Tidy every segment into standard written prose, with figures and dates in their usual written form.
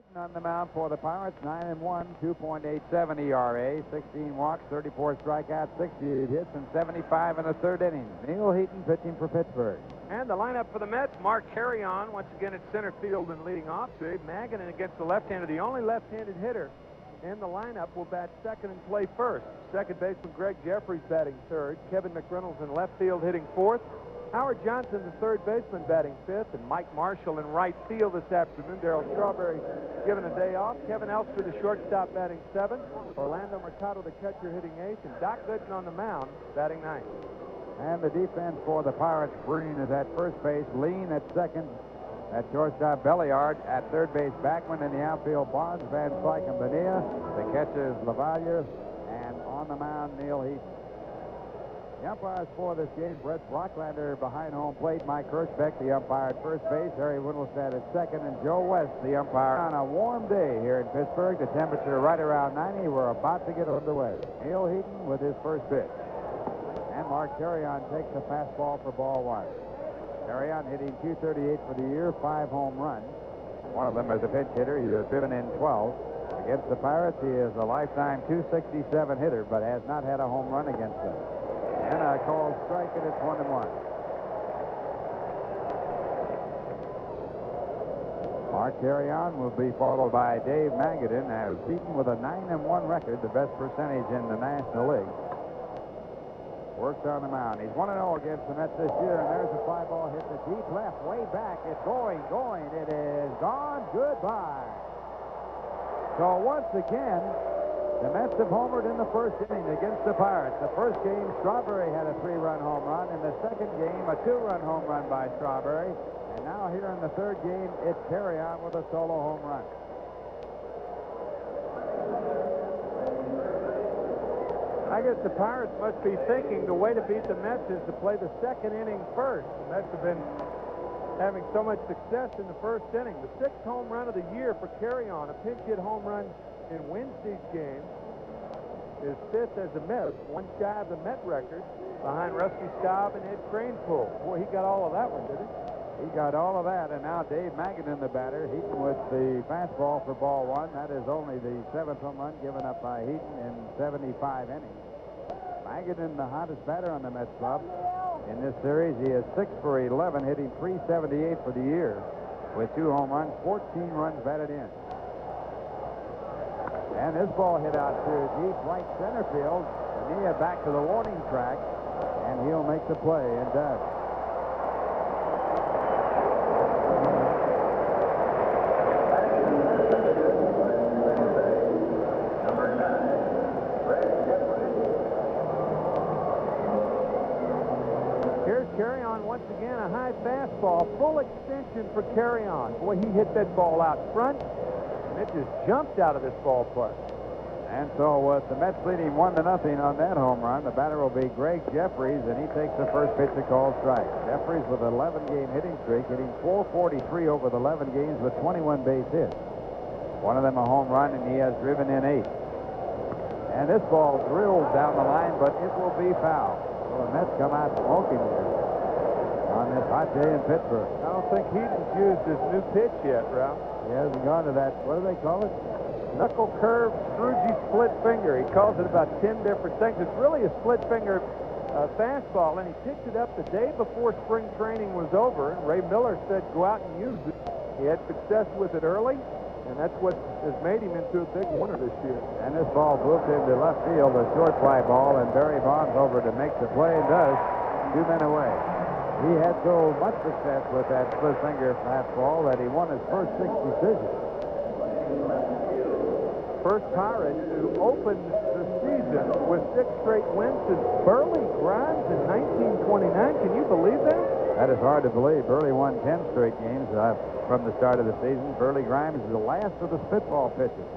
Heaton on the mound for the Pirates, 9-1, 2.87 ERA, 16 walks, 34 strikeouts, 68 hits, and 75 in the third inning. Neal Heaton pitching for Pittsburgh. And the lineup for the Mets, Mark Carreon once again at center field and leading off. Dave Magadan against the left-hander, the only left-handed hitter in the lineup, will bat second and play first. Second baseman Greg Jeffries batting third. Kevin McReynolds in left field hitting fourth. Howard Johnson, the third baseman, batting fifth, and Mike Marshall in right field this afternoon. Darryl Strawberry given a day off. Kevin Elster, the shortstop, batting seventh. Orlando Mercado, the catcher, hitting eighth, and Doc Gooden on the mound, batting ninth. And the defense for the Pirates, Breen is at first base, Lean at second, at shortstop, Belliard at third base, Backman in the outfield, Barnes, Van Slyke, and Bonilla. The catcher is Lavalier, and on the mound, Neal Heaton. The umpires for this game, Brett Brocklander behind home plate, Mike Hirschbeck, the umpire at first base, Harry Windelstad at second, and Joe West, the umpire. On a warm day here in Pittsburgh, the temperature right around 90. We're about to get underway. Neal Heaton with his first pitch. And Mark Carreon takes a fastball for ball one. Carreon hitting .238 for the year, 5 home runs. One of them as a pinch hitter. He has driven in 12. Against the Pirates, he is a lifetime .267 hitter, but has not had a home run against them. And a called strike, and it's 1-1. Mark Carreon will be followed by Dave Magadan, as Heaton with a 9-1 record, the best percentage in the National League. Works on the mound. He's 1-0 against the Mets this year, and there's a fly ball hit to deep left, way back. It's going. It is gone. Goodbye. So once again, the Mets have homered in the first inning against the Pirates. The first game, Strawberry had a 3-run home run. In the second game, a 2-run home run by Strawberry. And now here in the third game, it's Carreon with a solo home run. I guess the Pirates must be thinking the way to beat the Mets is to play the second inning first. The Mets have been having so much success in the first inning. The 6th home run of the year for Carreon, a pinch hit home run in Wednesday's game, is 5th as a Met, one shy of the Met record, behind Rusty Staub and Ed Cranepool. Boy, he got all of that one, didn't he? He got all of that, and now Dave Magadan, the batter, Heaton with the fastball for ball one. That is only the 7th home run given up by Heaton in 75 innings. Magadan, the hottest batter on the Mets club in this series. He is 6 for 11, hitting .378 for the year with 2 home runs, 14 runs batted in. And this ball hit out to deep right center field. Phenia back to the warning track, and he'll make the play, and does. Here's Carreon once again, a high fastball, full extension for Carreon. Boy, he hit that ball out front. It just jumped out of this ballpark. And so with the Mets leading 1-0 on that home run, the batter will be Greg Jeffries, and he takes the first pitch, a called strike. Jeffries with an 11-game hitting streak, hitting .443 over the 11 games with 21 base hits. One of them a home run, and he has driven in 8. And this ball drilled down the line, but it will be foul. So the Mets come out smoking here on this hot day in Pittsburgh. I don't think Heaton's used his new pitch yet, Ralph. He hasn't gone to that, what do they call it? Knuckle curve, Scroogey split finger. He calls it about 10 different things. It's really a split finger fastball, and he picked it up the day before spring training was over. And Ray Miller said, go out and use it. He had success with it early, and that's what has made him into a big winner this year. And this ball moved into left field, a short fly ball, and Barry Bonds over to make the play, and does. 2 men away. He had so much success with that split finger fastball that he won his first 6 decisions. First Pirate to open the season with 6 straight wins since Burley Grimes in 1929. Can you believe that? That is hard to believe. Burley won 10 straight games from the start of the season. Burley Grimes is the last of the spitball pitchers.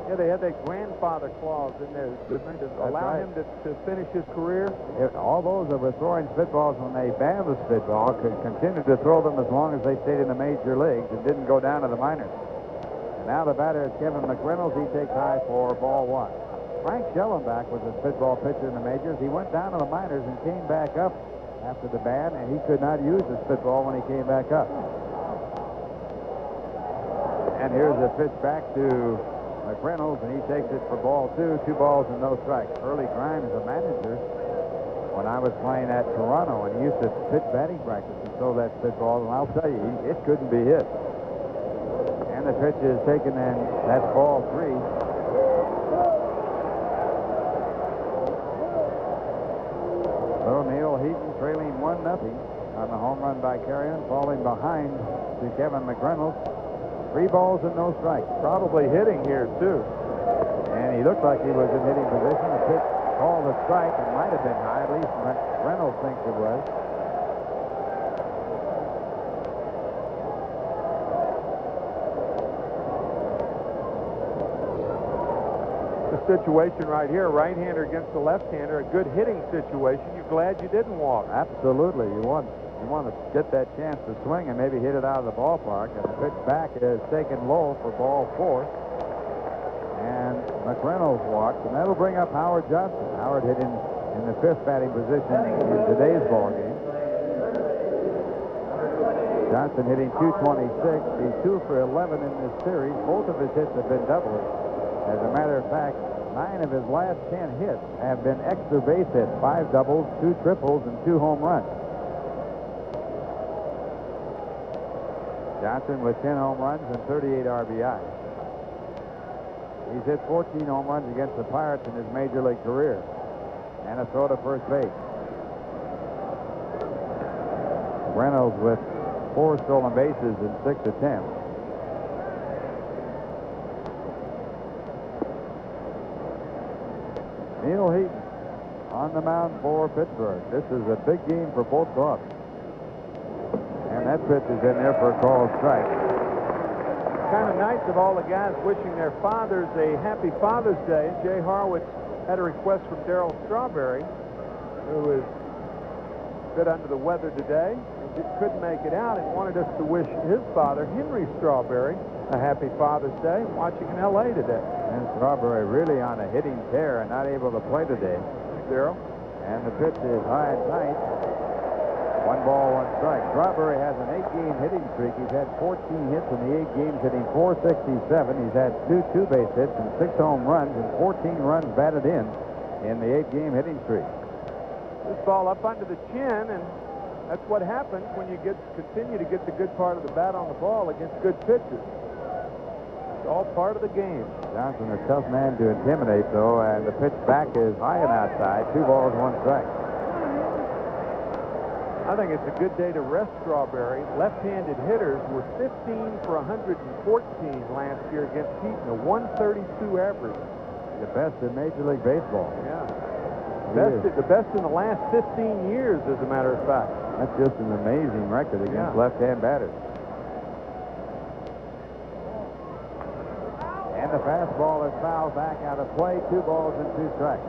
Yeah, they had that grandfather clause in there to allow him to finish his career. All those that were throwing spitballs when they banned the spitball could continue to throw them as long as they stayed in the major leagues and didn't go down to the minors. And now the batter is Kevin McReynolds. He takes high for ball one. Frank Schellenbach was a spitball pitcher in the majors. He went down to the minors and came back up after the ban, and he could not use the spitball when he came back up. And here's a pitch back to McReynolds, and he takes it for ball 2. 2 balls and no strikes. Early Grimes, the manager, when I was playing at Toronto, and he used to pitch batting practice and throw that spitball, and I'll tell you, it couldn't be hit. And the pitch is taken, and that's ball 3. So Neal Heaton trailing 1-0 on the home run by Carreon, falling behind to Kevin McReynolds. 3 balls and no strikes. Probably hitting here, too. And he looked like he was in hitting position. The pitch called a strike. It might have been high. At least McReynolds thinks it was. The situation right here, right-hander against the left-hander, a good hitting situation. You're glad you didn't walk. Absolutely. You want to get that chance to swing and maybe hit it out of the ballpark. And the pitch back is taken low for ball 4. And McReynolds walks, and that'll bring up Howard Johnson. Howard hit in the 5th batting position in today's ball game. Johnson hitting .226. He's 2 for 11 in this series. Both of his hits have been doubles. As a matter of fact, 9 of his last 10 hits have been extra base hits. 5 doubles, 2 triples, and 2 home runs. Johnson with 10 home runs and 38 RBI. He's hit 14 home runs against the Pirates in his major league career. And a throw to first base. Reynolds with 4 stolen bases in 6 attempts. Neal Heaton on the mound for Pittsburgh. This is a big game for both clubs. And that pitch is in there for a called strike. Kind of nice of all the guys wishing their fathers a happy Father's Day. Jay Horwitz had a request from Darryl Strawberry, who is a bit under the weather today and couldn't make it out, and wanted us to wish his father, Henry Strawberry, a happy Father's Day, watching in L.A. today. And Strawberry really on a hitting tear and not able to play today. Darryl. And the pitch is high and tight. 1 ball, 1 strike. Strawberry has an 8-game hitting streak. He's had 14 hits in the 8 games, hitting .467. He's had 2 two-base hits and 6 home runs and 14 runs batted in the 8-game hitting streak. This ball up under the chin, and that's what happens when you continue to get the good part of the bat on the ball against good pitchers. It's all part of the game. Johnson, a tough man to intimidate, though, and the pitch back is high and outside. 2 balls, 1 strike. I think it's a good day to rest Strawberry. Left-handed hitters were 15 for 114 last year against Heaton, a 132 average. The best in Major League Baseball. Yeah. The best in the last 15 years, as a matter of fact. That's just an amazing record against left-hand batters. And the fastball is fouled back out of play. 2 balls and 2 strikes.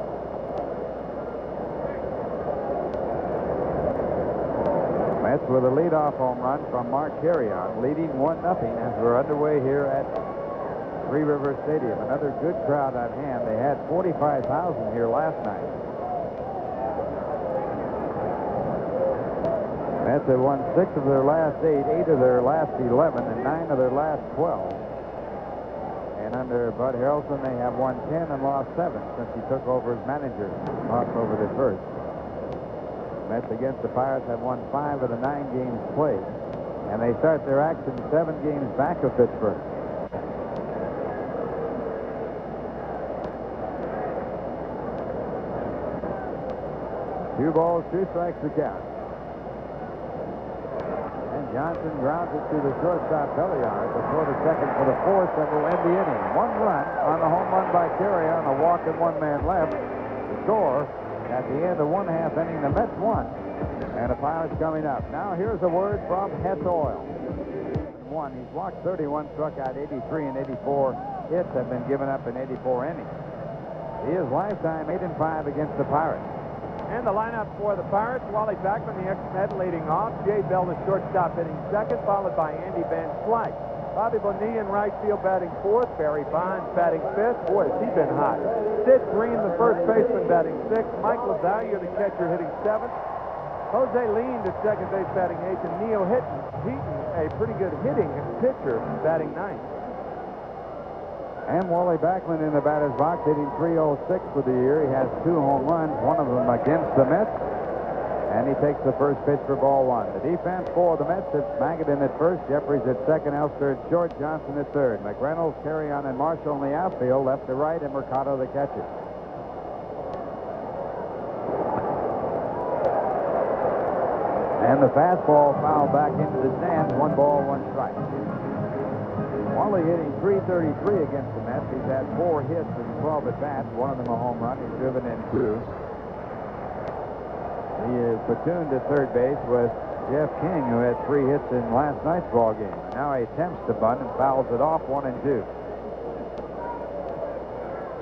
Mets with a leadoff home run from Mark Carreon, leading 1-0 as we're underway here at Three Rivers Stadium. Another good crowd on hand. They had 45,000 here last night. Mets have won 6 of their last 8, 8 of their last 11, and 9 of their last 12. And under Bud Harrelson, they have won 10 and lost 7 since he took over as manager October the 1st. Mets against the Pirates have won 5 of the 9 games played, and they start their action 7 games back of Pittsburgh. Two balls, 2 strikes to count. And Johnson grounds it to the shortstop Belliard before the second for the 4th, and will end the inning. 1 run on the home run by Carreon, a walk and 1 man left. The score at the end of 1/2 inning, the Mets won, and the Pirates coming up. Now here's a word from Hess Oil. He's walked 31, struck out 83, and 84 hits have been given up in 84 innings. He is lifetime 8-5 against the Pirates. And the lineup for the Pirates: Wally Backman, the ex-Met, leading off. Jay Bell, the shortstop, hitting second, followed by Andy Van Slyke. Bobby Bonilla in right field batting 4th. Barry Bonds batting 5th. Boy, has he been hot. Sid Green, the first baseman, batting 6th. Mike LaValliere, the catcher, hitting 7th. Jose Lean, the second base, batting 8th. And Neal Heaton, a pretty good hitting pitcher, batting 9th. And Wally Backman in the batter's box, hitting .306 for the year. He has 2 home runs, one of them against the Mets. And he takes the first pitch for ball 1. The defense for the Mets, it's Magadan at first, Jeffries at second, Elster at short, Johnson at third. McReynolds, Carreon, and Marshall in the outfield, left to right, and Mercado the catcher. And the fastball fouled back into the stands, 1 ball, 1 strike. Wally hitting .333 against the Mets. He's had 4 hits and 12 at-bats, one of them a home run. He's driven in 2. He is platooned at third base with Jeff King, who had 3 hits in last night's ball game. Now he attempts to bunt and fouls it off, 1 and 2.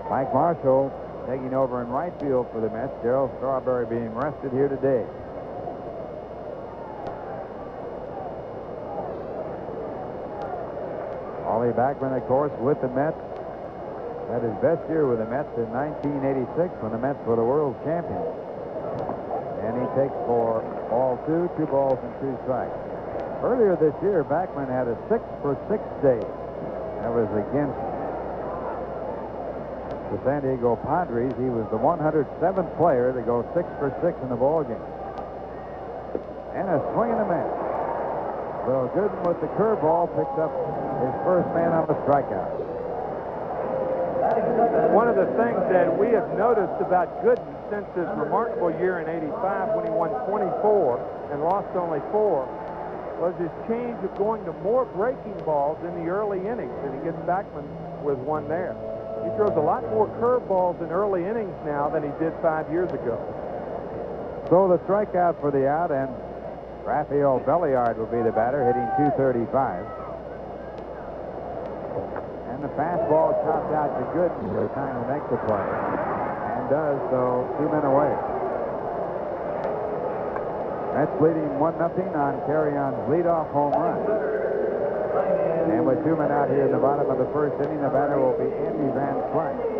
Mike Marshall taking over in right field for the Mets. Darryl Strawberry being rested here today. Wally Backman, of course, with the Mets. Had his best year with the Mets in 1986 when the Mets were the world champions. And he takes for ball 2, 2 balls and 2 strikes. Earlier this year, Backman had a 6-for-6 day. That was against the San Diego Padres. He was the 107th player to go 6-for-6 in the ball game. And a swing and a miss. So Gooden with the curveball picked up his first man on the strikeout. One of the things that we have noticed about Gooden since his remarkable year in '85 when he won 24 and lost only 4 was his change of going to more breaking balls in the early innings, and he gets Backman with 1 there. He throws a lot more curveballs in early innings now than he did 5 years ago. So the strikeout for the out, and Rafael Belliard will be the batter, hitting .235. And the fastball chopped out to Gooden for the time to make the play. And does, so 2 men away. Mets leading 1-0 on Carreon's leadoff home run. And with 2 men out here in the bottom of the first inning, the batter will be Andy Van Slyke.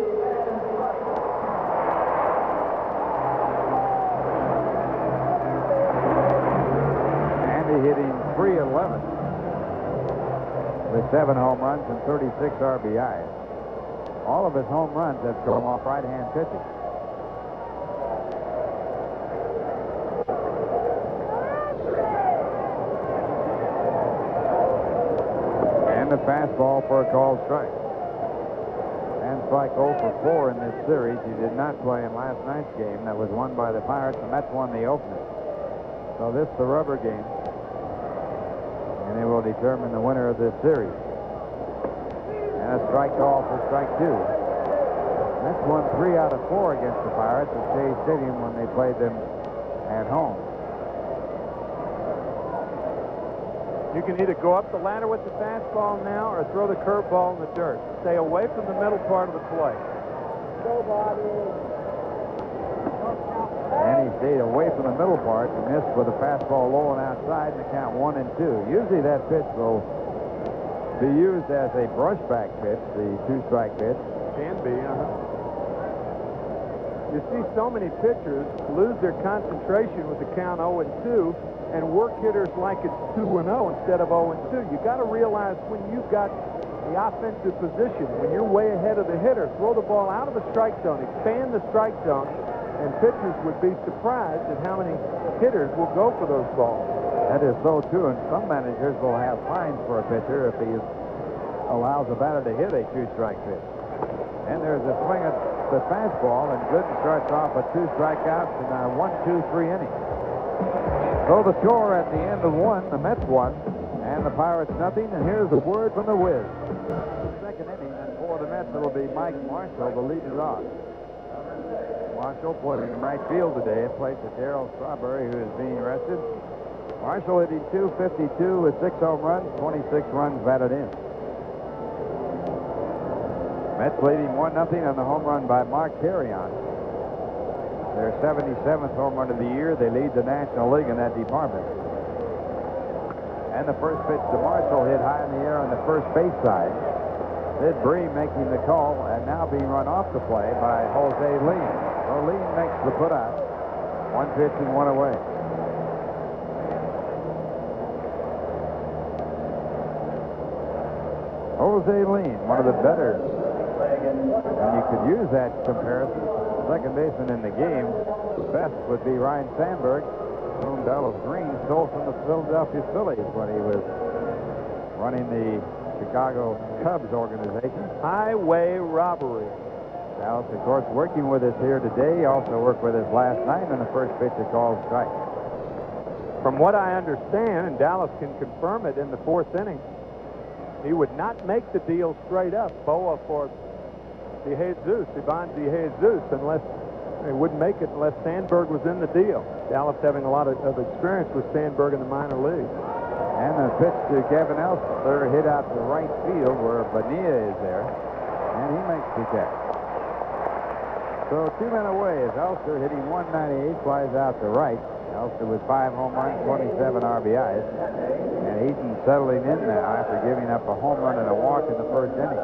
Andy hitting .311 with 7 home runs and 36 RBIs. All of his home runs have come off right-hand pitching. And the fastball for a called strike. Van Slyke 0 for 4 in this series. He did not play in last night's game. That was won by the Pirates. The Mets won the opener. So this is the rubber game. And it will determine the winner of this series. And a strike call for strike 2. Mets won 3 out of 4 against the Pirates at Shea Stadium when they played them at home. You can either go up the ladder with the fastball now or throw the curveball in the dirt. Stay away from the middle part of the plate. And he stayed away from the middle part and missed with a fastball low and outside in the count 1 and 2. Usually that pitch will be used as a brushback pitch, the 2-strike pitch. Can be, You see so many pitchers lose their concentration with the count 0 and 2 and work hitters like it's 2 and 0 instead of 0 and 2. You got to realize when you've got the offensive position, when you're way ahead of the hitter, throw the ball out of the strike zone, expand the strike zone, and pitchers would be surprised at how many hitters will go for those balls. That is so true, and some managers will have fines for a pitcher if he allows a batter to hit a 2-strike pitch. And there's a swing at the fastball, and Gooden starts off with 2 strikeouts in a 1-2-3 inning. So the score at the end of 1, the Mets 1, and the Pirates nothing. And here's a word from the Wiz. Second inning, and for the Mets, it'll be Mike Marshall, the leader off. Marshall playing in right field today in place of Darryl Strawberry, who is being rested. Marshall hitting .252 with 6 home runs, 26 runs batted in. Mets leading 1-0 on the home run by Mark Carreon. Their 77th home run of the year. They lead the National League in that department. And the first pitch to Marshall hit high in the air on the first base side. Sid Bree making the call, and now being run off the play by Jose Lean. So Lean makes the putout. 1 pitch and 1 away. Jose Lean, one of the better And you could use that comparison. Second baseman in the game, the best would be Ryan Sandberg, whom Dallas Green stole from the Philadelphia Phillies when he was running the Chicago Cubs organization. Highway robbery. Dallas, of course, working with us here today. He also worked with us last night on the first pitch of called strike. From what I understand, and Dallas can confirm it in the fourth inning, he would not make the deal straight up, Boa for Ivan De Jesus, unless he wouldn't make it unless Sandberg was in the deal. Dallas having a lot of experience with Sandberg in the minor league. And a pitch to Kevin Elster, hit out to right field where Phenia is there, and he makes the catch. So 2 men away as Elster, hitting 198, flies out to right. Elster with 5 home runs, 27 RBIs, and Heaton settling in now after giving up a home run and a walk in the first inning.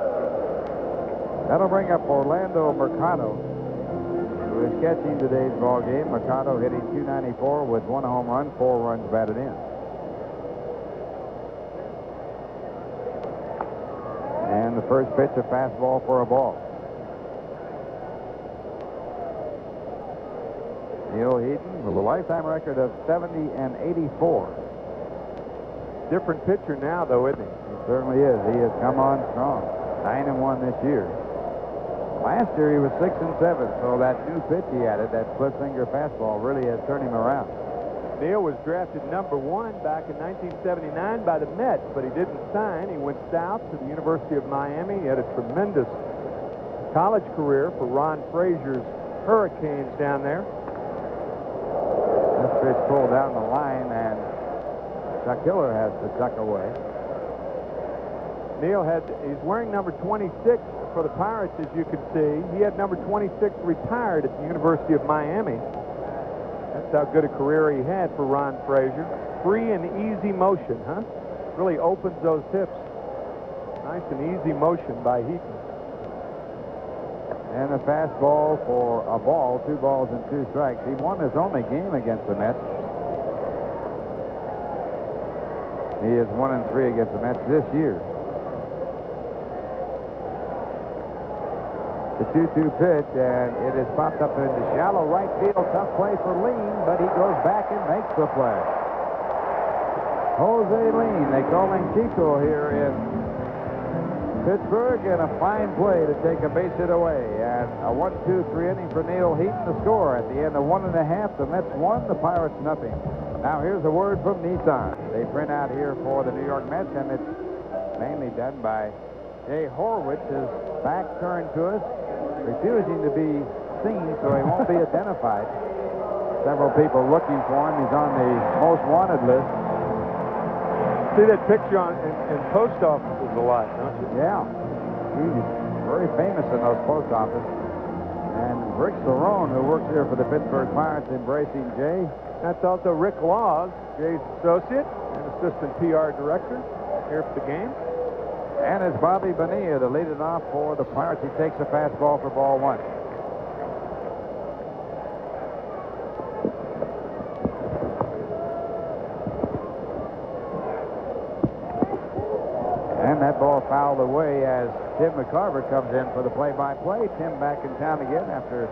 That'll bring up Orlando Mercado, who is catching today's ball game. Mercado hitting .294 with 1 home run, 4 runs batted in. And the first pitch, a fastball for a ball. Neal Heaton with a lifetime record of 70 and 84. Different pitcher now, though, isn't he? He certainly is. He has come on strong. 9-1 this year. Last year he was 6-7, so that new pitch he added, that split finger fastball, really has turned him around. Neal was drafted #1 back in 1979 by the Mets, but he didn't sign. He went south to the University of Miami. He had a tremendous college career for Ron Frazier's Hurricanes down there. This pitch pulled down the line, and Chuck Hiller has to tuck away. Neal he's wearing number 26 for the Pirates, as you can see. He had number 26 retired at the University of Miami. That's how good a career he had for Ron Frazier. Free and easy motion, huh? Really opens those hips. Nice and easy motion by Heaton. And a fastball for a ball, 2 balls and 2 strikes. He won his only game against the Mets. He is 1-3 against the Mets this year. The 2-2 pitch, and it is popped up into shallow right field. Tough play for Lean, but he goes back and makes the play. Jose Lean, they call him Chico here in Pittsburgh, and a fine play to take a base hit away. And a 1-2-3 inning for Neal Heaton. The score at the end of 1.5. The Mets 1, the Pirates nothing. Now here's a word from Nissan. They print out here for the New York Mets, and it's mainly done by Jay Horwitz. His back turned to us, refusing to be seen, so he won't be identified. Several people looking for him. He's on the most wanted list. See that picture in post offices a lot, don't you? Yeah. He's very famous in those post offices. And Rick Cerrone, who works here for the Pittsburgh Pirates, embracing Jay. That's also Rick Laws, Jay's associate and assistant PR director here for the game. And it's Bobby Bonilla to lead it off for the Pirates. He takes a fastball for ball 1. And that ball fouled away as Tim McCarver comes in for the play-by-play. Tim back in town again after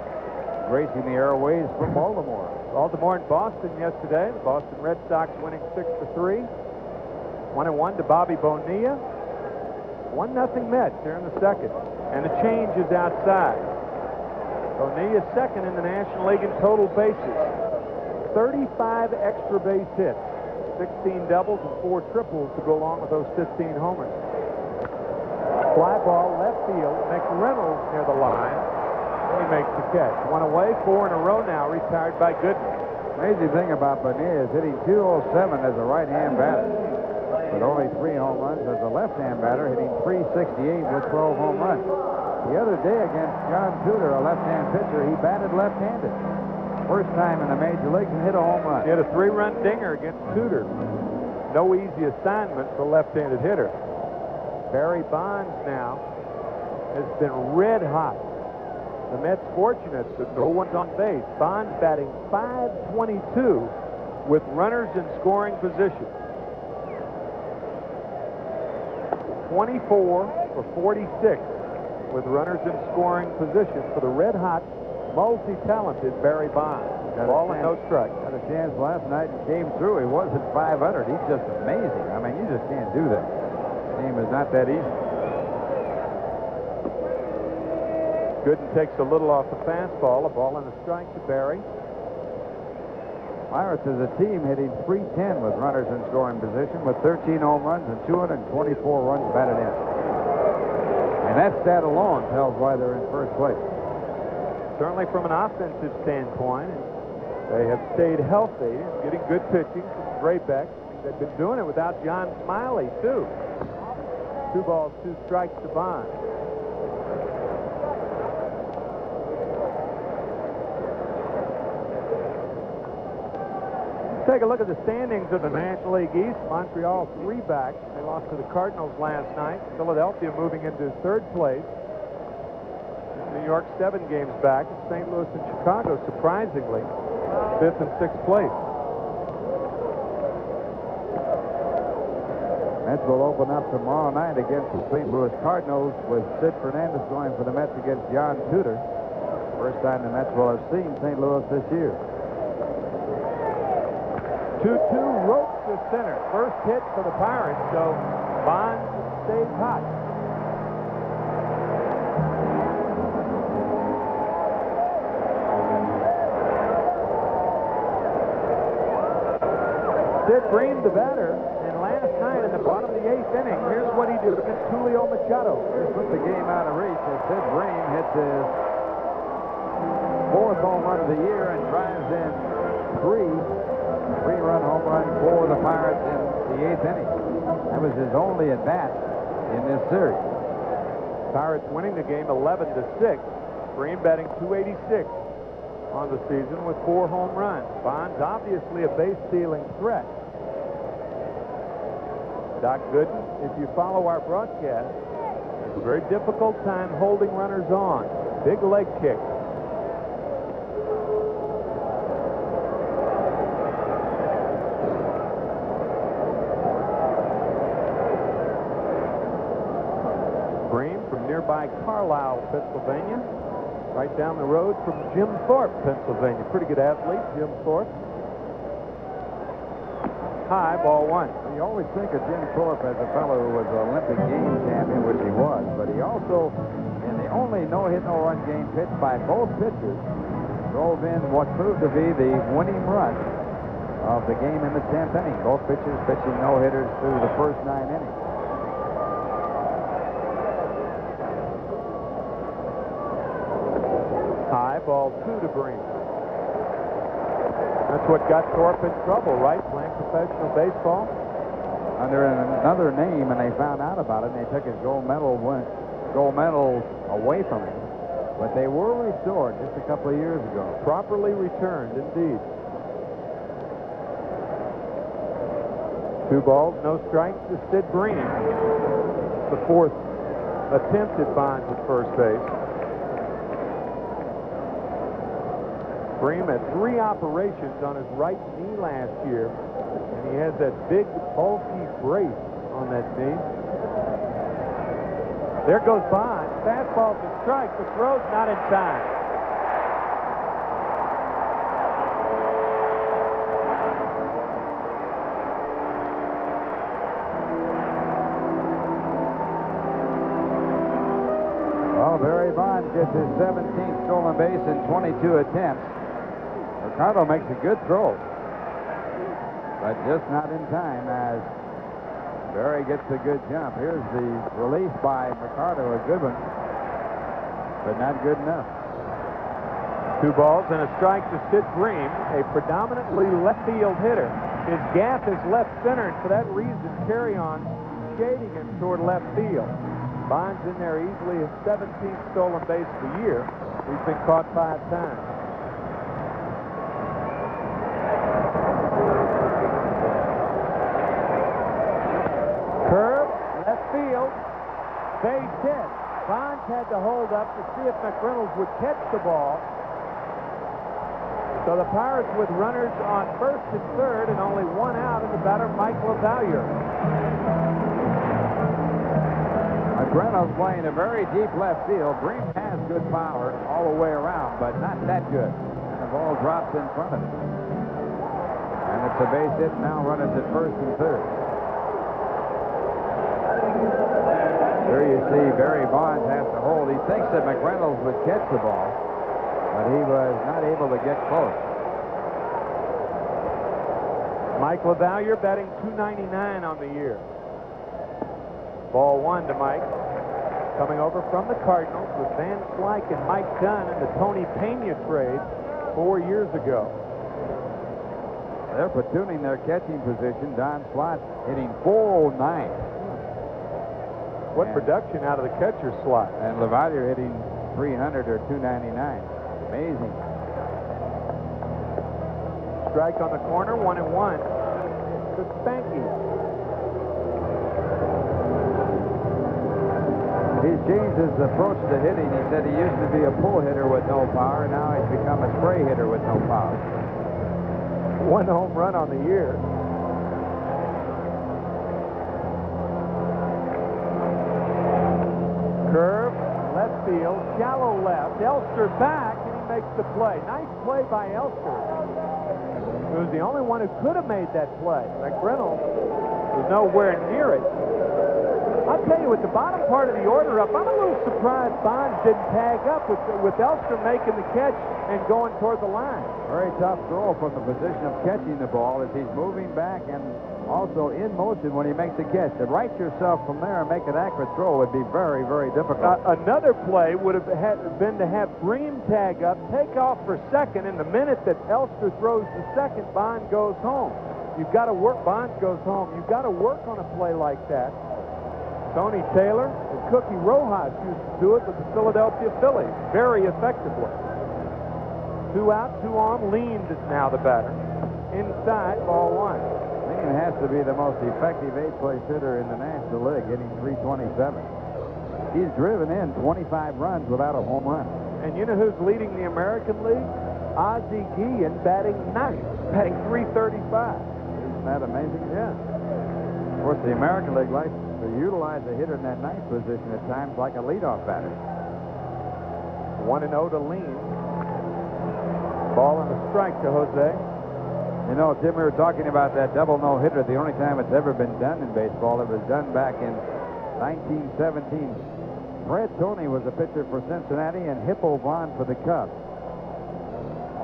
racing the airways from Baltimore. Baltimore and Boston yesterday. The Boston Red Sox winning 6-3. 1-1 to Bobby Bonilla. 1-0 Mets here in the second. And the change is outside. Bonilla second in the National League in total bases. 35 extra base hits. 16 doubles and 4 triples to go along with those 15 homers. Fly ball left field. McReynolds near the line. He makes the catch. 1 away, 4 in a row now, retired by Gooden. Amazing thing about Bonilla is hitting .207 as a right-hand batter, with only 3 home runs as a left-hand batter, hitting .368 with 12 home runs. The other day against John Tudor, a left-hand pitcher, he batted left-handed. First time in the major leagues and hit a home run. He had a 3-run dinger against Tudor. No easy assignment for a left-handed hitter. Barry Bonds now has been red hot. The Mets fortunate that no one's on base. Bonds batting .522 with runners in scoring position. 24 for 46. with runners in scoring position for the red-hot, multi-talented Barry Bonds. Ball and no strike. Had a chance last night and came through. He wasn't 500. He's just amazing. I mean, you just can't do that. The game is not that easy. Gooden takes a little off the fastball. A ball and a strike to Barry. Pirates as a team hitting .310 with runners in scoring position with 13 home runs and 224 runs batted in. And that stat alone tells why they're in first place. Certainly from an offensive standpoint, they have stayed healthy and getting good pitching from Draybeck. They've been doing it without John Smiley, too. 2 balls, 2 strikes to Bonds. Take a look at the standings of the National League East. Montreal 3 back. They lost to the Cardinals last night. Philadelphia moving into 3rd place. New York 7 games back. St. Louis and Chicago, surprisingly, 5th and 6th place. Mets will open up tomorrow night against the St. Louis Cardinals with Sid Fernandez going for the Mets against John Tudor. First time the Mets will have seen St. Louis this year. 2-2 ropes to center. First hit for the Pirates, so Bonds stays hot. Sid Bream, the batter, and last night in the bottom of the 8th inning, here's what he did against Julio Machado. Just put the game out of reach as Sid Bream hits his 4th home run of the year and drives in 3-run home run for the Pirates in the 8th inning. That was his only at bat in this series. Pirates winning the game 11-6. Bream batting .286 on the season with 4 home runs. Bonds obviously a base stealing threat. Doc Gooden, if you follow our broadcast, it's a very difficult time holding runners on. Big leg kick. Bream from nearby Carlisle, Pennsylvania. Right down the road from Jim Thorpe, Pennsylvania. Pretty good athlete, Jim Thorpe. High, ball 1. You always think of Jim Thorpe as a fellow who was an Olympic Games champion, which he was, but he also, in the only no-hit, no-run game pitched by both pitchers, drove in what proved to be the winning run of the game in the 10th inning. Both pitchers pitching no-hitters through the first 9 innings. High, ball 2 to Bream. That's what got Thorpe in trouble, right? Playing professional baseball. Under another name, and they found out about it, and they took his gold medals away from him. But they were restored just a couple of years ago. Properly returned, indeed. 2 balls, no strikes to Sid Bream. The 4th attempt at Bonds at first base. Bream had 3 operations on his right knee last year, and he has that big, bulky brace on that knee. There goes Bonds. Fastball to strike. The throw's not in time. Well, Barry Bonds gets his 17th stolen base in 22 attempts. Ricardo makes a good throw, but just not in time as Barry gets a good jump. Here's the release by Ricardo, a good one, but not good enough. 2 balls and a strike to Sid Bream, a predominantly left field hitter. His gap is left center, and for that reason, Carreon shading him toward left field. Bonds in there easily, his 17th stolen base of the year. He's been caught 5 times. Base hit. Bonds had to hold up to see if McReynolds would catch the ball. So the Pirates with runners on 1st and 3rd and only 1 out, and the batter Mike LaValliere. McReynolds playing a very deep left field. Bream has good power all the way around, but not that good. And the ball drops in front of it. And it's a base hit. Now runners at first and third. Here you see Barry Bonds has to hold. He thinks that McReynolds would catch the ball, but he was not able to get close. Mike LaValliere batting .299 on the year. Ball one to Mike. Coming over from the Cardinals with Van Slyke and Mike Dunn in the Tony Pena trade 4 years ago. They're platooning their catching position. Don Slott hitting .409. What production out of the catcher's slot. And LaValliere hitting .300 or .299. Amazing. Strike on the corner, 1-1 to Spanky. He's changed his approach to hitting. He said he used to be a pull hitter with no power. Now he's become a spray hitter with no power. 1 home run on the year. Curve, left field, shallow left. Elster back, and he makes the play. Nice play by Elster. He was the only one who could have made that play. McReynolds was nowhere near it. I'll tell you, with the bottom part of the order up, I'm a little surprised Bonds didn't tag up with Elster making the catch and going toward the line. Very tough throw from the position of catching the ball as he's moving back and also in motion when he makes the catch. To right yourself from there and make an accurate throw would be very, very difficult. Another play would have been to have Bream tag up, take off for second, and the minute that Elster throws the second, Bond goes home. You've got to work. Bonds goes home. You've got to work on a play like that. Tony Taylor and Cookie Rojas used to do it with the Philadelphia Phillies very effectively. 2 out, 2 on. Lean is now the batter. Inside, ball one. Lean has to be the most effective eighth-place hitter in the National League, hitting .327. He's driven in 25 runs without a home run. And you know who's leading the American League? Ozzie Guillen batting ninth, batting .335. Isn't that amazing? Yeah. Of course, the American League likes to utilize a hitter in that ninth position at times like a leadoff batter. 1-0 to Lean. Ball and a strike to Jose. You know, Tim, we were talking about that double no-hitter. The only time it's ever been done in baseball, it was done back in 1917. Fred Tony was a pitcher for Cincinnati and Hippo Vaughn for the Cubs.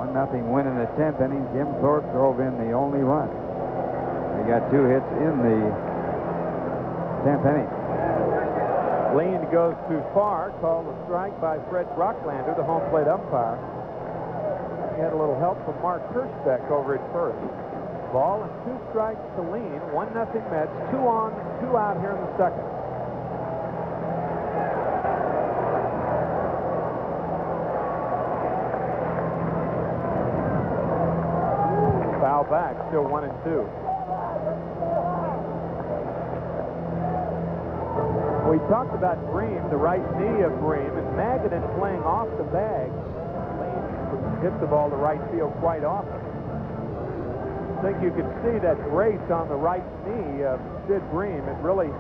1-0 win in the 10th inning. Jim Thorpe drove in the only run. He got 2 hits in the 10th inning. Lean goes too far, called a strike by Fred Brocklander, the home plate umpire. He had a little help from Mark Kirschbeck over at first. Ball and 2 strikes to Lean. 1-0 Mets. 2 on, 2 out here in the second. Foul back, still 1-2. We talked about Bream, the right knee of Bream, and Magadan playing off the bag. Hits the ball to right field quite often. I think you could see that brace on the right knee of Sid Bream. It really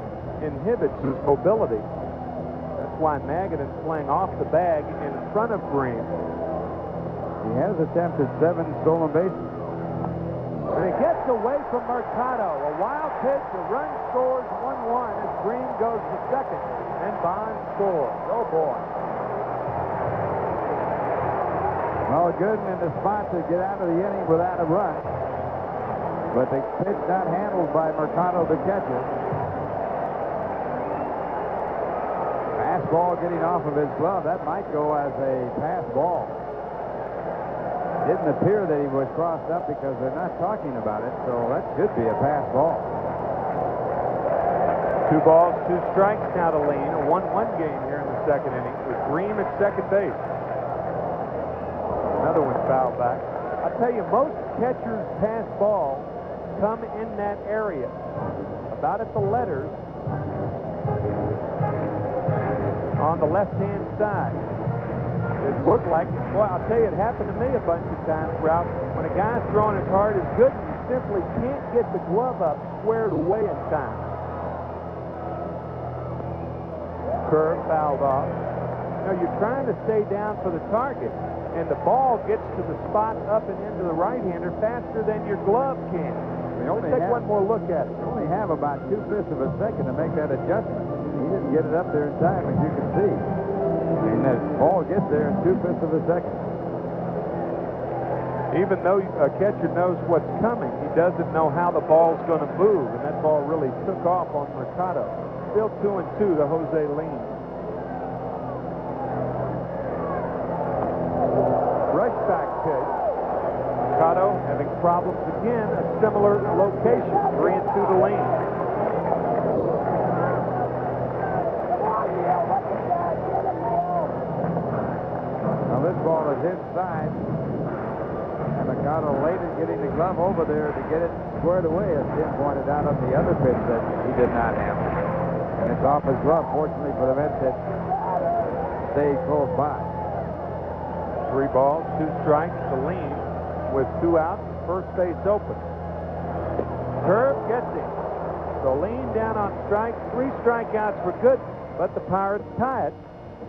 inhibits his mobility. That's why Magadan's playing off the bag in front of Bream. He has attempted 7 stolen bases. And it gets away from Mercado. A wild pitch, a run scores 1-1 as Bream goes to second, and Bond scores. Oh, boy. Well, Gooden in the spot to get out of the inning without a run. But the pitch not handled by Mercado, the catcher. Fastball getting off of his glove. That might go as a pass ball. Didn't appear that he was crossed up because they're not talking about it, so that should be a pass ball. 2 balls, 2 strikes now to Lean. A 1-1 game here in the second inning with Bream at second base. Another one foul back. I tell you, most catchers' pass balls come in that area, about at the letters on the left-hand side. It looked like, boy, I'll tell you, it happened to me a bunch of times, Ralph. When a guy's throwing as hard as Gooden, you simply can't get the glove up squared away in time. Curve fouled off. You're trying to stay down for the target, and the ball gets to the spot up and into the right-hander faster than your glove can. Let's take one more look at it. You only have about 2/5 of a second to make that adjustment. He didn't get it up there in time, as you can see. And that ball gets there in 2/5 of a second. Even though a catcher knows what's coming, he doesn't know how the ball's going to move, and that ball really took off on Mercado. Still 2-2 to Jose Lean. Rushback pitch. Mercado having problems again, a similar location, 3-2 to Lean. Now this ball is inside. Mercado late in getting the glove over there to get it squared away, as Tim pointed out on the other pitch that he did not have. And it's off his glove, fortunately for the Mets that stayed close by. 3 balls, 2 strikes to Lean with 2 outs, first base open. Curve gets him. So Lean down on strikes, 3 strikeouts for Gooden, but the Pirates tie it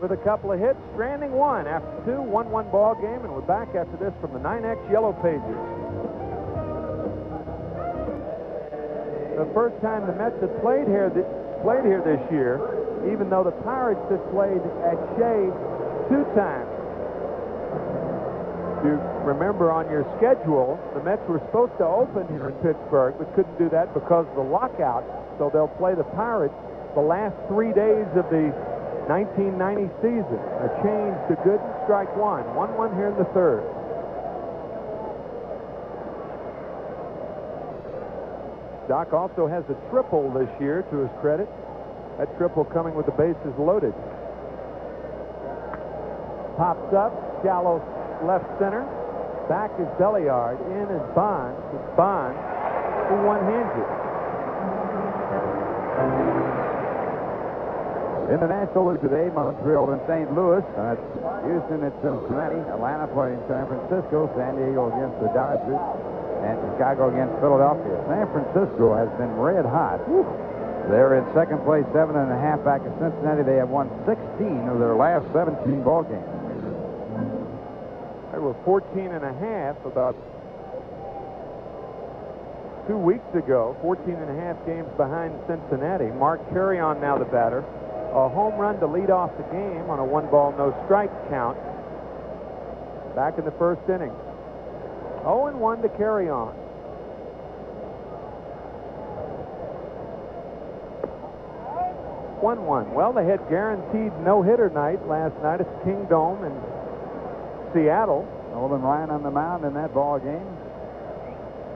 with a couple of hits, stranding 1 after 2, 1-1 ball game, and we're back after this from the 9X Yellow Pages. The first time the Mets have played here this year, even though the Pirates have played at Shea 2 times. You remember on your schedule, the Mets were supposed to open here in Pittsburgh, but couldn't do that because of the lockout, so they'll play the Pirates the last 3 days of the 1990 season. A change to Gooden, strike 1. 1-1 here in the 3rd. Doc also has a triple this year to his credit. That triple coming with the bases loaded. Pops up, shallow left center. Back is Belliard. In is Bonds. It's Bonds who one-hands it. In the National League today, Montreal and St. Louis. Houston at Cincinnati. Atlanta playing San Francisco. San Diego against the Dodgers. And Chicago against Philadelphia. San Francisco has been red hot. They're in second place, 7.5 back of Cincinnati. They have won 16 of their last 17 ball games. They were 14.5 about 2 weeks ago. 14.5 games behind Cincinnati. Mark Carreon now the batter. A home run to lead off the game on a 1-ball, no strike count. Back in the first inning. 0-1 to Carreon. Well, they had guaranteed no-hitter night last night at the Kingdome in Seattle. Nolan Ryan on the mound in that ball game.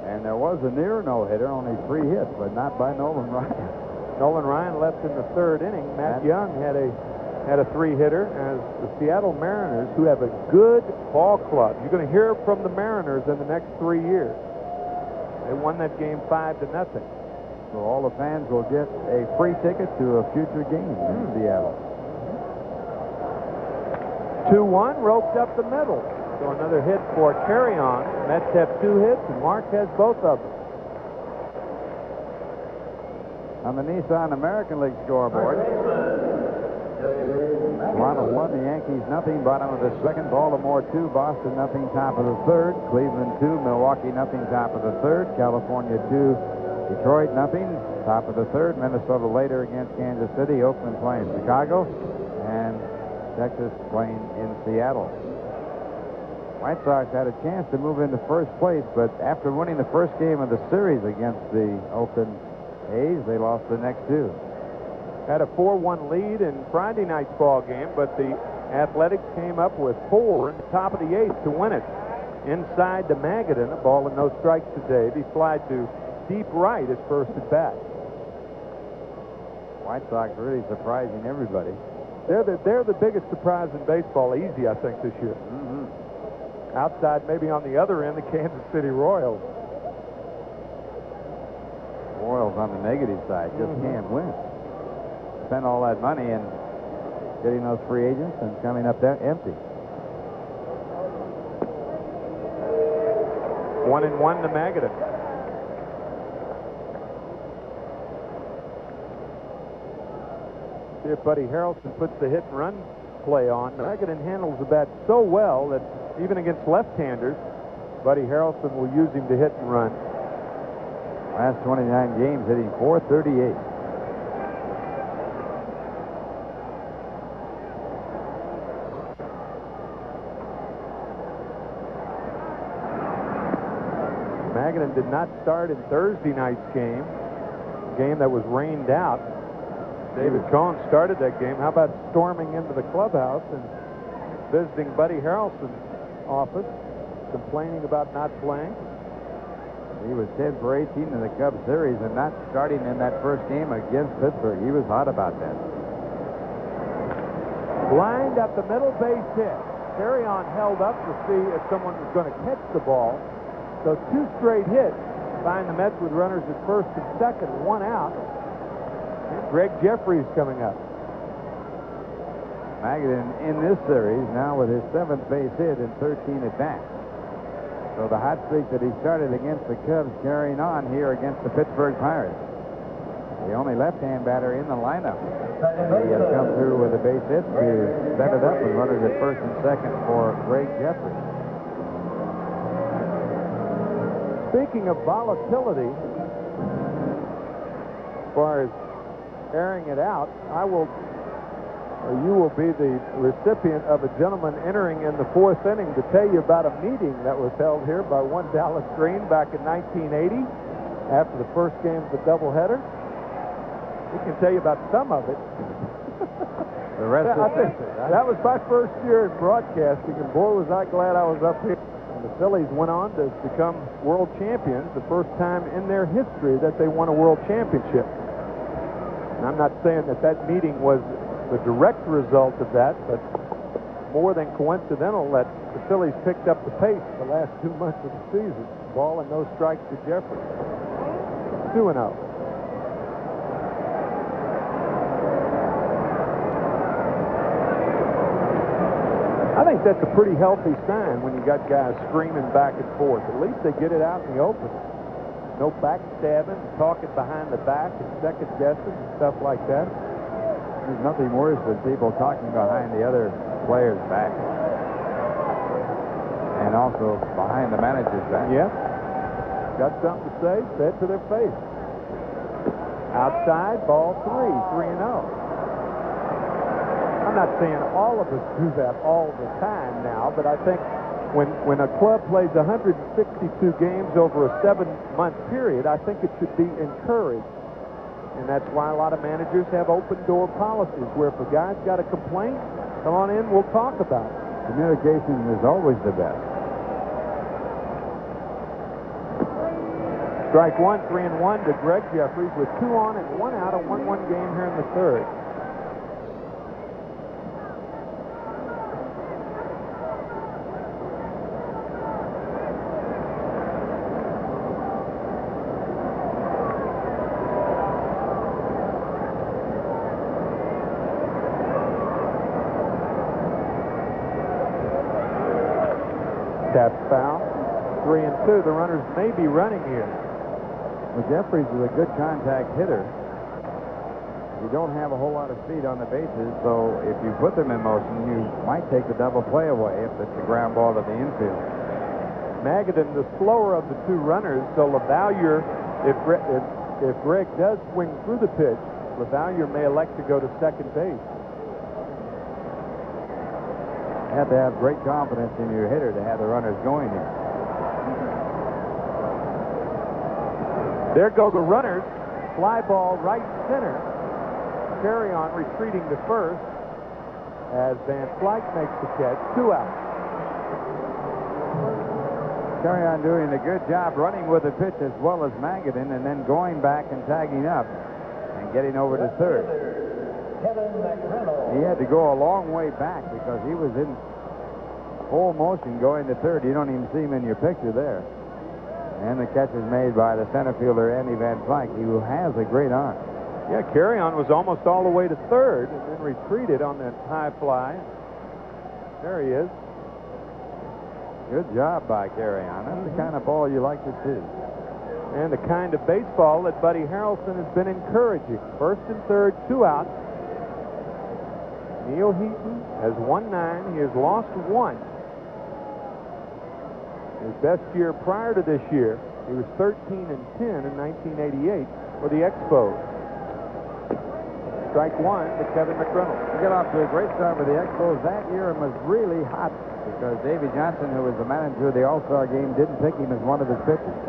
And there was a near no-hitter, only 3 hits, but not by Nolan Ryan. Nolan Ryan left in the 3rd inning. Matt Young had a 3-hitter, as the Seattle Mariners, who have a good ball club. You're going to hear from the Mariners in the next 3 years. They won that game 5-0. So all the fans will get a free ticket to a future game in Seattle. 2-1, roped up the middle. So another hit for Carreon. Mets have 2 hits, and Mark has both of them. On the Nissan American League scoreboard, Toronto 1, the Yankees nothing, bottom of the 2nd. Baltimore 2, Boston nothing, top of the 3rd. Cleveland 2, Milwaukee nothing, top of the 3rd. California 2, Detroit nothing, top of the 3rd. Minnesota later against Kansas City. Oakland playing Chicago, and Texas playing in Seattle. White Sox had a chance to move into first place, but after winning the first game of the series against the Oakland A's, they lost the next 2. Had a 4-1 lead in Friday night's ball game, but the Athletics came up with 4 in the top of the 8th to win it. Inside to Magadan, a ball and no strikes to Dave. He flied to deep right his first at bat. White Sox really surprising everybody. They're the biggest surprise in baseball, easy, I think, this year. Outside, maybe on the other end, the Kansas City Royals. Royals on the negative side just can't win. Spend all that money and getting those free agents and coming up there empty. 1-1 to Magadan. See if Buddy Harrelson puts the hit and run play on. Magadan handles the bat so well that even against left-handers, Buddy Harrelson will use him to hit and run. Last 29 games, hitting .438. Magadan did not start in Thursday night's game, a game that was rained out. David Cohn started that game. How about storming into the clubhouse and visiting Buddy Harrelson's office, complaining about not playing? He was 10 for 18 in the Cubs series and not starting in that first game against Pittsburgh. He was hot about that. Blind up the middle, base hit. Carreon held up to see if someone was going to catch the ball. So 2 straight hits find the Mets with runners at first and second, 1 out. And Greg Jeffries coming up. Magadan in this series now with his 7th base hit in 13 at bats. So the hot streak that he started against the Cubs carrying on here against the Pittsburgh Pirates. The only left-hand batter in the lineup. He has come through with a base hit to set it up with runners at first and second for Greg Jeffries. Speaking of volatility, as far as airing it out, you will be the recipient of a gentleman entering in the 4th inning to tell you about a meeting that was held here by one Dallas Green back in 1980 after the first game of the doubleheader. We can tell you about some of it. The rest I think that was my first year in broadcasting, and boy, was I glad I was up here. And the Phillies went on to become world champions, the first time in their history that they won a world championship. And I'm not saying that that meeting was the direct result of that, but more than coincidental that the Phillies picked up the pace the last 2 months of the season. Ball and no strikes to Jeffries. 2-0. I think that's a pretty healthy sign when you got guys screaming back and forth. At least they get it out in the open. No backstabbing, talking behind the back and second guessing and stuff like that. There's nothing worse than people talking behind the other player's back. And also behind the manager's back. Yeah. Got something to say it to their face. Outside, ball 3-0. I'm not saying all of us do that all the time now, but I think when a club plays 162 games over a 7-month period, I think it should be encouraged. And that's why a lot of managers have open-door policies where if a guy's got a complaint, come on in, we'll talk about it. Communication is always the best. Strike 1, 3-1 to Greg Jeffries with 2 on and 1 out, a 1-1 game here in the 3rd. Tap foul. 3-2. The runners may be running here. Well, Jeffries is a good contact hitter. You don't have a whole lot of speed on the bases, so if you put them in motion, you might take the double play away if it's a ground ball to the infield. Magadan, the slower of the 2 runners, so LaValliere, if Greg does swing through the pitch, LaValliere may elect to go to second base. You have to have great confidence in your hitter to have the runners going here. There go the runners. Fly ball right center. Carreon retreating to first as Van Slyke makes the catch. 2 out. Carreon doing a good job running with the pitch as well as Magadan, and then going back and tagging up and getting over to third. He had to go a long way back because he was in full motion going to third. You don't even see him in your picture there. And the catch is made by the center fielder, Andy Van Slyke, who has a great arm. Yeah, Carreon was almost all the way to third and then retreated on that high fly. There he is. Good job by Carreon. That's the kind of ball you like to see. And the kind of baseball that Buddy Harrelson has been encouraging. First and third, 2 outs. Neal Heaton has won 9. He has lost 1. His best year prior to this year, he was 13-10 in 1988 for the Expos. Strike 1 to Kevin McReynolds. We got off to a great start with the Expos that year and was really hot because Davy Johnson, who was the manager of the All-Star game, didn't pick him as one of his pitchers.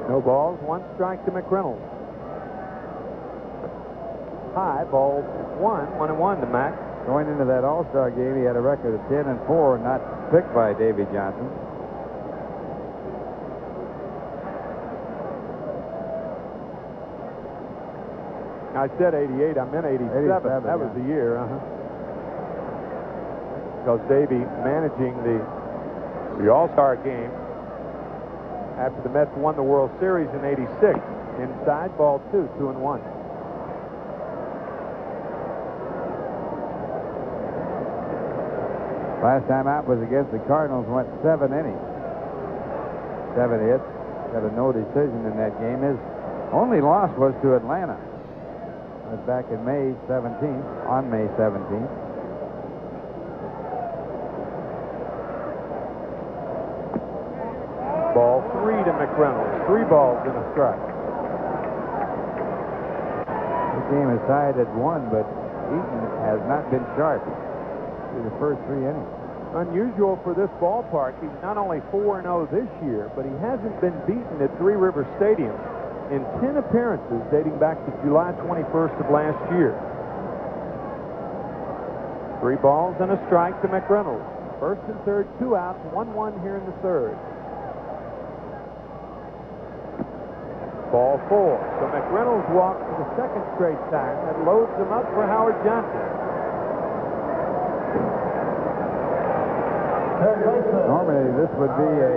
No balls, 1 strike to McReynolds. High, ball 1-1 to Mac. Going into that All-Star game, he had a record of 10-4, not picked by Davy Johnson. I said 88, I meant 87. That was the year, Because Davy managing the All-Star game after the Mets won the World Series in 86. Inside, ball 2-1. Last time out was against the Cardinals, went 7 innings. 7 hits. Got a no decision in that game. His only loss was to Atlanta. It was back in May 17th, on May 17th. Ball 3 to McReynolds. 3 balls and a strike. This game is tied at 1, but Heaton has not been sharp through the first 3 innings. Unusual for this ballpark. He's not only 4-0 this year, but he hasn't been beaten at Three River Stadium in 10 appearances dating back to July 21st of last year. 3 balls and a strike to McReynolds. First and third, 2 outs, 1-1 here in the third. Ball 4. So McReynolds walks for the second straight time. That loads him up for Howard Johnson. Normally, this would be a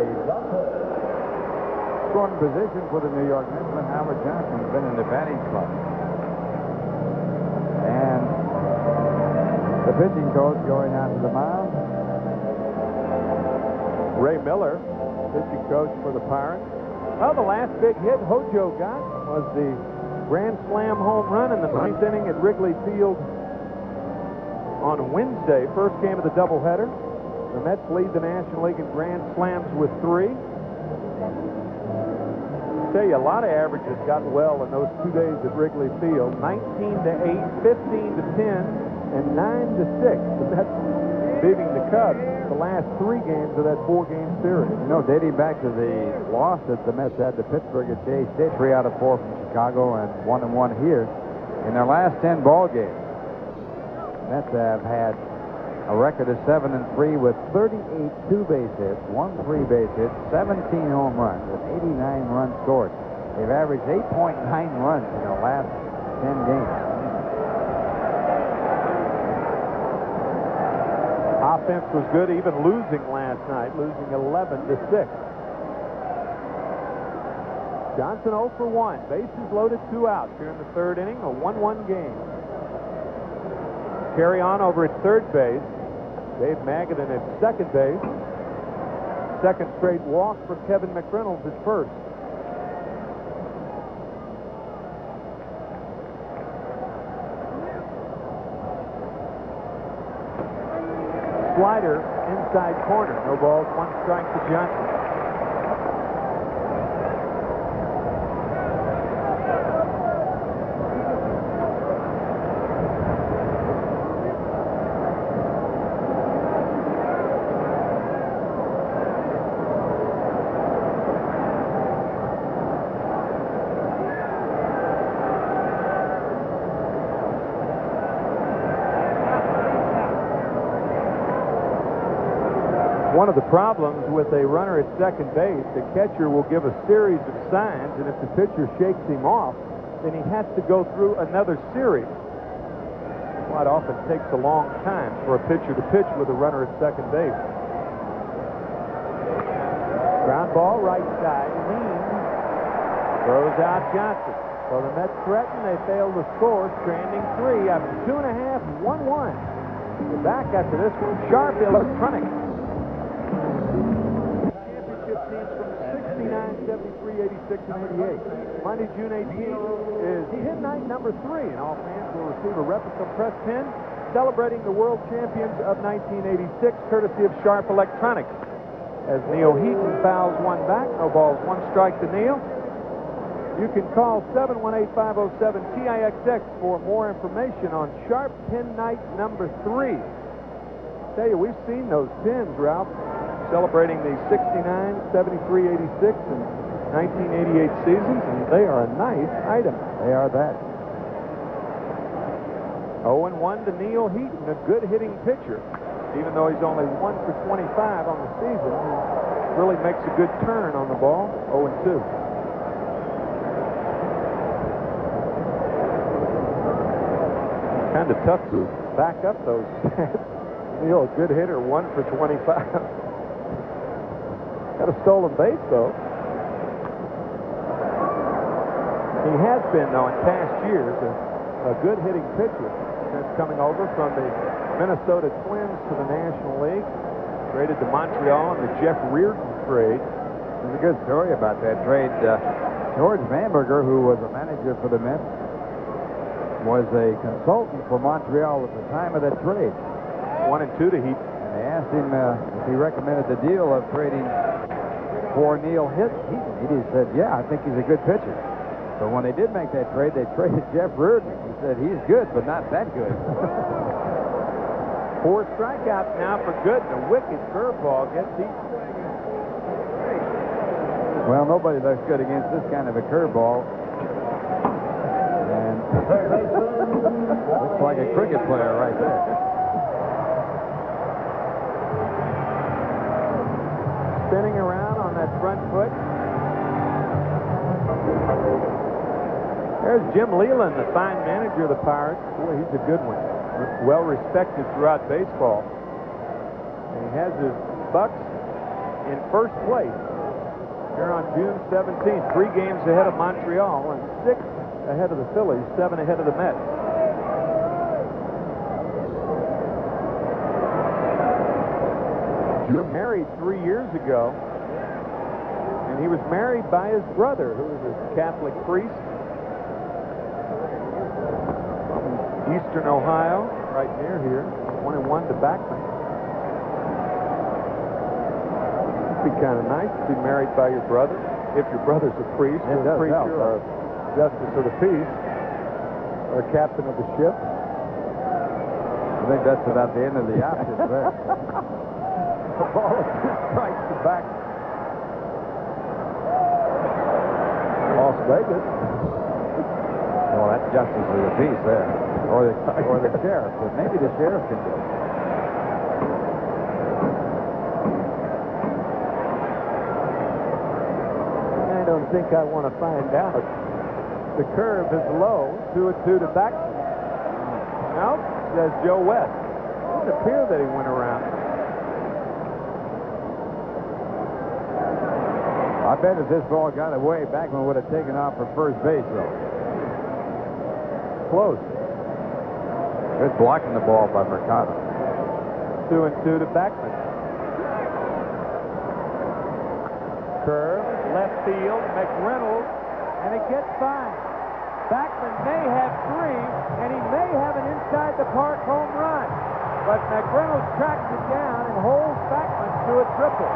scoring position for the New York Mets, but Howard Johnson's been in the batting slump. And the pitching coach going out to the mound. Ray Miller, pitching coach for the Pirates. Well, the last big hit Hojo got was the grand slam home run in the 9th inning at Wrigley Field on Wednesday, first game of the doubleheader. The Mets lead the National League in grand slams with 3. I'll tell you, a lot of averages got well in those 2 days at Wrigley Field. 19-8, 15-10, and 9-6. The Mets beating the Cubs the last 3 games of that 4-game series. You know, dating back to the loss that the Mets had to Pittsburgh at Shea State, 3 out of 4 from Chicago and 1-1 here. In their last 10 ball games, Mets have had a record of 7-3 with 38 two-base hits, 1 3-base hit, 17 home runs, and 89 runs scored. They've averaged 8.9 runs in the last 10 games. Offense was good, even losing last night, losing 11-6. Johnson 0 for 1. Bases loaded, 2 outs here in the third inning, a 1-1 game. Carreon over at third base. Dave Magadan at second base. Second straight walk for Kevin McReynolds at first. Slider inside corner. No balls, 1 strike to Johnson. One of the problems with a runner at second base, the catcher will give a series of signs, and if the pitcher shakes him off, then he has to go through another series. Quite often takes a long time for a pitcher to pitch with a runner at second base. Ground ball, right side, lean, throws out Johnson. So the Mets threaten, they fail to score, stranding 3 after 2.5, 1-1. We're back after this one, sharp electronic. Championship team range from 69, 73, 86, and 88. Monday, June 18th is pin night number 3, and all fans will receive a replica press pin celebrating the world champions of 1986, courtesy of Sharp Electronics. As Neal Heaton fouls one back, no balls, 1 strike to Neal. You can call 718-507-TIXX for more information on Sharp Pin Night number 3. Tell you, we've seen those pins, Ralph, celebrating the 69, 73, 86, and 1988 seasons, and they are a nice item. They are that. 0-1 to Neal Heaton, a good hitting pitcher. Even though he's only 1 for 25 on the season, he really makes a good turn on the ball. 0-2. Kind of tough to back up those stats. Neal, a good hitter, 1 for 25. Got a stolen base, though. He has been, though, in past years, a good hitting pitcher since coming over from the Minnesota Twins to the National League. Traded to Montreal in the Jeff Reardon trade. There's a good story about that trade. George Vanberger, who was a manager for the Mets, was a consultant for Montreal at the time of that trade. 1-2 to Heaton. And they asked him if he recommended the deal of trading for Neal Heaton. He said, yeah, I think he's a good pitcher. So when they did make that trade, they traded Jeff Reardon. He said, he's good, but not that good. 4 strikeouts now for Gooden. A wicked curveball gets Heaton. Well, nobody looks good against this kind of a curveball. And looks like a cricket player right there. Spinning around on that front foot. There's Jim Leland, the fine manager of the Pirates. Boy, he's a good one. Well respected throughout baseball. And he has his Bucks in first place here on June 17th. 3 games ahead of Montreal and 6 ahead of the Phillies, 7 ahead of the Mets. Jim married 3 years ago, and he was married by his brother, who was a Catholic priest from eastern Ohio, right near here. 1-1 to Backman. It'd be kind of nice to be married by your brother, if your brother's a priest or a preacher or a justice of the peace or a captain of the ship. I think that's about the end of the options there. The ball is 2 strikes to back. Las Vegas. Well, that's justice of the peace there. Or the sheriff. But maybe the sheriff can do it. I don't think I want to find out. The curve is low. 2-2 to back. Nope, says Joe West. It doesn't appear that he went around. I bet if this ball got away, Backman would have taken off for first base, though. Close. Good blocking the ball by Mercado. 2-2 to Backman. Curve, left field, McReynolds, and it gets by. Backman may have 3, and he may have an inside the park home run. But McReynolds tracks it down and holds Backman to a triple.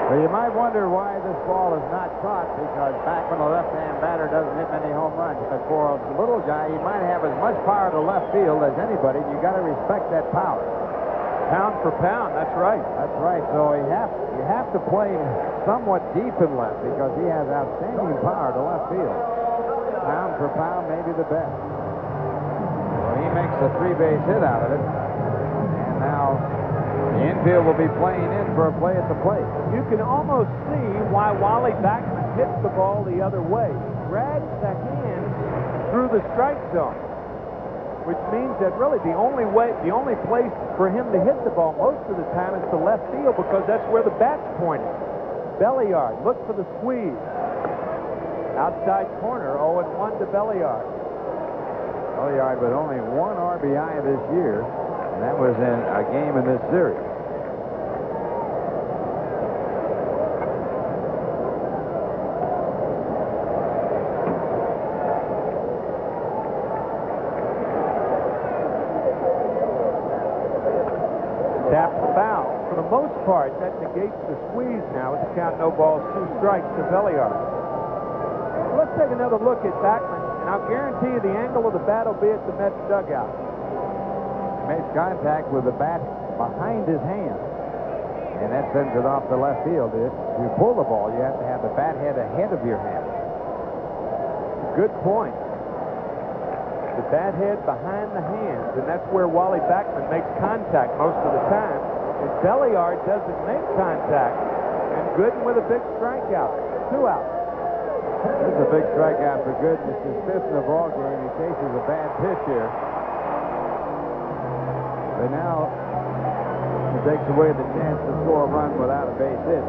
Well, you might wonder why this ball is not caught, because Backman, the left-hand batter, doesn't hit many home runs. But for a little guy, he might have as much power to left field as anybody. You got to respect that power. Pound for pound, that's right. That's right. So you have to play somewhat deep in left, because he has outstanding power to left field. Pound for pound, maybe the best. So he makes a 3-base hit out of it. And now the infield will be playing in for a play at the plate. You can almost see why Wally Backman hits the ball the other way. He drags the hands through the strike zone, which means that really the only place for him to hit the ball most of the time is to left field, because that's where the bat's pointed. Belliard, look for the squeeze. Outside corner, 0-1 to Belliard. Belliard with only 1 RBI this year, and that was in a game in this series. Most part, that negates the squeeze now with the count no balls, 2 strikes to Belliard. Let's take another look at Backman, and I'll guarantee you the angle of the bat will be at the Mets dugout. Makes contact with the bat behind his hand, and that sends it off the left field. If you pull the ball, you have to have the bat head ahead of your hand. Good point. The bat head behind the hands, and that's where Wally Backman makes contact most of the time. And Belliard doesn't make contact, and Gooden with a big strikeout. 2 outs. This is a big strikeout for Gooden. It's his 5th in the ball game. He chases a bad pitch here. But now he takes away the chance to score a run without a base hit.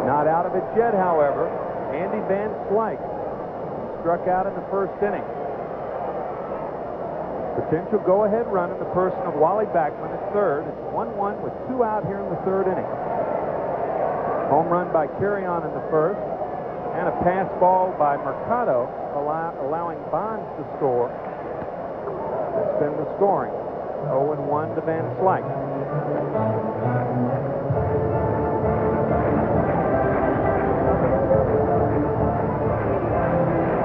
Not out of it yet, however. Andy Van Slyke struck out in the 1st inning. Potential go-ahead run in the person of Wally Backman at 3rd. It's 1-1 with 2 out here in the 3rd inning. Home run by Carreon in the 1st, and a pass ball by Mercado, allowing Bonds to score. That's been the scoring. 0-1 to Van Slyke.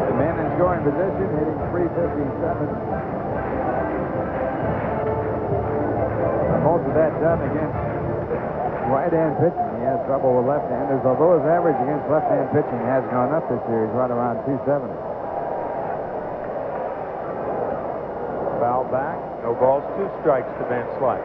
The man in scoring position, hitting .357. Most of that done against right-hand pitching. He has trouble with left-handers, although his average against left-hand pitching has gone up this year. He's right around 270. Foul back. No balls, 2 strikes to Van Slyke.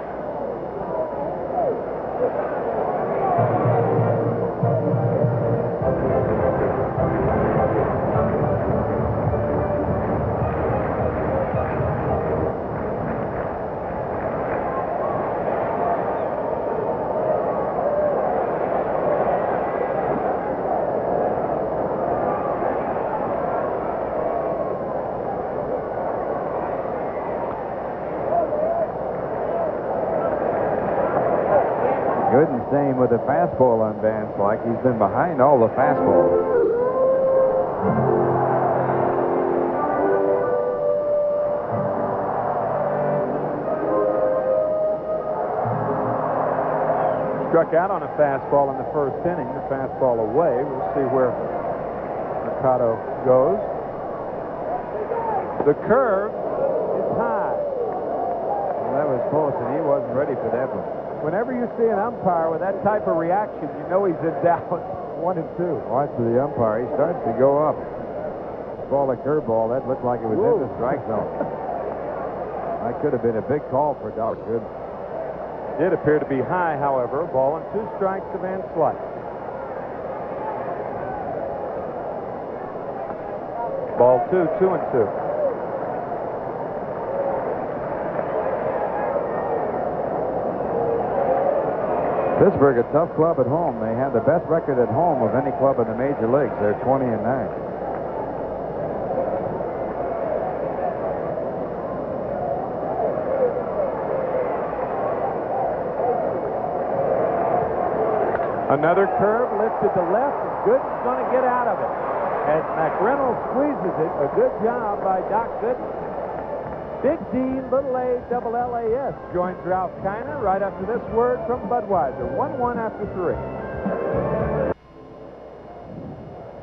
Gooden staying with the fastball on Van Slyke. He's been behind all the fastballs. Struck out on a fastball in the 1st inning. The fastball away. We'll see where Mercado goes. The curve is high. Well, that was close, and he wasn't ready for that one. Whenever you see an umpire with that type of reaction, you know he's in doubt. 1-2. Watch for the umpire. He starts to go up. Ball a curveball. That looked like it was in the strike zone. That could have been a big call for Doc Gooden. Did appear to be high, however. Ball and 2 strikes to Van Slyke. Ball 2, 2-2. Pittsburgh, a tough club at home. They have the best record at home of any club in the major leagues. They're 20-9. Another curve lifted to left, and Gooden's going to get out of it. As McReynolds squeezes it, a good job by Doc Gooden. Big D, little A, double LAS joins Ralph Kiner right after this word from Budweiser. 1-1 after 3.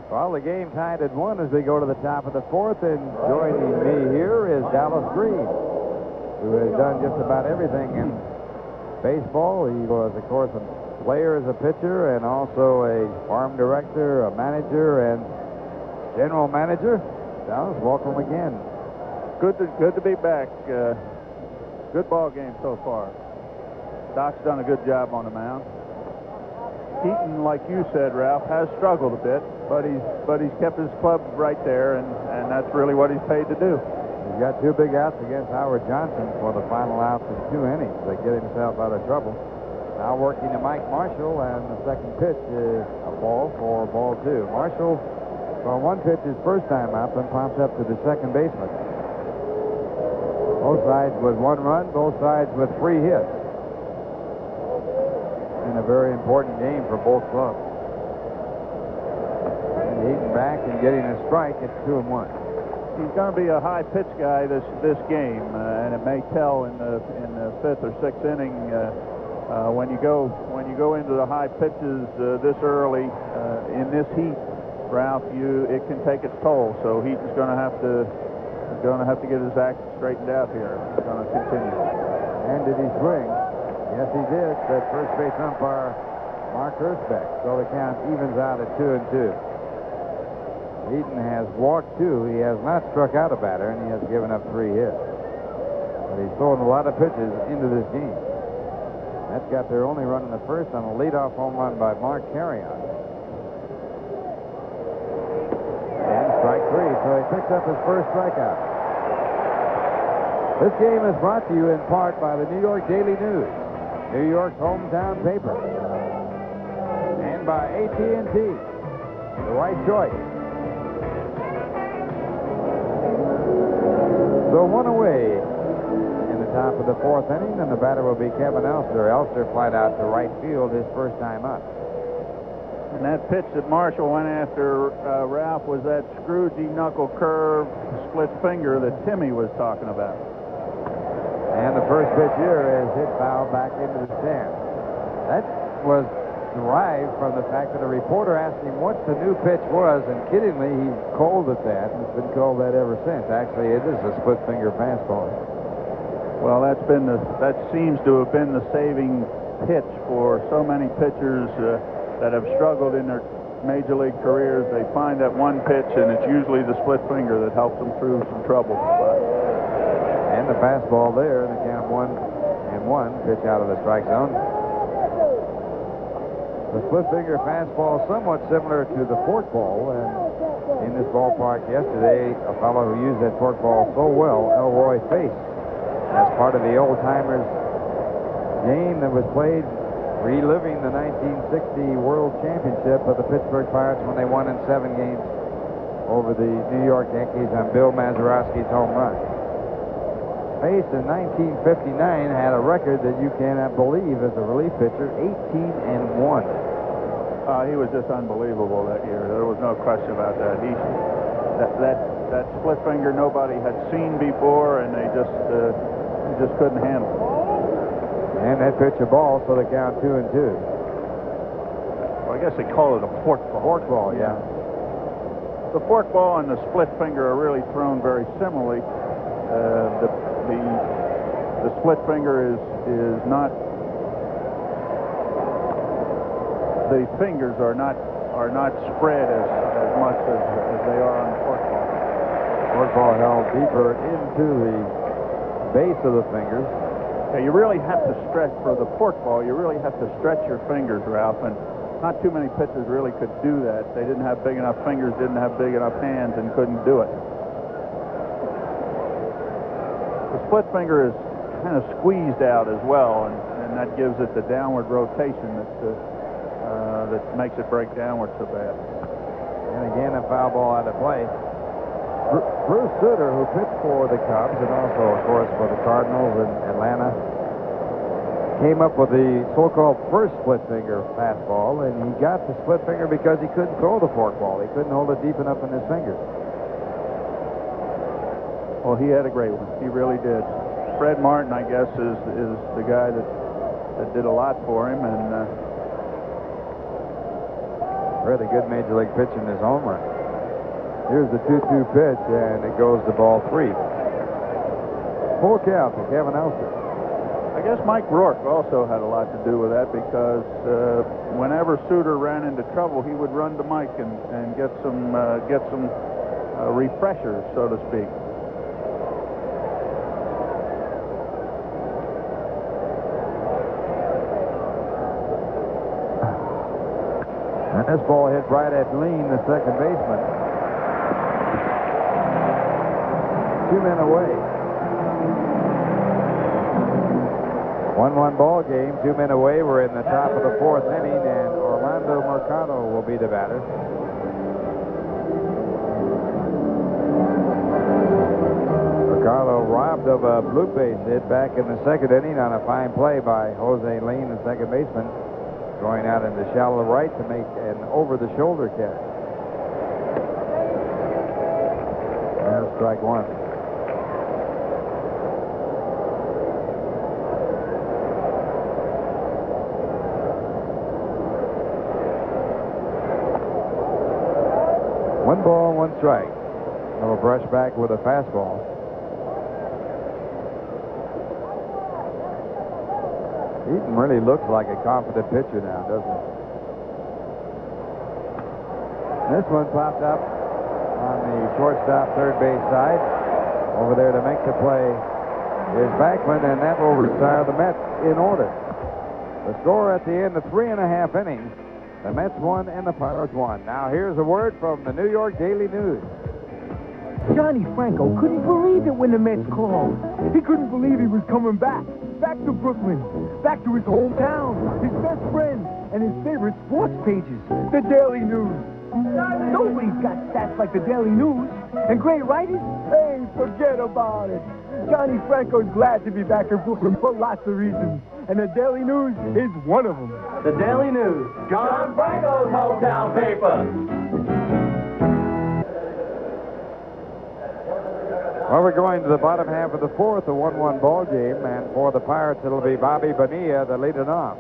Well, the game tied at 1 as we go to the top of the 4th, and joining me here is Dallas Green, who has done just about everything in baseball. He was, of course, a player as a pitcher, and also a farm director, a manager, and general manager. Dallas, welcome again. Good to be back. Good ball game so far. Doc's done a good job on the mound. Heaton, like you said, Ralph, has struggled a bit, but he's kept his club right there, and that's really what he's paid to do. He's got 2 big outs against Howard Johnson for the final outs in 2 innings to get himself out of trouble. Now working to Mike Marshall, and the second pitch is a ball for ball 2. Marshall, for one pitch his first time up, and pops up to the second baseman. Both sides with 1 run, both sides with 3 hits. In a very important game for both clubs. And Heaton back and getting a strike. It's 2-1. He's going to be a high pitch guy this game, and it may tell in the 5th or 6th inning. When you go into the high pitches this early in this heat, Ralph, it can take its toll. So Heaton's going to have to get his act straightened out here. He's going to continue. And did he swing? Yes, he did. That first base umpire, Mark Carreon. So the count evens out at 2-2. Heaton has walked 2. He has not struck out a batter, and he has given up 3 hits. But he's thrown a lot of pitches into this game. That's got their only run in the first on a leadoff home run by Mark Carreon. And strike 3, so he picks up his first strikeout. This game is brought to you in part by the New York Daily News, New York's hometown paper, and by AT&T, the right choice. So 1 away. Top of the 4th inning, and the batter will be Kevin Elster. Elster flied out to right field his first time up. And that pitch that Marshall went after, Ralph, was that Scroogey knuckle curve split finger that Timmy was talking about. And the first pitch here is hit foul back into the stand. That was derived from the fact that a reporter asked him what the new pitch was, and kiddingly, he called it that, and it's been called that ever since. Actually, it is a split finger fastball. Well, that seems to have been the saving pitch for so many pitchers that have struggled in their major league careers. They find that one pitch, and it's usually the split finger that helps them through some trouble. And the fastball there, the count 1-1, pitch out of the strike zone. The split finger fastball, somewhat similar to the forkball, and in this ballpark yesterday, a fellow who used that forkball so well, Elroy Face, as part of the old-timers game that was played reliving the 1960 World Championship of the Pittsburgh Pirates when they won in 7 games over the New York Yankees on Bill Mazeroski's home run. Face in 1959 had a record that you cannot believe as a relief pitcher, 18-1. He was just unbelievable that year. There was no question about that. That split finger nobody had seen before, and they just couldn't handle it. And that pitch a ball, so the count 2-2. Well, I guess they call it a forkball. Forkball, yeah. The forkball and the split finger are really thrown very similarly. The split finger is not. The fingers are not spread as much as they are on the forkball. Forkball held deeper into the base of the fingers. Yeah, you really have to stretch for the forkball. You really have to stretch your fingers, Ralph, and not too many pitchers really could do that. They didn't have big enough fingers, didn't have big enough hands, and couldn't do it. The split finger is kind of squeezed out as well, and that gives it the downward rotation that makes it break downward so bad. And again, a foul ball out of play. Bruce Sutter, who pitched for the Cubs and also, of course, for the Cardinals in Atlanta, came up with the so-called first split finger fastball, and he got the split finger because he couldn't throw the forkball. He couldn't hold it deep enough in his fingers. Well, he had a great one. He really did. Fred Martin, I guess, is the guy that did a lot for him, and really good major league pitch in his home run. Here's the 2-2 pitch, and it goes to ball 3. Full count to Kevin Elster. I guess Mike Rourke also had a lot to do with that, because whenever Suter ran into trouble, he would run to Mike and get some refreshers, so to speak. And this ball hit right at Lean, the second baseman. 2 men away. 1-1 ball game. 2 men away. We're in the top of the 4th inning, and Orlando Mercado will be the batter. Mercado robbed of a blue base hit back in the 2nd inning on a fine play by Jose Lean, the second baseman, going out into shallow right to make an over-the-shoulder catch. There's strike one. One ball, one strike. A little brush back with a fastball. Heaton really looks like a confident pitcher now, doesn't he? This one popped up on the shortstop third base side. Over there to make the play is Backman, and that will retire the Mets in order. The score at the end of 3.5 innings. The Mets won and the Pirates won. Now here's a word from the New York Daily News. Johnny Franco couldn't believe it when the Mets called. He couldn't believe he was coming back to Brooklyn, back to his hometown, his best friend, and his favorite sports pages, the Daily News. Nobody's got stats like the Daily News. And great writers? Hey, forget about it. Johnny Franco's glad to be back in Brooklyn for lots of reasons. And the Daily News is one of them. The Daily News, John Franco's hometown paper. Well, we're going to the bottom half of the 4th, a 1-1 ball game, and for the Pirates, it'll be Bobby Bonilla that lead it off.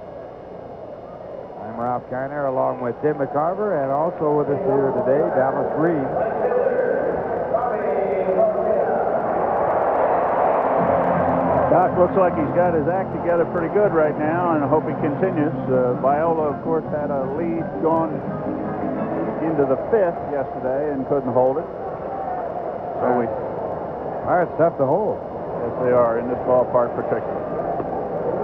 I'm Ralph Kiner, along with Tim McCarver, and also with us here today, Dallas Green. Doc looks like he's got his act together pretty good right now, and I hope he continues. Viola, of course, had a lead going into the 5th yesterday and couldn't hold it. So Pirates tough to hold. Yes, they are, in this ballpark particularly.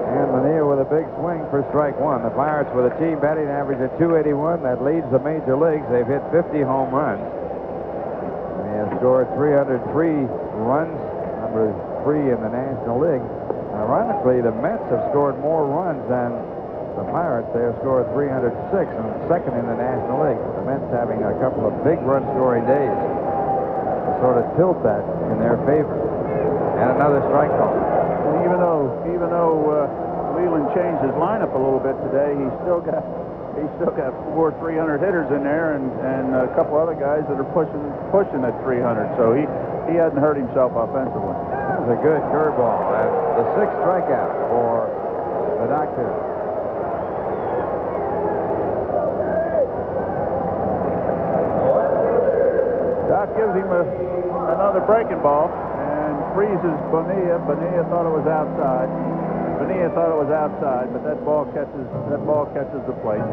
And Bonilla with a big swing for strike one. The Pirates with a team batting average of .281 that leads the major leagues. They've hit 50 home runs. They have scored 303 runs, number 3 in the National League. Ironically, the Mets have scored more runs than the Pirates. They have scored 306 and second in the National League. The Mets having a couple of big run-scoring days to sort of tilt that in their favor. And another strike call. And even though Leland changed his lineup a little bit today, he's still got 4 300 hitters in there and a couple other guys that are pushing at 300. So he hadn't hurt himself offensively. That was a good curveball. That's the 6th strikeout for the Doctor. Doc gives him another breaking ball and freezes Bonilla. Bonilla thought it was outside. But that ball catches the plate.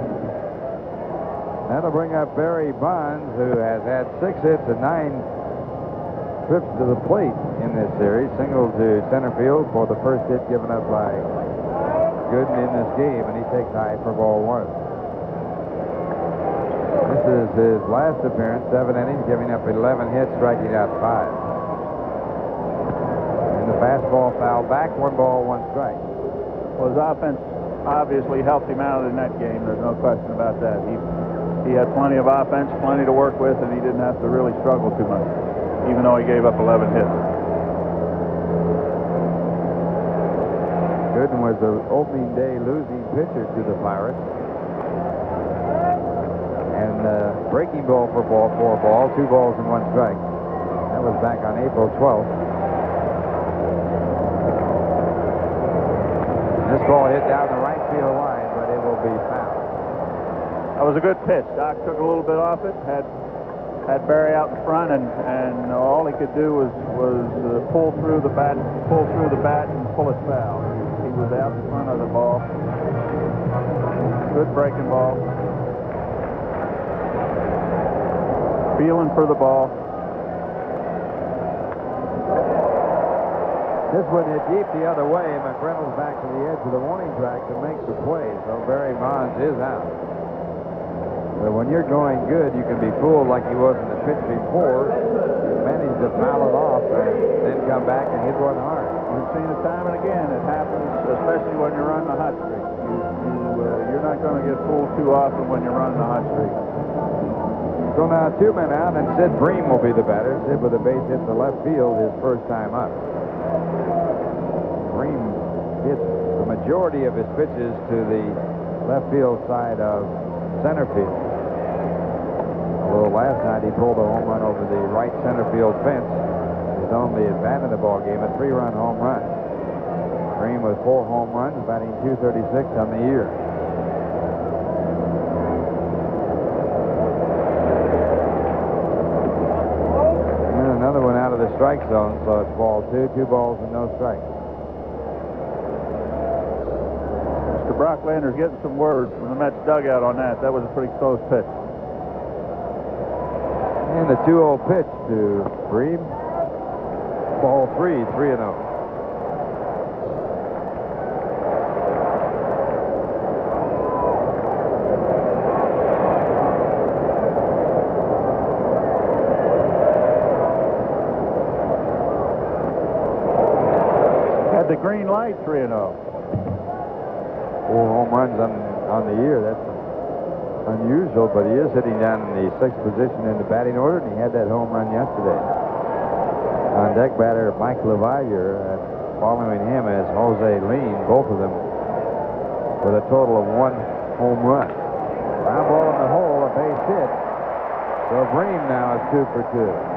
That'll bring up Barry Bonds, who has had 6 hits and 9 trips to the plate in this series. Single to center field for the first hit given up by Gooden in this game, and he takes high for ball 1. This is his last appearance, 7 innings, giving up 11 hits, striking out 5. And the fastball fouled back, 1 ball, 1 strike. Well, his offense obviously helped him out in that game. There's no question about that. He had plenty of offense, plenty to work with, and he didn't have to really struggle too much, even though he gave up 11 hits. Gooden was the opening day losing pitcher to the Pirates. And breaking ball for ball 4 2 balls and 1 strike. That was back on April 12th. This ball hit down the right field line, but it will be foul. That was a good pitch. Doc took a little bit off it, had Barry out in front, and all he could do was pull through the bat, and pull it foul. He was out in front of the ball. Good breaking ball. Feeling for the ball. This one hit deep the other way. McReynolds back to the edge of the warning track to make the play. So Barry Bonds is out. But when you're going good, you can be fooled like he was in the pitch before. He managed to foul it off and then come back and hit one hard. We've seen it time and again. It happens, especially when you're running a hot streak. You're not going to get fooled too often when you're running a hot streak. So now 2 men out, and Sid Bream will be the batter. Sid with a base hit to left field, his first time up. Bream hit the majority of his pitches to the left field side of center field. Although last night he pulled a home run over the right center field fence. His only at bat in the ball game, a 3-run home run. Bream with 4 home runs, batting .236 on the year. Another one out of the strike zone, so it's ball 2, 2 balls and no strikes. Mr. Brocklander's getting some word from the Mets dugout on that. That was a pretty close pitch. And the 2-0 pitch to Bream. Ball 3, 3-0. The green light, 3-0. 4 home runs on the year. That's unusual, but he is hitting down in the 6th position in the batting order, and he had that home run yesterday. On deck batter Mike LaValliere, following him as Jose Lean, both of them with a total of 1 home run. Ground ball in the hole, a base hit. So Bream now is 2 for 2.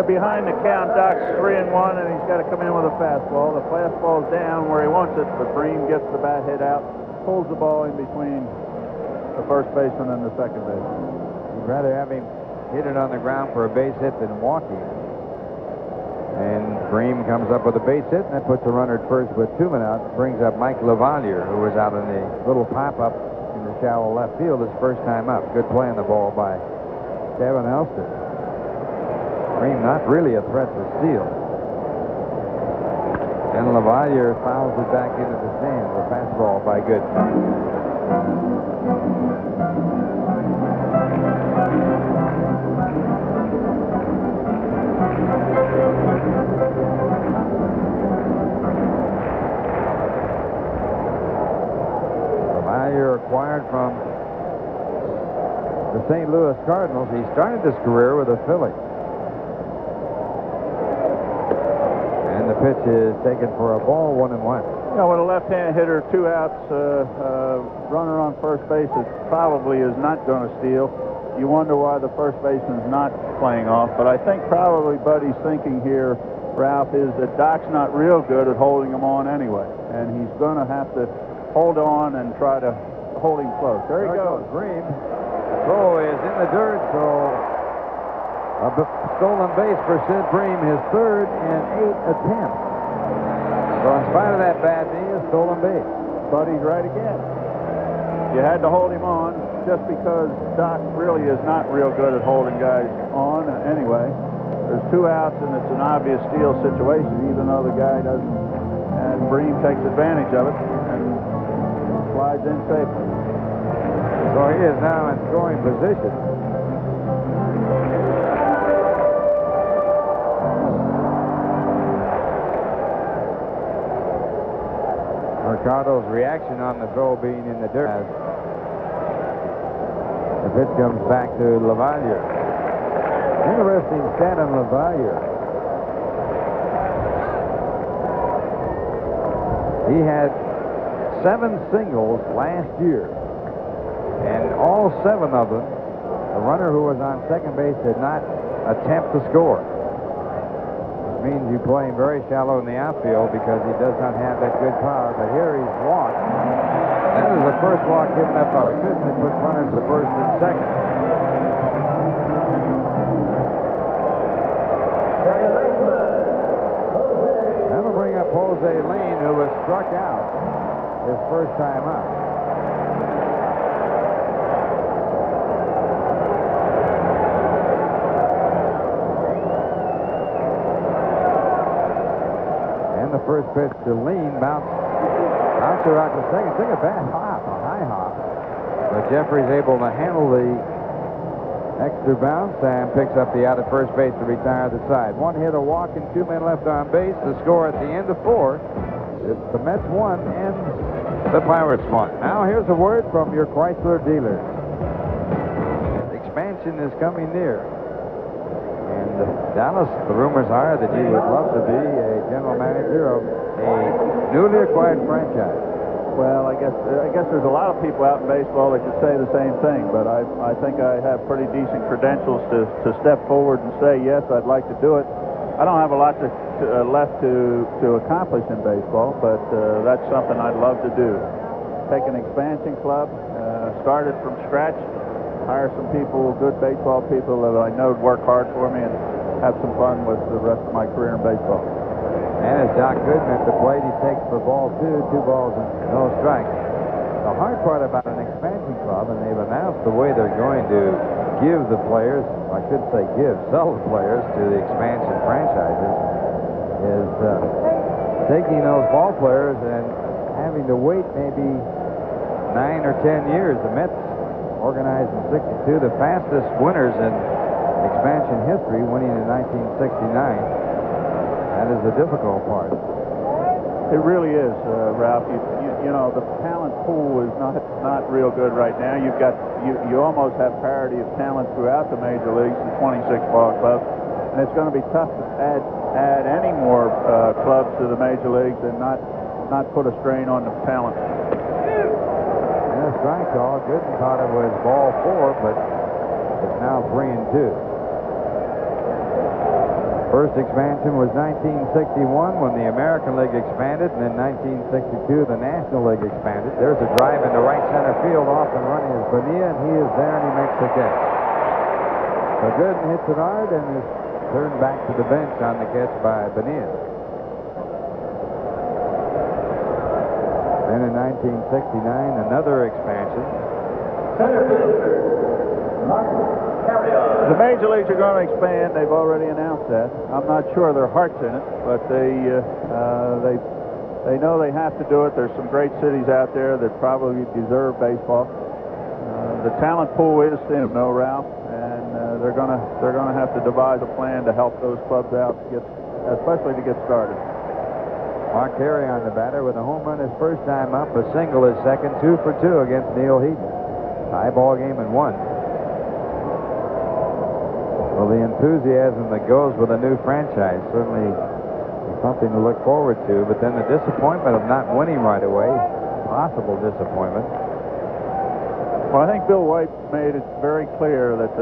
Behind the count, Doc's 3-1, and he's got to come in with a fastball. The fastball's down where he wants it, but Bream gets the bat hit out, pulls the ball in between the first baseman and the second baseman. You'd rather have him hit it on the ground for a base hit than walk him. And Bream comes up with a base hit, and that puts a runner at first with 2 men out. Brings up Mike LaValliere, who was out in the little pop-up in the shallow left field his first time up. Good play on the ball by Kevin Elster. Bream not really a threat to steal. And LaValliere fouls it back into the stands. A fastball by Gooden. LaValliere acquired from the St. Louis Cardinals. He started his career with the Phillies. And the pitch is taken for a ball, 1-1. You know, with a left-hand hitter, 2 outs, runner on first base probably is not going to steal. You wonder why the first baseman's not playing off. But I think probably Buddy's thinking here, Ralph, is that Doc's not real good at holding him on anyway. And he's going to have to hold on and try to hold him close. There he goes. Bream. The throw is in the dirt, so a stolen base for Sid Bream, his 3rd in 8 attempts. So in spite of that bad knee, a stolen base. Buddy's right again. You had to hold him on just because Doc really is not real good at holding guys on anyway. There's 2 outs, and it's an obvious steal situation, even though the guy doesn't. And Bream takes advantage of it and slides in safely. So he is now in scoring position. Mercado's reaction on the throw being in the dirt. As the pitch comes back to LaValliere. Interesting stat on LaValliere. He had 7 singles last year, and all 7 of them, the runner who was on second base did not attempt to score. Means you play him very shallow in the outfield because he does not have that good power. But here he's walked. That is the first walk given up by Gooden that puts runners to first and second. That'll bring up Jose Lean, who was struck out his first time up. The first pitch to Lean, bouncer out to second. Took a bad hop, a high hop. But Jeffrey's able to handle the extra bounce and picks up the out at first base to retire the side. 1 hit, a walk, and 2 men left on base. The score at the end of 4. It's the Mets 1 and the Pirates 1. Now here's a word from your Chrysler dealer. Expansion is coming near. And Dallas, the rumors are that you would love to be a general manager of a newly acquired franchise. Well, I guess there's a lot of people out in baseball that could say the same thing, but I think I have pretty decent credentials to step forward and say, yes, I'd like to do it. I don't have a lot left to accomplish in baseball, but that's something I'd love to do. Take an expansion club, start it from scratch, hire some people, good baseball people that I know would work hard for me, and have some fun with the rest of my career in baseball. And as Doc Gooden at the plate, he takes for ball 2, 2 balls and no strikes. The hard part about an expansion club, and they've announced the way they're going to give the players, I should say sell the players to the expansion franchises, is taking those ball players and having to wait maybe 9 or 10 years. The Mets organized in '62, the fastest winners in expansion history, winning in 1969. That is the difficult part. It really is, Ralph. You know, the talent pool is not real good right now. You almost have parity of talent throughout the major leagues, the 26 ball clubs, and it's going to be tough to add any more clubs to the major leagues and not put a strain on the talent. Yeah, strike call. Gooden thought it was ball 4, but it's now 3-2. First expansion was 1961 when the American League expanded, and then 1962 the National League expanded. There's a drive into right center field. Off and running is Phenia, and he is there, and he makes the catch. So Gooden hits it hard and is turned back to the bench on the catch by Phenia. Then in 1969, another expansion. Center fielder, Mark Carreon. The major leagues are going to expand. They've already announced that. I'm not sure their heart's in it, but they know they have to do it. There's some great cities out there that probably deserve baseball. The talent pool is thin, no, Ralph, and they're going to have to devise a plan to help those clubs out, especially to get started. Mark Carreon, the batter, with a home run his first time up, a single his second, 2 for 2 against Neal Heaton. Tie ball game and 1. Well, the enthusiasm that goes with a new franchise certainly is something to look forward to, but then the disappointment of not winning right away, possible disappointment. Well, I think Bill White made it very clear that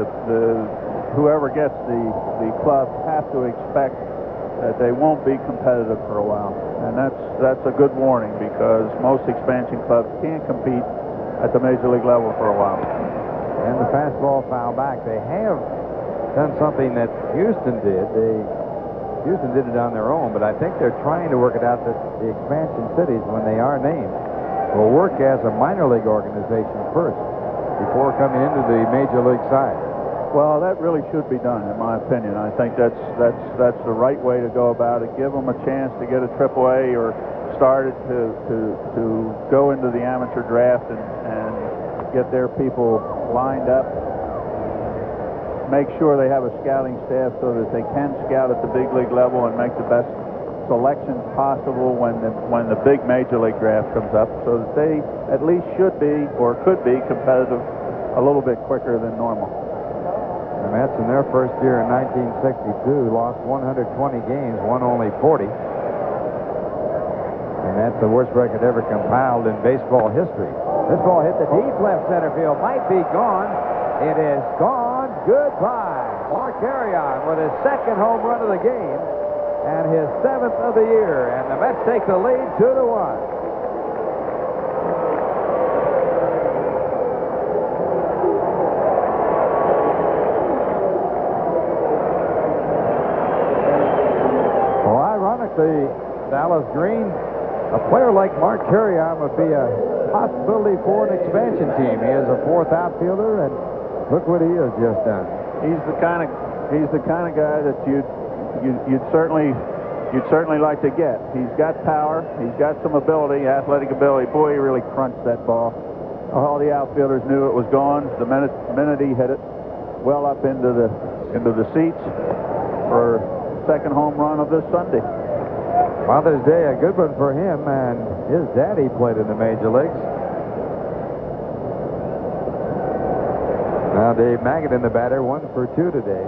whoever gets the clubs have to expect that they won't be competitive for a while, and that's a good warning, because most expansion clubs can't compete at the major league level for a while. And the fastball foul back. They have done something that Houston did. Houston did it on their own, but I think they're trying to work it out that the expansion cities, when they are named, will work as a minor league organization first before coming into the major league side. Well, that really should be done, in my opinion. I think that's the right way to go about it. Give them a chance to get a AAA or started to go into the amateur draft and get their people lined up. Make sure they have a scouting staff so that they can scout at the big league level and make the best selections possible when the big major league draft comes up, so that they at least should be or could be competitive a little bit quicker than normal. The Mets in their first year in 1962 lost 120 games, won only 40. And that's the worst record ever compiled in baseball history. This ball hit the deep left center field, might be gone. It is gone. Goodbye. Mark Carreon with his second home run of the game and his 7th of the year. And the Mets take the lead 2-1. Well, ironically, Dallas Green, a player like Mark Carreon would be a possibility for an expansion team. He is a 4th outfielder, and look what he has just done. He's the kind of guy that you'd certainly like to get. He's got power. He's got some ability, athletic ability. Boy, he really crunched that ball. All the outfielders knew it was gone the minute he hit it, well up into the seats for second home run of this Sunday. Father's Day, a good one for him, and his daddy played in the major leagues. Now Dave Magadan, the batter, 1 for 2 today.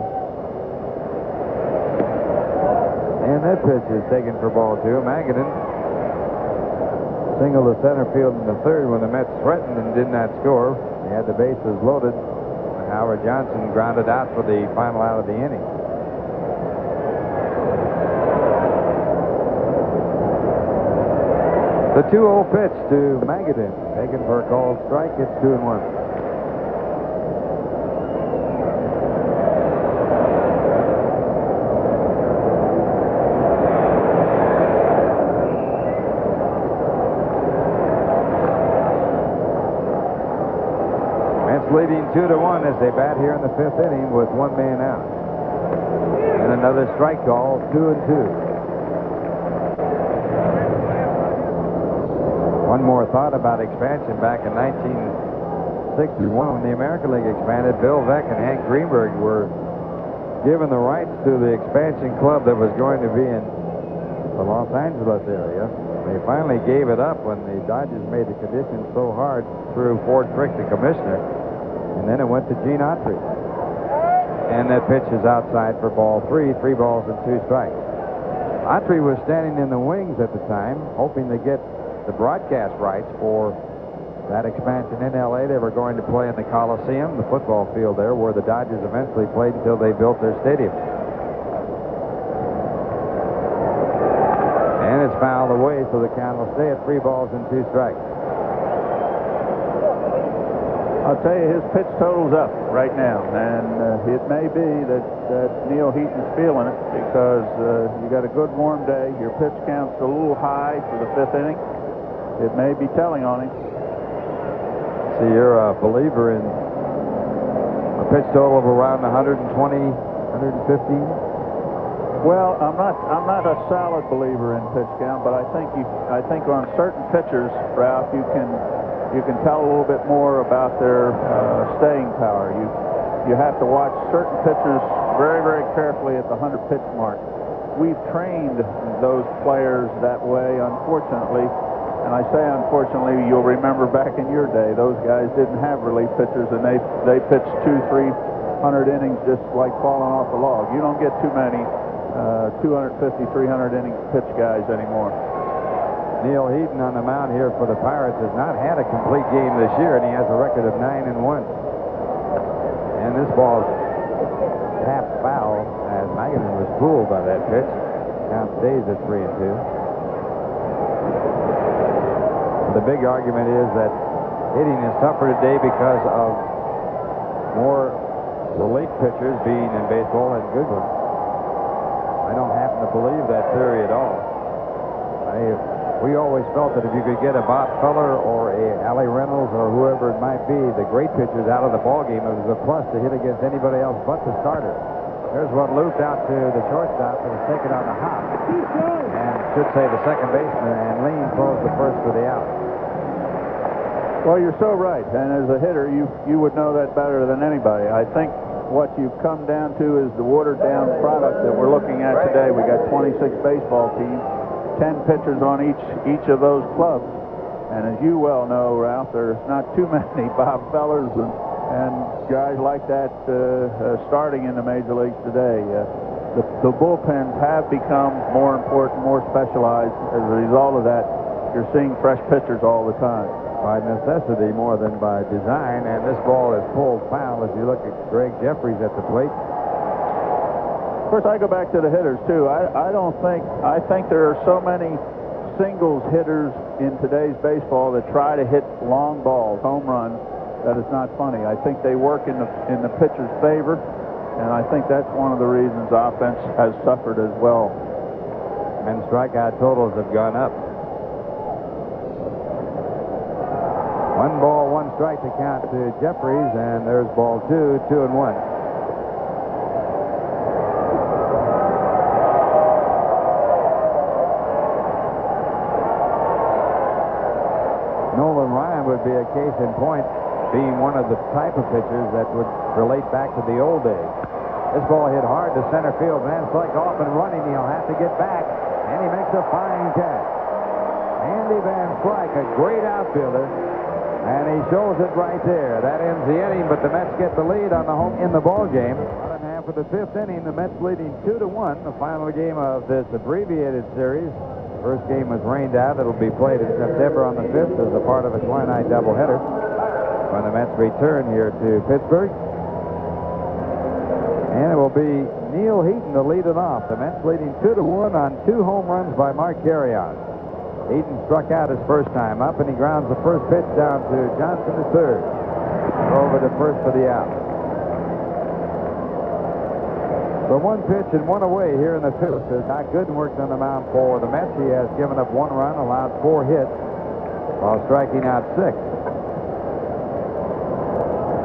And that pitch is taken for ball 2. Magadan singled to center field in the third when the Mets threatened and did not score. They had the bases loaded. Howard Johnson grounded out for the final out of the inning. The 2-0 pitch to Magadan, taken for a called strike. It's 2-1. Leading 2-1 as they bat here in the 5th inning with 1 man out. And another strike call, 2-2. One more thought about expansion. Back in 1961, when the American League expanded, Bill Veeck and Hank Greenberg were given the rights to the expansion club that was going to be in the Los Angeles area. They finally gave it up when the Dodgers made the conditions so hard through Ford Frick, the commissioner. And then it went to Gene Autry. And that pitch is outside for ball 3. 3 balls and 2 strikes. Autry was standing in the wings at the time, hoping to get the broadcast rights for that expansion in L.A. They were going to play in the Coliseum, the football field there, where the Dodgers eventually played until they built their stadium. And it's fouled away, so the count will stay at 3 balls and 2 strikes. I'll tell you, his pitch total's up right now, and it may be that Neal Heaton's feeling it because you got a good warm day. Your pitch count's a little high for the 5th inning. It may be telling on him. So you're a believer in a pitch total of around 120, 150? Well, I'm not a solid believer in pitch count, but I think on certain pitchers, Ralph, you can tell a little bit more about their staying power. You have to watch certain pitchers very, very carefully at the 100 pitch mark. We've trained those players that way, unfortunately. And I say unfortunately, you'll remember back in your day, those guys didn't have relief pitchers, and they pitched 200-300 innings just like falling off a log. You don't get too many 250-300 innings pitch guys anymore. Neal Heaton on the mound here for the Pirates has not had a complete game this year, and he has a record of 9-1. And this ball tapped foul as Magadan was fooled by that pitch. Count stays at 3-2. The big argument is that hitting is tougher today because of more relief pitchers being in baseball than good ones. I don't happen to believe that theory at all. We always felt that if you could get a Bob Feller or a Allie Reynolds or whoever it might be, the great pitchers out of the ballgame, it was a plus to hit against anybody else but the starter. There's one looped out to the shortstop that was taken on the hop. And should say the second baseman, and Lean throws the first for the out. Well, you're so right. And as a hitter, you would know that better than anybody. I think what you've come down to is the watered-down product that we're looking at today. We got 26 baseball teams. 10 pitchers on each of those clubs, and as you well know, Ralph, there's not too many Bob Fellers and guys like that starting in the major leagues today. The bullpens have become more important, more specialized. As a result of that, you're seeing fresh pitchers all the time. By necessity more than by design, and this ball is pulled foul as you look at Greg Jeffries at the plate. Of course, I go back to the hitters, too. I think there are so many singles hitters in today's baseball that try to hit long balls, home runs, that it's not funny. I think they work in the pitcher's favor, and I think that's one of the reasons offense has suffered as well. And strikeout totals have gone up. 1 ball, 1 strike to count to Jeffries, and there's ball 2, 2-1. would be a case in point, being one of the type of pitchers that would relate back to the old days. This ball hit hard to center field. Van Slyke off and running. He'll have to get back, and he makes a fine catch. Andy Van Slyke, a great outfielder, and he shows it right there. That ends the inning, but the Mets get the lead on the home in the ball game. Bottom half of the fifth inning, the Mets leading 2-1. The final game of this abbreviated series. The first game was rained out. It'll be played in September on the 5th as a part of a twilight doubleheader when the Mets return here to Pittsburgh. And it will be Neal Heaton to lead it off. The Mets leading 2-1 on 2 home runs by Mark Carreon. Heaton struck out his first time up, and he grounds the first pitch down to Johnson the third. Over to first for the out. So 1 pitch and 1 away here in the fifth. As Dwight Gooden works on the mound for the Mets, he has given up 1 run, allowed 4 hits, while striking out 6.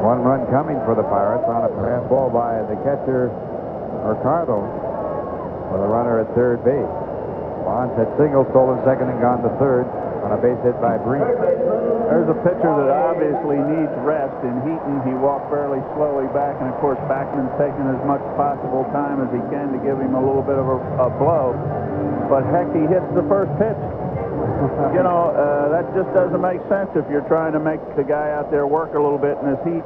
1 run coming for the Pirates on a pass ball by the catcher, Mercado, with a runner at third base. Bonds had single, stolen second, and gone to third on a base hit by Breen. There's a pitcher that obviously needs rest. In Heaton, he walked fairly slowly back, and of course Backman's taking as much possible time as he can to give him a little bit of a blow. But heck, he hits the first pitch. You know, that just doesn't make sense if you're trying to make the guy out there work a little bit in his heat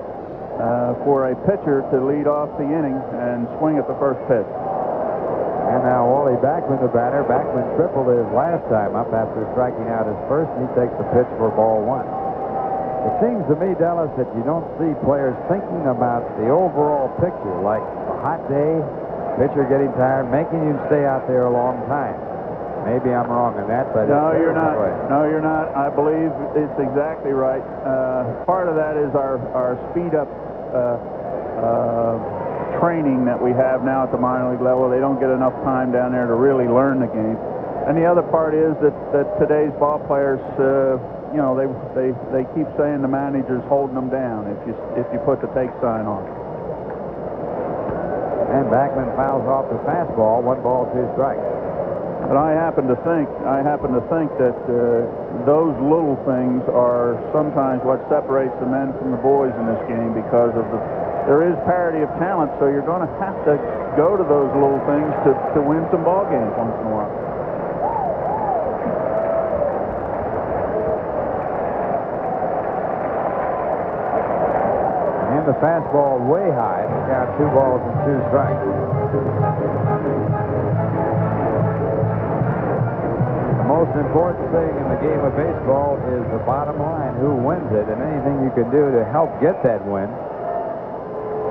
for a pitcher to lead off the inning and swing at the first pitch. And now Wally Backman, the batter. Backman tripled his last time up after striking out his first, and he takes the pitch for ball 1. It seems to me, Dallas, that you don't see players thinking about the overall picture, like a hot day, pitcher getting tired, making you stay out there a long time. Maybe I'm wrong on that, but no, you're not. No, you're not. I believe it's exactly right. Part of that is our speed up training that we have now at the minor league level. They don't get enough time down there to really learn the game. And the other part is that today's ball players, you know, they keep saying the manager's holding them down if you put the take sign on. And Backman fouls off the fastball. 1 ball, 2 strikes. But I happen to think that those little things are sometimes what separates the men from the boys in this game, because of there is parity of talent, so you're going to have to go to those little things to win some ball games once in a while. And the fastball way high. They count 2 balls and 2 strikes. The most important thing in the game of baseball is the bottom line, who wins it, and anything you can do to help get that win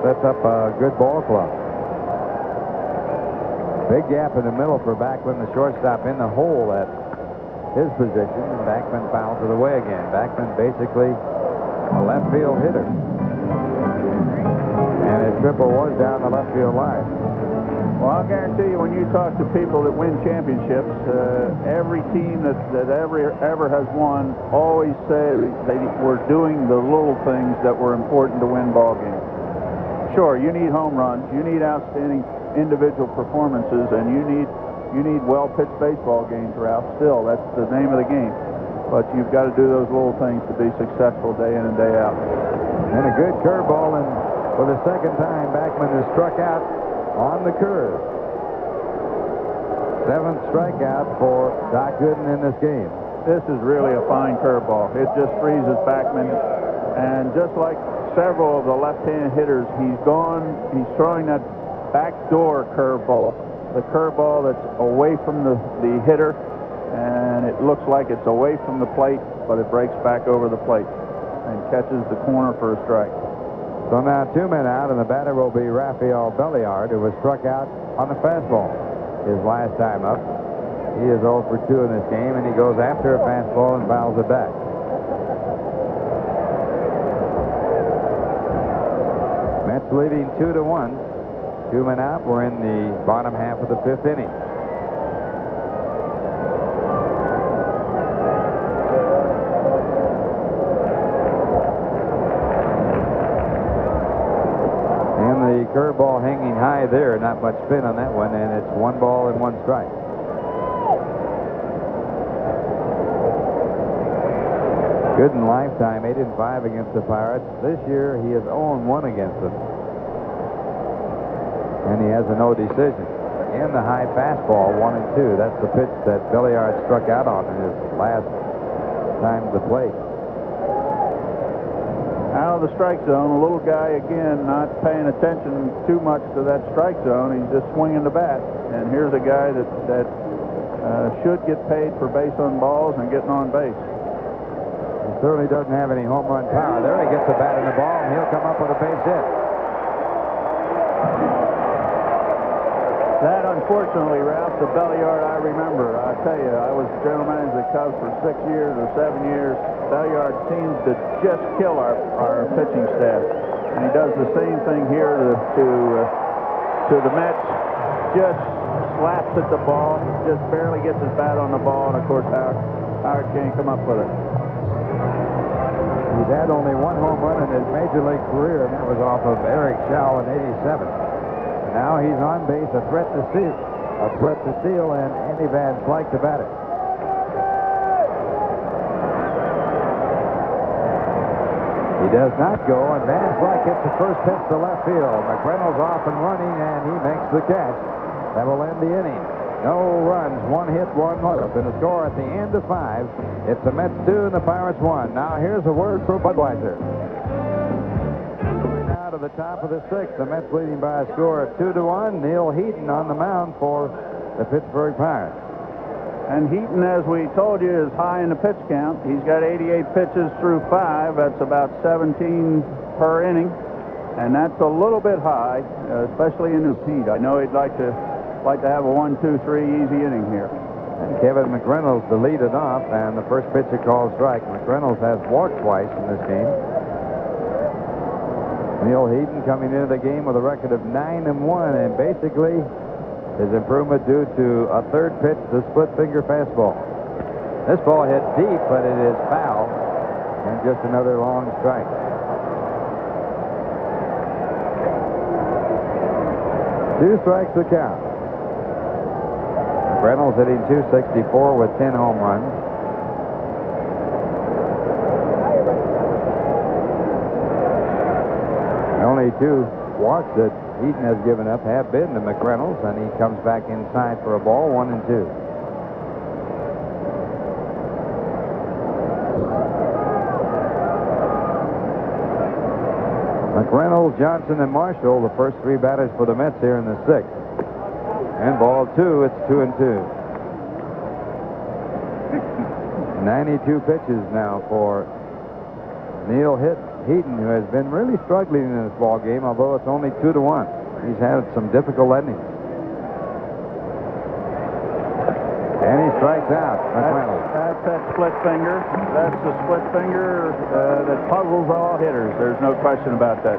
sets up a good ball club. Big gap in the middle for Backman, the shortstop, in the hole at his position, and Backman fouls it away again. Backman basically a left field hitter, and his triple was down the left field line. Well, I'll guarantee you, when you talk to people that win championships, every team that ever has won always say they were doing the little things that were important to win ball games. Sure, you need home runs, you need outstanding individual performances, and you need well-pitched baseball games, Ralph. Still, that's the name of the game. But you've got to do those little things to be successful day in and day out. And a good curveball, and for the second time, Backman is struck out on the curve. 7th strikeout for Dwight Gooden in this game. This is really a fine curveball. It just freezes Backman, and just like several of the left-hand hitters, he's throwing that backdoor curveball, the curveball that's away from the hitter, and it looks like it's away from the plate, but it breaks back over the plate and catches the corner for a strike. So now 2 men out, and the batter will be Rafael Belliard, who was struck out on the fastball his last time up. He is 0 for 2 in this game, and he goes after a fastball and fouls it back. Mets leading 2-1. 2 men out. We're in the bottom half of the 5th inning. The curveball hanging high there, not much spin on that one, and it's 1 ball and 1 strike. Gooden lifetime 8-5 against the Pirates. This year he is 0-1 against them. And he has a no decision. And the high fastball, 1-2. That's the pitch that Belliard struck out on in his last time to the plate. Out of the strike zone, a little guy again not paying attention too much to that strike zone. He's just swinging the bat. And here's a guy that should get paid for base on balls and getting on base. He certainly doesn't have any home run power. There he gets the bat in the ball, and he'll come up with a base hit. That, unfortunately, Ralph, the Belliard I remember. I tell you, I was general manager of the Cubs for 6 years or 7 years. Belliard seems to just kill our pitching staff. And he does the same thing here to the Mets. Just slaps at the ball, just barely gets his bat on the ball, and of course Howard can't come up with it. He's had only one home run in his major league career, and that was off of Eric Schau in '87. Now he's on base, a threat to steal, and Andy Van Slyke to bat it. He does not go, and Van Slyke hits the first pitch to left field. McReynolds off and running, and he makes the catch. That will end the inning. No runs, 1 hit, 1 hook. And the score at the end of 5. It's the Mets 2 and the Pirates 1. Now here's a word for Budweiser. To the top of the 6th, the Mets leading by a score of 2-1. Neal Heaton on the mound for the Pittsburgh Pirates. And Heaton, as we told you, is high in the pitch count. He's got 88 pitches through 5. That's about 17 per inning, and that's a little bit high, especially in the heat. I know he'd like to have a 1-2-3 easy inning here. And Kevin McReynolds to lead it off, and the first pitch is called strike. McReynolds has walked twice in this game. Neal Heaton coming into the game with a record of 9-1, and basically his improvement due to a third pitch, the split finger fastball. This ball hit deep, but it is foul, and just another long strike. Two strikes to count. Reynolds hitting .264 with 10 home runs. The only 2 walks that Heaton has given up have been to McReynolds, and he comes back inside for a ball, 1-2. McReynolds, Johnson, and Marshall, the first 3 batters for the Mets here in the 6th. And ball 2, it's 2-2. 92 pitches now for Neal Heaton, who has been really struggling in this ball game, although it's only 2-1. He's had some difficult endings. And he strikes out. That's that split finger. That's the split finger that puzzles all hitters. There's no question about that.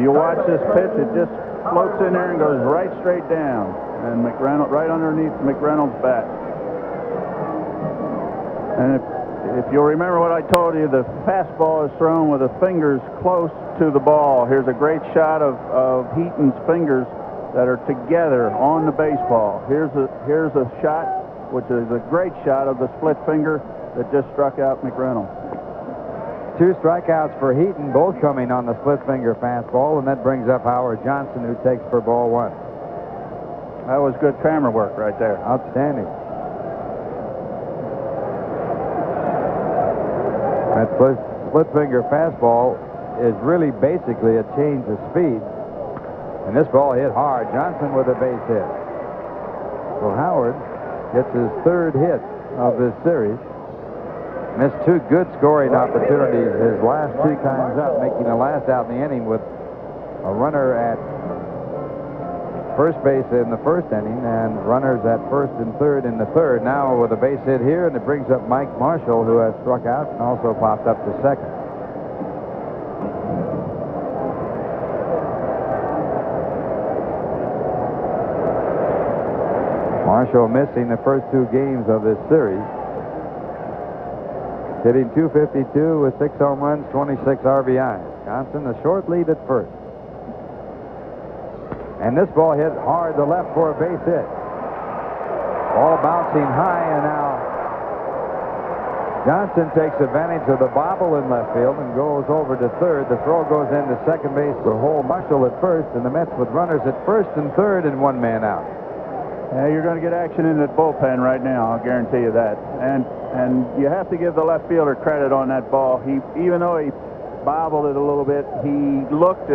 You watch this pitch, it just floats in there and goes right straight down. And McReynolds, right underneath McReynolds' bat. And if you'll remember what I told you, the fastball is thrown with the fingers close to the ball. Here's a great shot of Heaton's fingers that are together on the baseball. Here's a shot, which is a great shot of the split finger that just struck out McReynolds. 2 strikeouts for Heaton, both coming on the split finger fastball, and that brings up Howard Johnson, who takes for ball 1. That was good camera work right there. Outstanding. That split finger fastball is really basically a change of speed. And this ball hit hard. Johnson with a base hit. So Howard gets his 3rd hit of this series. Missed 2 good scoring opportunities his last 2 times up, making the last out in the inning with a runner at first base in the first inning and runners at first and third in the third. Now with a base hit here, and it brings up Mike Marshall, who has struck out and also popped up to second. Marshall missing the first 2 games of this series. Hitting .252 with 6 home runs, 26 RBIs. Johnson a short lead at first. And this ball hit hard to left for a base hit. Ball bouncing high, and now Johnson takes advantage of the bobble in left field and goes over to third. The throw goes into second base for Hole Marshall at first, and the Mets with runners at first and third and one man out. Yeah, you're going to get action in that bullpen right now, I'll guarantee you that. And you have to give the left fielder credit on that ball. Even though he bobbled it a little bit, he looked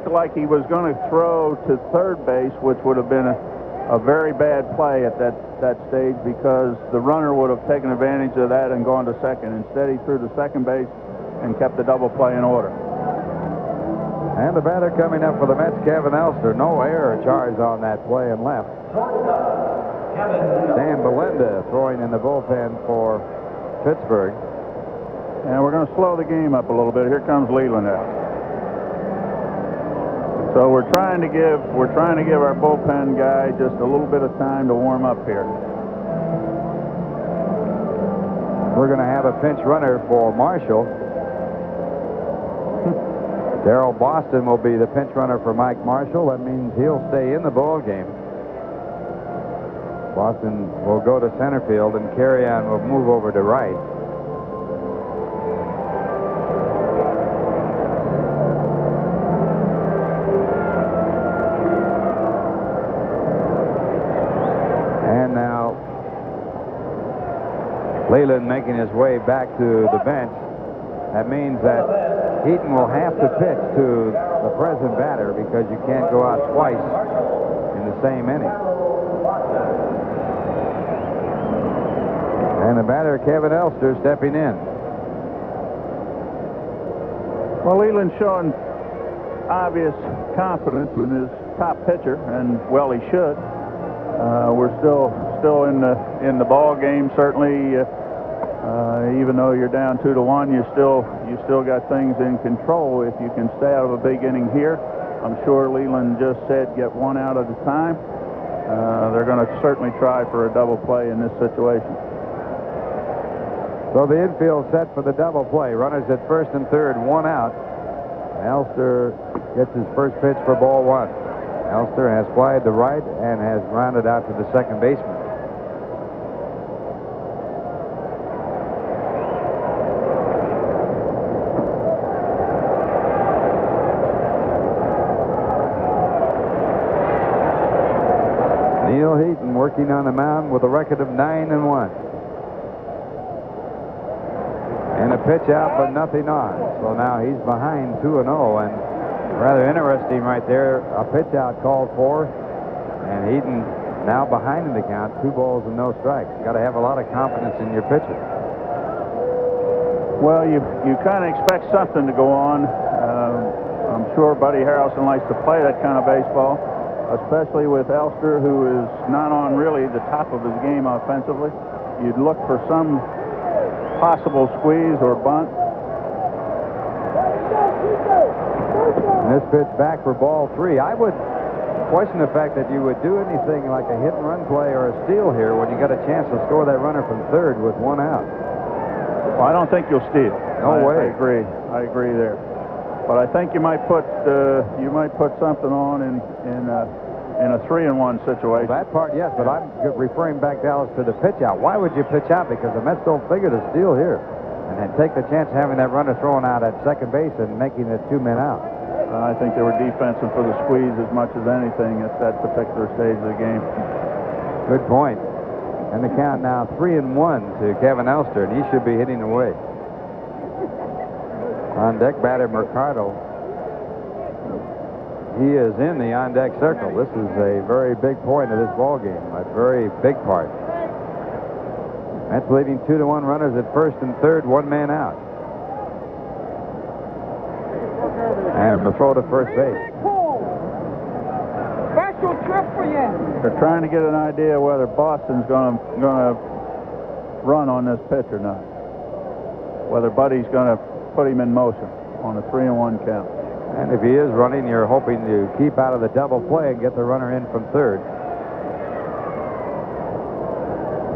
like he was going to throw to third base, which would have been a very bad play at that stage, because the runner would have taken advantage of that and gone to second. Instead, he threw to second base and kept the double play in order. And the batter coming up for the Mets, Kevin Elster. No error charge on that play and left. Dan Belinda throwing in the bullpen for Pittsburgh. And we're going to slow the game up a little bit. Here comes Leland out. So we're trying to give our bullpen guy just a little bit of time to warm up here. We're going to have a pinch runner for Marshall. Darrell Boston will be the pinch runner for Mike Marshall. That means he'll stay in the ball game. Boston will go to center field, and Carreon will move over to right. And now Leland making his way back to the bench. That means that Heaton will have to pitch to the present batter, because you can't go out twice in the same inning. And the batter, Kevin Elster, stepping in. Well, Leland's showing obvious confidence in his top pitcher, and well, he should. We're still in the ball game, certainly. Even though you're down 2-1, you still got things in control if you can stay out of a big inning here. I'm sure Leland just said get one out at a time. They're going to certainly try for a double play in this situation. So the infield set for the double play. Runners at first and third, one out. Elster gets his first pitch for ball one. Elster has flied to right and has grounded out to the second baseman. Neal Heaton working on the mound with a record of 9-1. And a pitch out, but nothing on. So now he's behind 2-0, and rather interesting right there. A pitch out called for, and Heaton now behind in the count, 2 balls and no strikes. You got to have a lot of confidence in your pitcher. Well, you kind of expect something to go on. I'm sure Buddy Harrelson likes to play that kind of baseball, especially with Elster, who is not on really the top of his game offensively. You'd look for some possible squeeze or bunt. And this pitch back for ball 3. I would question the fact that you would do anything like a hit and run play or a steal here when you got a chance to score that runner from third with 1 out. Well, I don't think you'll steal. No way. I agree there. But I think you might put something on in a 3-1 situation. Well, that part, yes, but I'm referring back, Dallas, to the pitch out. Why would you pitch out? Because the Mets don't figure to steal here, and then take the chance of having that runner thrown out at second base and making it 2 men out. I think they were defensive for the squeeze as much as anything at that particular stage of the game. Good point. And the count now 3-1 to Kevin Elster, and he should be hitting away. On deck batter Mercado. He is in the on-deck circle. This is a very big point of this ball game, a very big part. Mets leading 2-1, runners at first and third, 1 man out. And the throw to first base. Special trip for you. They're trying to get an idea whether Boston's going to run on this pitch or not. Whether Buddy's going to put him in motion on a 3-1 count. And if he is running, you're hoping to keep out of the double play and get the runner in from third.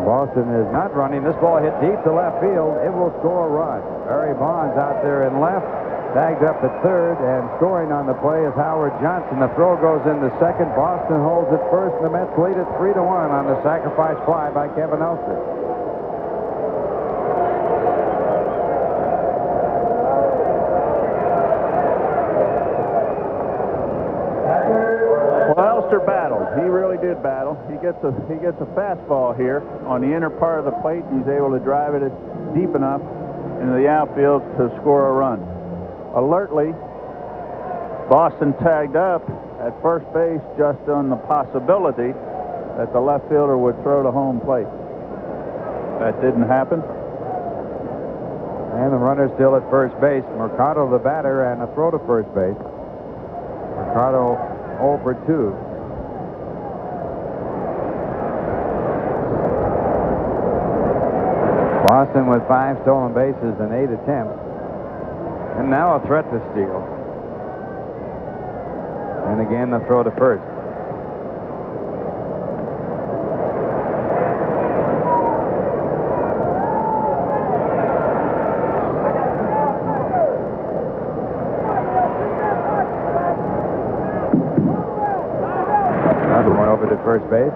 Boston is not running. This ball hit deep to left field. It will score a run. Barry Bonds out there in left, tagged up at third, and scoring on the play is Howard Johnson. The throw goes into second. Boston holds it first, and the Mets lead it 3-1 on the sacrifice fly by Kevin Elster. pitcher battled. He really did battle. He gets a fastball here on the inner part of the plate, and he's able to drive it deep enough into the outfield to score a run. Alertly, Boston tagged up at first base just on the possibility that the left fielder would throw to home plate. That didn't happen. And the runner's still at first base. Mercado the batter, and a throw to first base. Mercado 0 for 2. Boston with 5 stolen bases and 8 attempts. And now a threat to steal. And again the throw to first. Another one over to first base.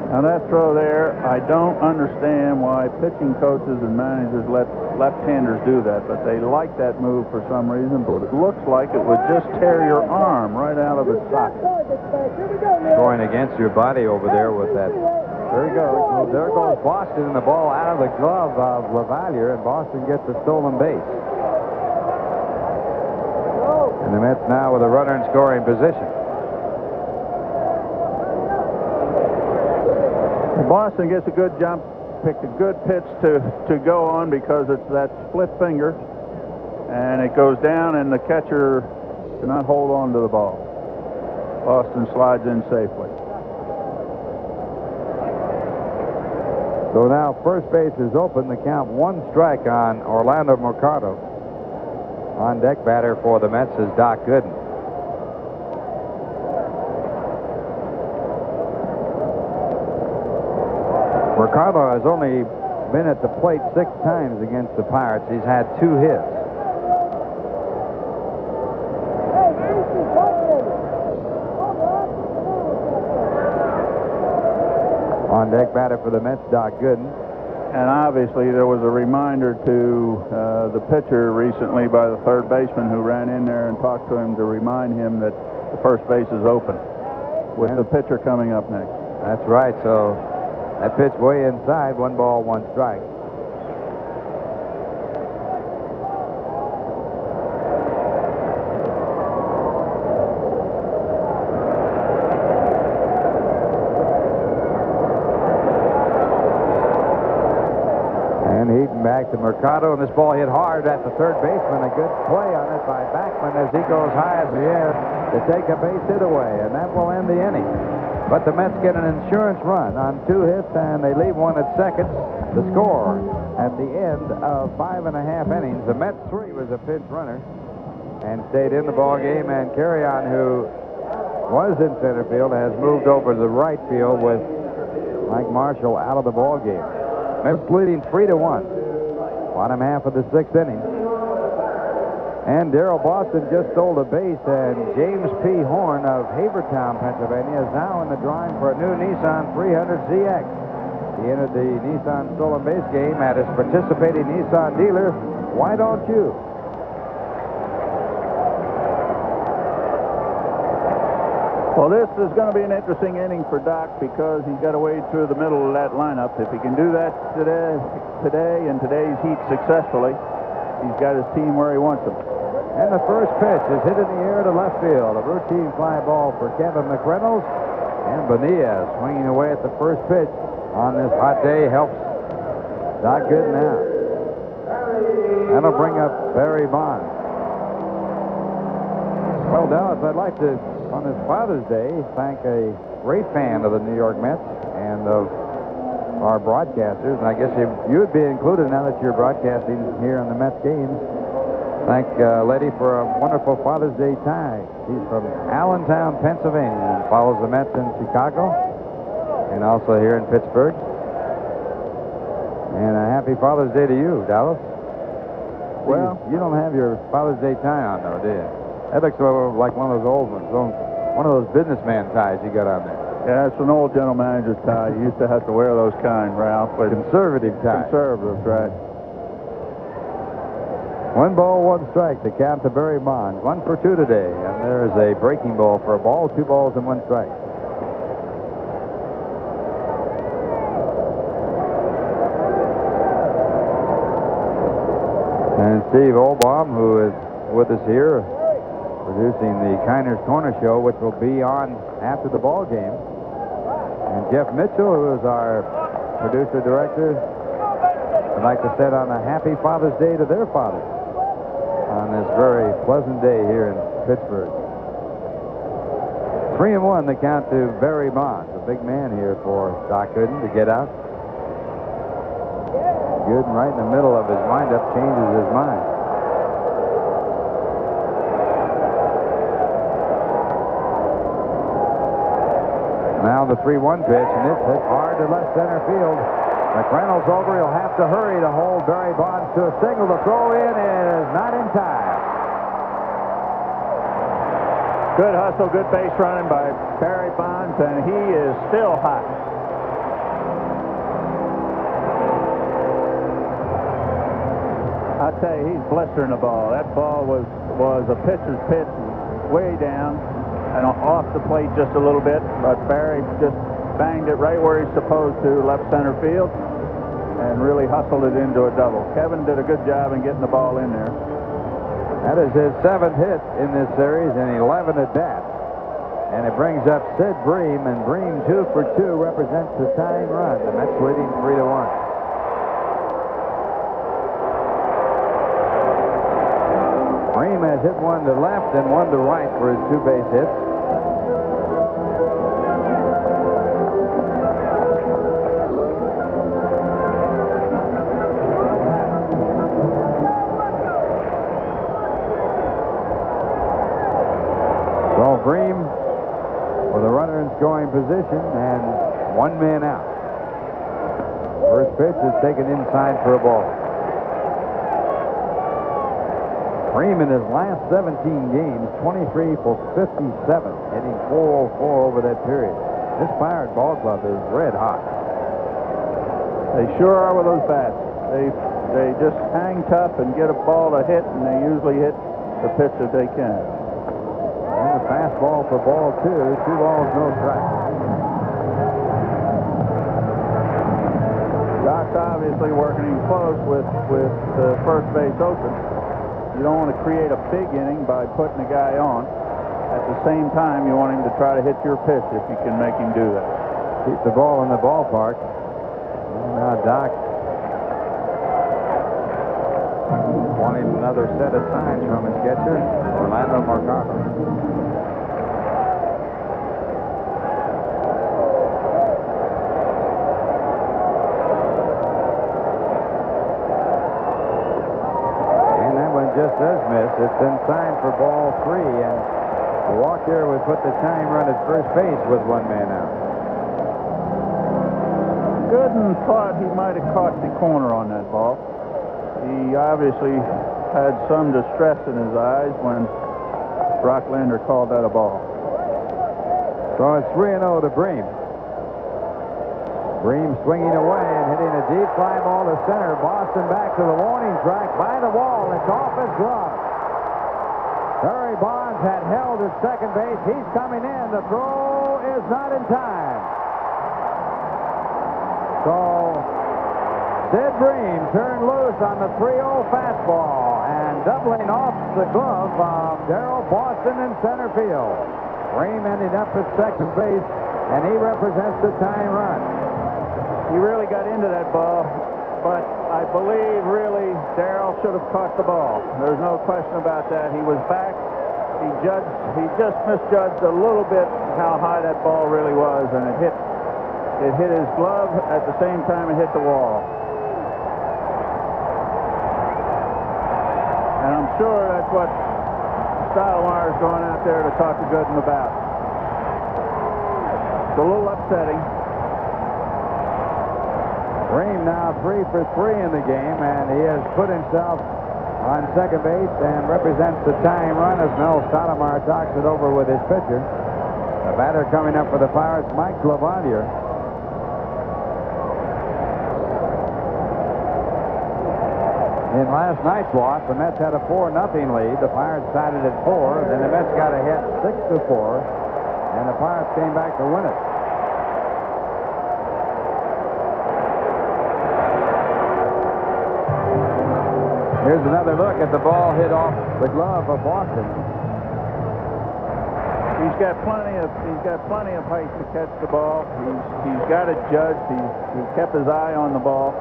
Now that throw there, I don't understand why pitching coaches and managers let left-handers do that, but they like that move for some reason, but it looks like it would just tear your arm right out of its socket. Going against your body over there with that. There he goes. Well, there goes Boston, and the ball out of the glove of LaValliere, and Boston gets a stolen base. And the Mets now with a runner in scoring position. Boston gets a good jump, picked a good pitch to go on because it's that split finger, and it goes down, and the catcher cannot hold on to the ball. Boston slides in safely. So now first base is open. The count 1 strike on Orlando Mercado. On deck batter for the Mets is Doc Gooden. Mercado has only been at the plate 6 times against the Pirates. He's had 2 hits. On deck batter for the Mets, Doc Gooden. And obviously there was a reminder to the pitcher recently by the third baseman who ran in there and talked to him to remind him that the first base is open with the pitcher coming up next. That's right. So that pitch way inside, 1 ball, 1 strike. And Heaton back to Mercado, and this ball hit hard at the third baseman. A good play on it by Backman as he goes high in the air to take a base hit away, and that will end the inning. But the Mets get an insurance run on 2 hits, and they leave 1 at second. The score at the end of 5.5 innings. The Mets 3 was a pinch runner and stayed in the ball game. And Carreon, who was in center field, has moved over to the right field with Mike Marshall out of the ball game. Mets leading 3-1. Bottom half of the 6th inning. And Darrell Boston just stole a base, and James P. Horn of Havertown, Pennsylvania, is now in the drawing for a new Nissan 300ZX. He entered the Nissan stolen base game at his participating Nissan dealer. Why don't you? Well, this is going to be an interesting inning for Doc because he's got to wade through the middle of that lineup. If he can do that today in today's heat successfully, he's got his team where he wants them. And the first pitch is hit in the air to left field. A routine fly ball for Kevin McReynolds. And Bonilla swinging away at the first pitch on this hot day helps Doc Gooden out. That'll bring up Barry Bonds. Well, Dallas, I'd like to, on this Father's Day, thank a great fan of the New York Mets and of our broadcasters. And I guess you would be included now that you're broadcasting here in the Mets games. Thank Letty for a wonderful Father's Day tie. He's from Allentown, Pennsylvania, and follows the Mets in Chicago and also here in Pittsburgh. And a happy Father's Day to you, Dallas. Well, you don't have your Father's Day tie on, though, do you? That looks like one of those old ones, one of those businessman ties you got on there. Yeah, it's an old general manager's tie. You used to have to wear those kind, Ralph. But conservative tie. Conservative, right. 1 ball, 1 strike to count to Barry Bonds. 1 for 2 today, and there's a breaking ball for a ball. 2 balls and 1 strike. And Steve Olbaum, who is with us here, producing the Kiner's Corner Show, which will be on after the ball game. And Jeff Mitchell, who is our producer-director, would like to set on a happy Father's Day to their father on this very pleasant day here in Pittsburgh. 3-1 the count to Barry Bonds, a big man here for Doc Gooden to get out. Gooden, right in the middle of his windup, changes his mind. Now the 3-1 pitch, and it's hit hard to left center field. McReynolds over. He'll have to hurry to hold Barry Bonds to a single. The throw in is not in time. Good hustle, good base running by Barry Bonds, and he is still hot. I tell you, he's blistering the ball. That ball was a pitcher's pitch, way down and off the plate just a little bit, but Barry just banged it right where he's supposed to, left center field, and really hustled it into a double. Kevin did a good job in getting the ball in there. That is his 7th hit in this series and 11 at bat. And it brings up Sid Bream, and Bream 2 for 2 represents the tying run. The Mets leading 3-1. Bream has hit 1 to left and 1 to right for his 2 base hits. So Bream with a runner in scoring position and 1 man out. First pitch is taken inside for a ball. Bream in his last 17 games, 23 for 57, hitting .404 over that period. This Pirate ball club is red hot. They sure are with those bats. They just hang tough and get a ball to hit, and they usually hit the pitch that they can. And the fastball for ball 2, 2 balls, no strikes. Doc's obviously working in close with the first base open. You don't want to create a big inning by putting a guy on. At the same time, you want him to try to hit your pitch if you can make him do that. Keep the ball in the ballpark. And now Doc wanting another set of signs from his catcher, Orlando McCarver. Just does miss. It's inside for ball 3, and a walk here would put the tying run at first base with 1 man out. Gooden thought he might have caught the corner on that ball. He obviously had some distress in his eyes when Rocklander called that a ball. So it's 3-0 to Bream. Bream swinging away and hitting a deep fly ball to center. Boston back to the warning track by the wall. It's off his glove. Barry Bonds had held at second base. He's coming in. The throw is not in time. So Sid Bream turned loose on the 3-0 fastball and doubling off the glove of Darrell Boston in center field. Bream ended up at second base, and he represents the tying run. He really got into that ball, but I believe really Darrell should have caught the ball. There's no question about that. He was back. He just misjudged a little bit how high that ball really was, and it hit his glove at the same time it hit the wall. And I'm sure that's what Stottlemyre is going out there to talk to Gooden about. It's a little upsetting. Bream now 3 for 3 in the game, and he has put himself on second base and represents the tying run as Mel Stottlemyre talks it over with his pitcher. The batter coming up for the Pirates, Mike Lavanier. In last night's loss, the Mets had a 4-0 lead. The Pirates tied it at 4. Then the Mets got ahead 6-4, and the Pirates came back to win it. Here's another look at the ball hit off the glove of Boston. He's got plenty of height to catch the ball. He's got it judged. He kept his eye on the ball.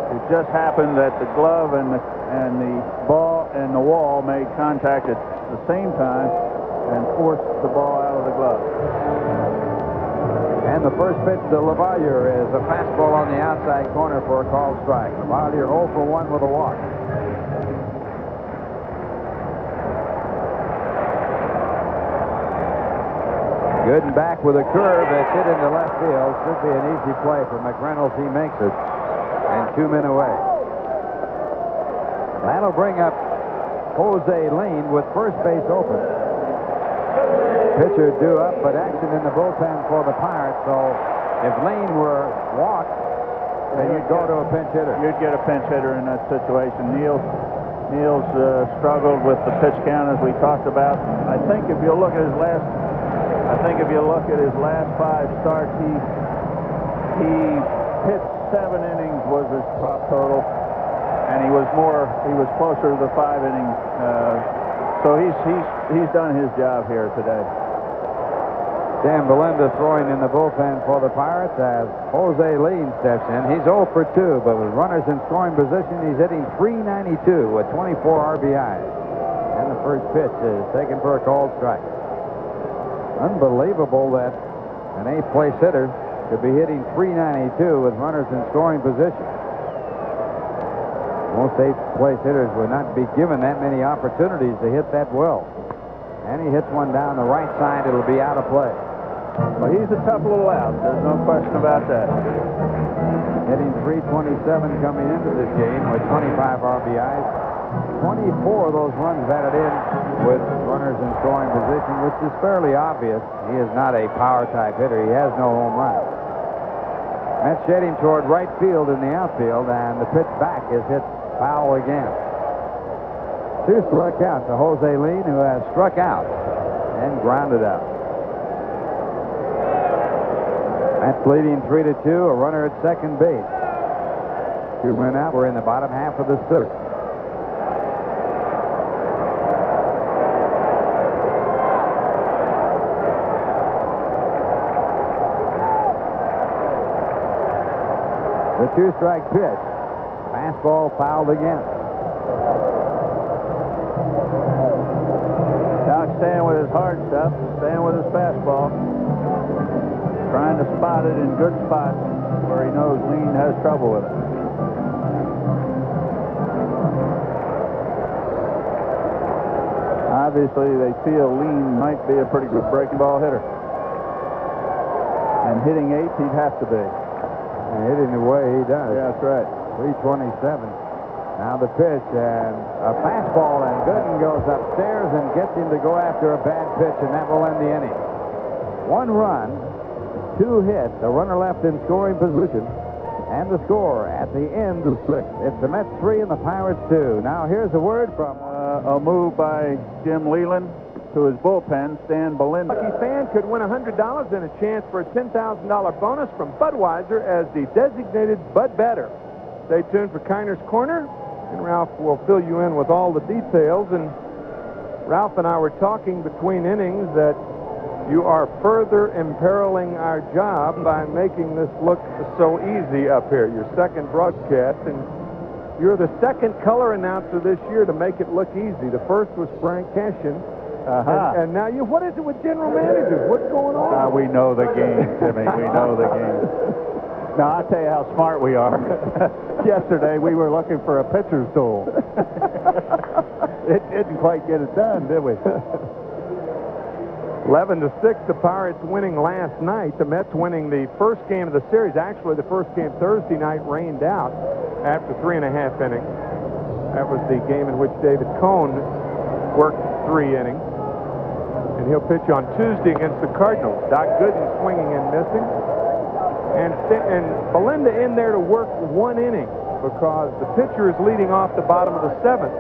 It just happened that the glove and the ball and the wall made contact at the same time and forced the ball out of the glove. And the first pitch to Lavalier is a fastball on the outside corner for a called strike. Lavalier 0 for 1 with a walk. Gooden back with a curve that's hit into left field. Should be an easy play for McReynolds. He makes it. And 2 men away. That'll bring up Jose Lean with first base open. Pitcher due up, but action in the bullpen for the Pirates. So if Lean were walked, then you'd go to a pinch hitter. You'd get a pinch hitter in that situation. Neal's struggled with the pitch count as we talked about. I think if you look at his last 5 starts, he pitched 7 innings was his top total, and he was closer to the 5 innings. So he's done his job here today. Dan Belinda throwing in the bullpen for the Pirates as Jose Lean steps in. He's 0 for 2, but with runners in scoring position, he's hitting .392 with 24 RBIs. And the first pitch is taken for a called strike. Unbelievable that an 8th place hitter could be hitting .392 with runners in scoring position. Most 8th place hitters would not be given that many opportunities to hit that well. And he hits one down the right side. It'll be out of play. Well, he's a tough little out. There's no question about that. Hitting .327 coming into this game with 25 RBIs. 24 of those runs batted in with runners in scoring position, which is fairly obvious. He is not a power type hitter. He has no home run. Mets shed him toward right field in the outfield, and the pitch back is hit foul again. 2 struck out to Jose Lean, who has struck out and grounded out. Mets leading 3-2. A runner at second base. 2 men out. We're in the bottom half of the 6th. The 2-strike pitch. Fastball fouled again. Doc staying with his hard stuff, staying with his fastball. Trying to spot it in good spots where he knows Lean has trouble with it. Obviously, they feel Lean might be a pretty good breaking ball hitter. And hitting 8th, he'd have to be. And hitting the way he does. Yeah, that's right. 327. Now the pitch, and a fastball, and Gooden goes upstairs and gets him to go after a bad pitch, and that will end the inning. 1 run, 2 hits, a runner left in scoring position, and the score at the end of 6. It's the Mets 3 and the Pirates 2. Now here's a word from a move by Jim Leland to his bullpen, Stan Belinda. Lucky fan could win $100 and a chance for a $10,000 bonus from Budweiser as the designated Bud Batter. Stay tuned for Kiner's Corner, and Ralph will fill you in with all the details. And Ralph and I were talking between innings that you are further imperiling our job by making this look so easy up here. Your second broadcast, and you're the second color announcer this year to make it look easy. The first was Frank Cashin. And now you, what is it with general managers? What's going on? We know the game, Timmy. We know the game. Now, I'll tell you how smart we are. Yesterday, we were looking for a pitcher's duel. It didn't quite get it done, did we? 11-6, the Pirates winning last night. The Mets winning the first game of the series. Actually, the first game Thursday night rained out after 3.5 innings. That was the game in which David Cohn worked 3 innings. And he'll pitch on Tuesday against the Cardinals. Doc Gooden swinging and missing. And Belinda in there to work 1 inning. because the pitcher is leading off the bottom of the 7th.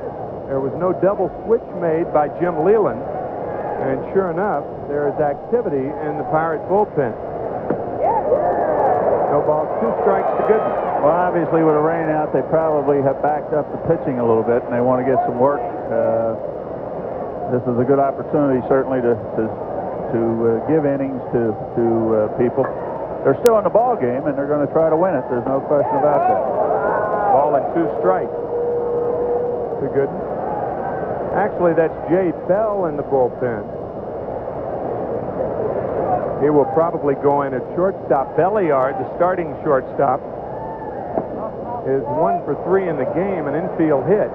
There was no double switch made by Jim Leland. And sure enough, there is activity in the Pirate bullpen. No balls, 2 strikes to Gooden. Well, obviously, with the rain out, they probably have backed up the pitching a little bit, and they want to get some work. This is a good opportunity, certainly, to give innings to people. They're still in the ball game, and they're going to try to win it. There's no question about that. Ball and 2 strikes to Gooden. Actually, that's Jay Bell in the bullpen. He will probably go in at shortstop. Belliard, the starting shortstop, is 1 for 3 in the game, an infield hit.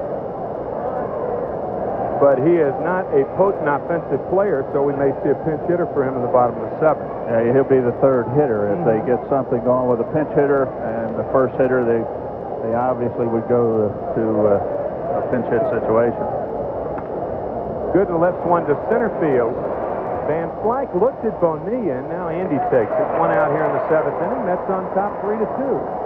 But he is not a potent offensive player, so we may see a pinch hitter for him in the bottom of the 7th. Yeah, he'll be the 3rd hitter. If they get something going with a pinch hitter and the first hitter, they obviously would go to a pinch hit situation. Gooden lifts one to center field. Van Slyke looked at Bonilla, and now Andy takes it. 1 out here in the 7th inning. Mets on top 3-2.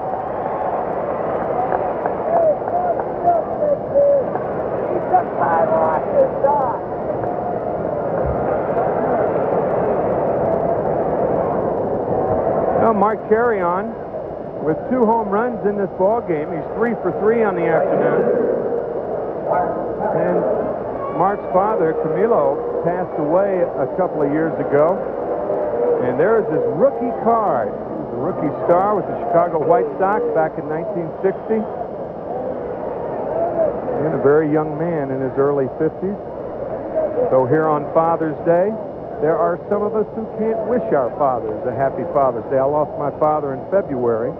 Well, Mark Carreon with 2 home runs in this ball game. He's 3 for 3 on the afternoon. And Mark's father, Camilo, passed away a couple of years ago. And there's his rookie card. He was a rookie star with the Chicago White Sox back in 1960. And a very young man in his early 50s. So here on Father's Day, there are some of us who can't wish our fathers a happy Father's Day. I lost my father in February.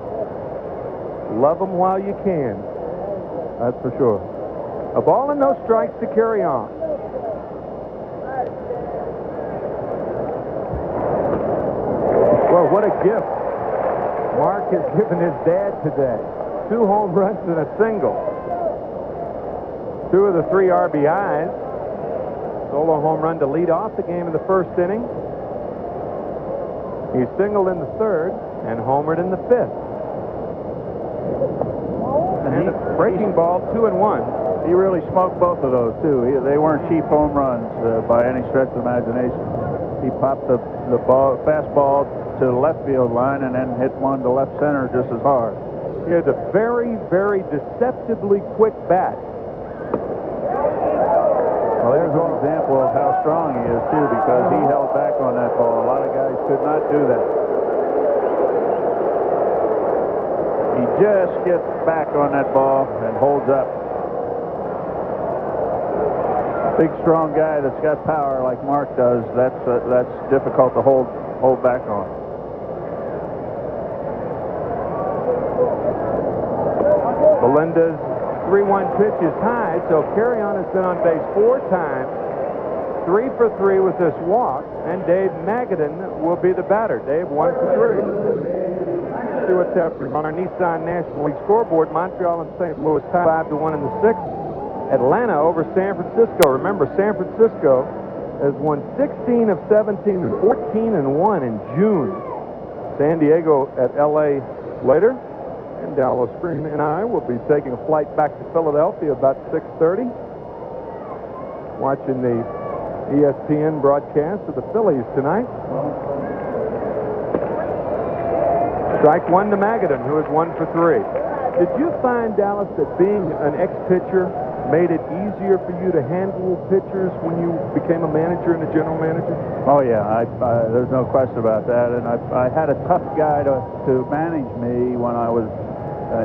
Love him while you can. That's for sure. A ball and no strikes to Carreon. Well, what a gift Mark has given his dad today. 2 home runs and a single. 2 of the 3 RBIs. Solo home run to lead off the game in the 1st inning. He singled in the 3rd and homered in the 5th. And a breaking ball, 2-1. He really smoked both of those, too. They weren't cheap home runs by any stretch of the imagination. He popped the fastball to the left field line and then hit one to left center just as hard. He has a very, very deceptively quick bat. Well, there's an example of how strong he is, too, because he held back on that ball. A lot of guys could not do that. He just gets back on that ball and holds up. Big, strong guy that's got power like Mark does, that's difficult to hold back on. Belinda's 3-1 pitch is high, so Carreon has been on base 4 times, 3 for 3 with this walk, and Dave Magadan will be the batter. Dave, 1 for 3. Let's see what's happening on our Nissan National League scoreboard. Montreal and St. Louis tie 5-1 in the 6th. Atlanta over San Francisco. Remember, San Francisco has won 16 of 17, 14-1 in June. San Diego at L.A. later. And Dallas Green and I will be taking a flight back to Philadelphia about 6:30. Watching the ESPN broadcast of the Phillies tonight. Strike 1 to Magadan, who is 1 for 3. Did you find, Dallas, that being an ex-pitcher made it easier for you to handle pitchers when you became a manager and a general manager? Oh, yeah. There's no question about that. And I had a tough guy to manage me when I was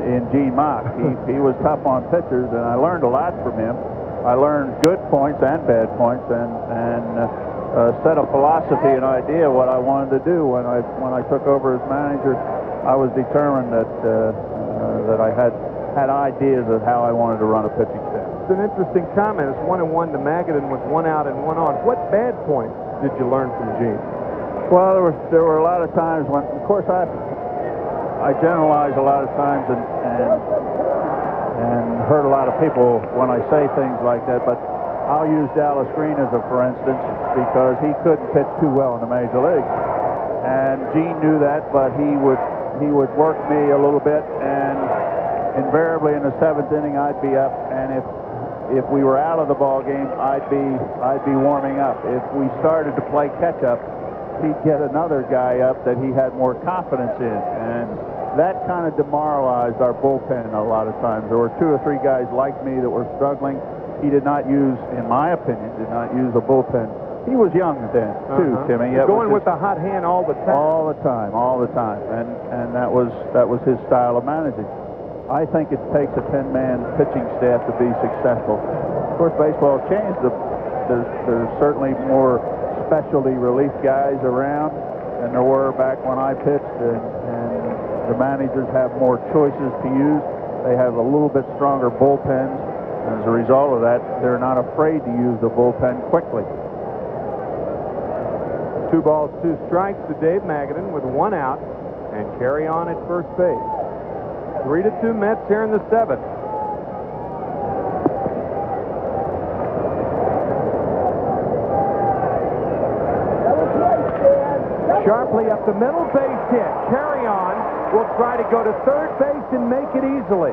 in Gene Mock. He was tough on pitchers, and I learned a lot from him. I learned good points and bad points, and set a philosophy and idea what I wanted to do. When I took over as manager, I was determined that I had ideas of how I wanted to run a pitching staff. It's an interesting comment. It's 1-1 to Magadan with 1 out and 1 on. What bad points did you learn from Gene? Well, there were a lot of times when, of course, I generalize a lot of times and hurt a lot of people when I say things like that, but I'll use Dallas Green as a for instance because he couldn't pitch too well in the major leagues. And Gene knew that, but he would work me a little bit, and invariably in the 7th inning I'd be up, and if we were out of the ball game, I'd be warming up. If we started to play catch up, he'd get another guy up that he had more confidence in, and that kind of demoralized our bullpen a lot of times. There were 2 or 3 guys like me that were struggling. He did not use, in my opinion, a bullpen. He was young then, too, Timmy. Going with the hot hand all the time. All the time. And that was his style of managing. I think it takes a 10-man pitching staff to be successful. Of course, baseball has changed. There's certainly more specialty relief guys around than there were back when I pitched, and the managers have more choices to use. They have a little bit stronger bullpens. And as a result of that, they're not afraid to use the bullpen quickly. 2 balls, 2 strikes to Dave Magadan with 1 out, and Carreon at first base. 3-2 Mets here in the 7th. Sharply up the middle, base hit. Carreon will try to go to third base and make it easily.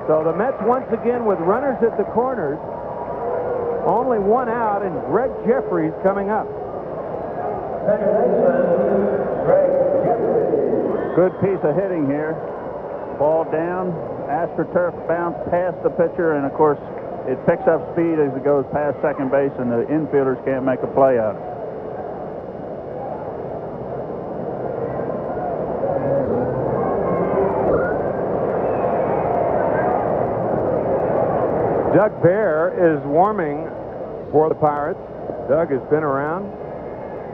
So the Mets once again with runners at the corners. Only 1 out, and Greg Jeffries coming up. Good piece of hitting here. Ball down, AstroTurf bounce past the pitcher, and of course it picks up speed as it goes past second base, and the infielders can't make a play out of it. Doug Bear is warming for the Pirates. Doug has been around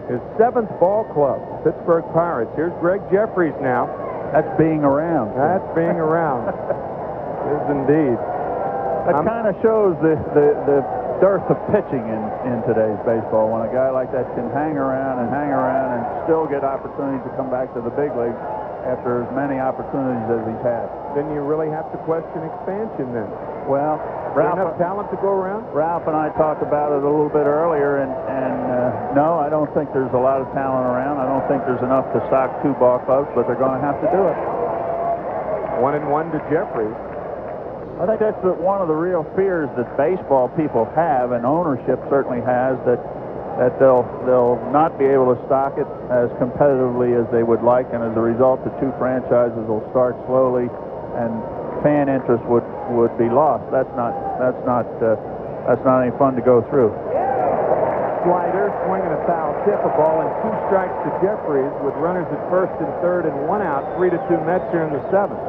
his 7th ball club, Pittsburgh Pirates. Here's Greg Jeffries now. That's being around. That's being around. Is indeed. That kind of shows the dearth of pitching in today's baseball, when a guy like that can hang around and still get opportunities to come back to the big leagues after as many opportunities as he's had. Then you really have to question expansion then. Well, Ralph, enough talent to go around? Ralph and I talked about it a little bit earlier, and no, I don't think there's a lot of talent around. I don't think there's enough to stock 2 ball clubs, but they're going to have to do it. 1-1 to Jeffries. I think that's one of the real fears that baseball people have, and ownership certainly has, that they'll not be able to stock it as competitively as they would like, and as a result, the 2 franchises will start slowly, and fan interest would be lost. That's not any fun to go through. Slider, swinging a foul tip, a ball, and 2 strikes to Jeffries with runners at first and third and 1 out. 3-2 Mets here in the 7th.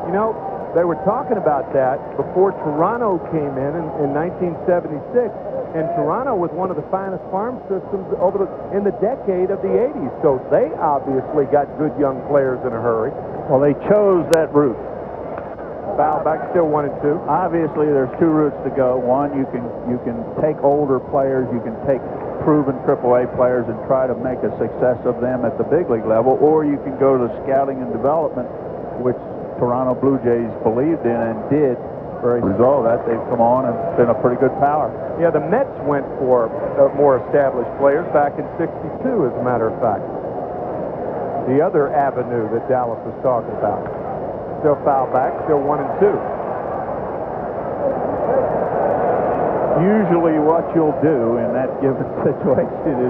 You know, they were talking about that before Toronto came in 1976, and Toronto was one of the finest farm systems in the decade of the 80s. So they obviously got good young players in a hurry. Well, they chose that route. Foul back, still 1-2. Obviously, there's 2 routes to go. One, you can take older players, you can take proven AAA players and try to make a success of them at the big league level, or you can go to scouting and development, which Toronto Blue Jays believed in and did. As a result of that, they've come on and been a pretty good power. Yeah, the Mets went for more established players back in '62, as a matter of fact. The other avenue that Dallas was talking about. Still foul back, still 1-2. Usually what you'll do in that given situation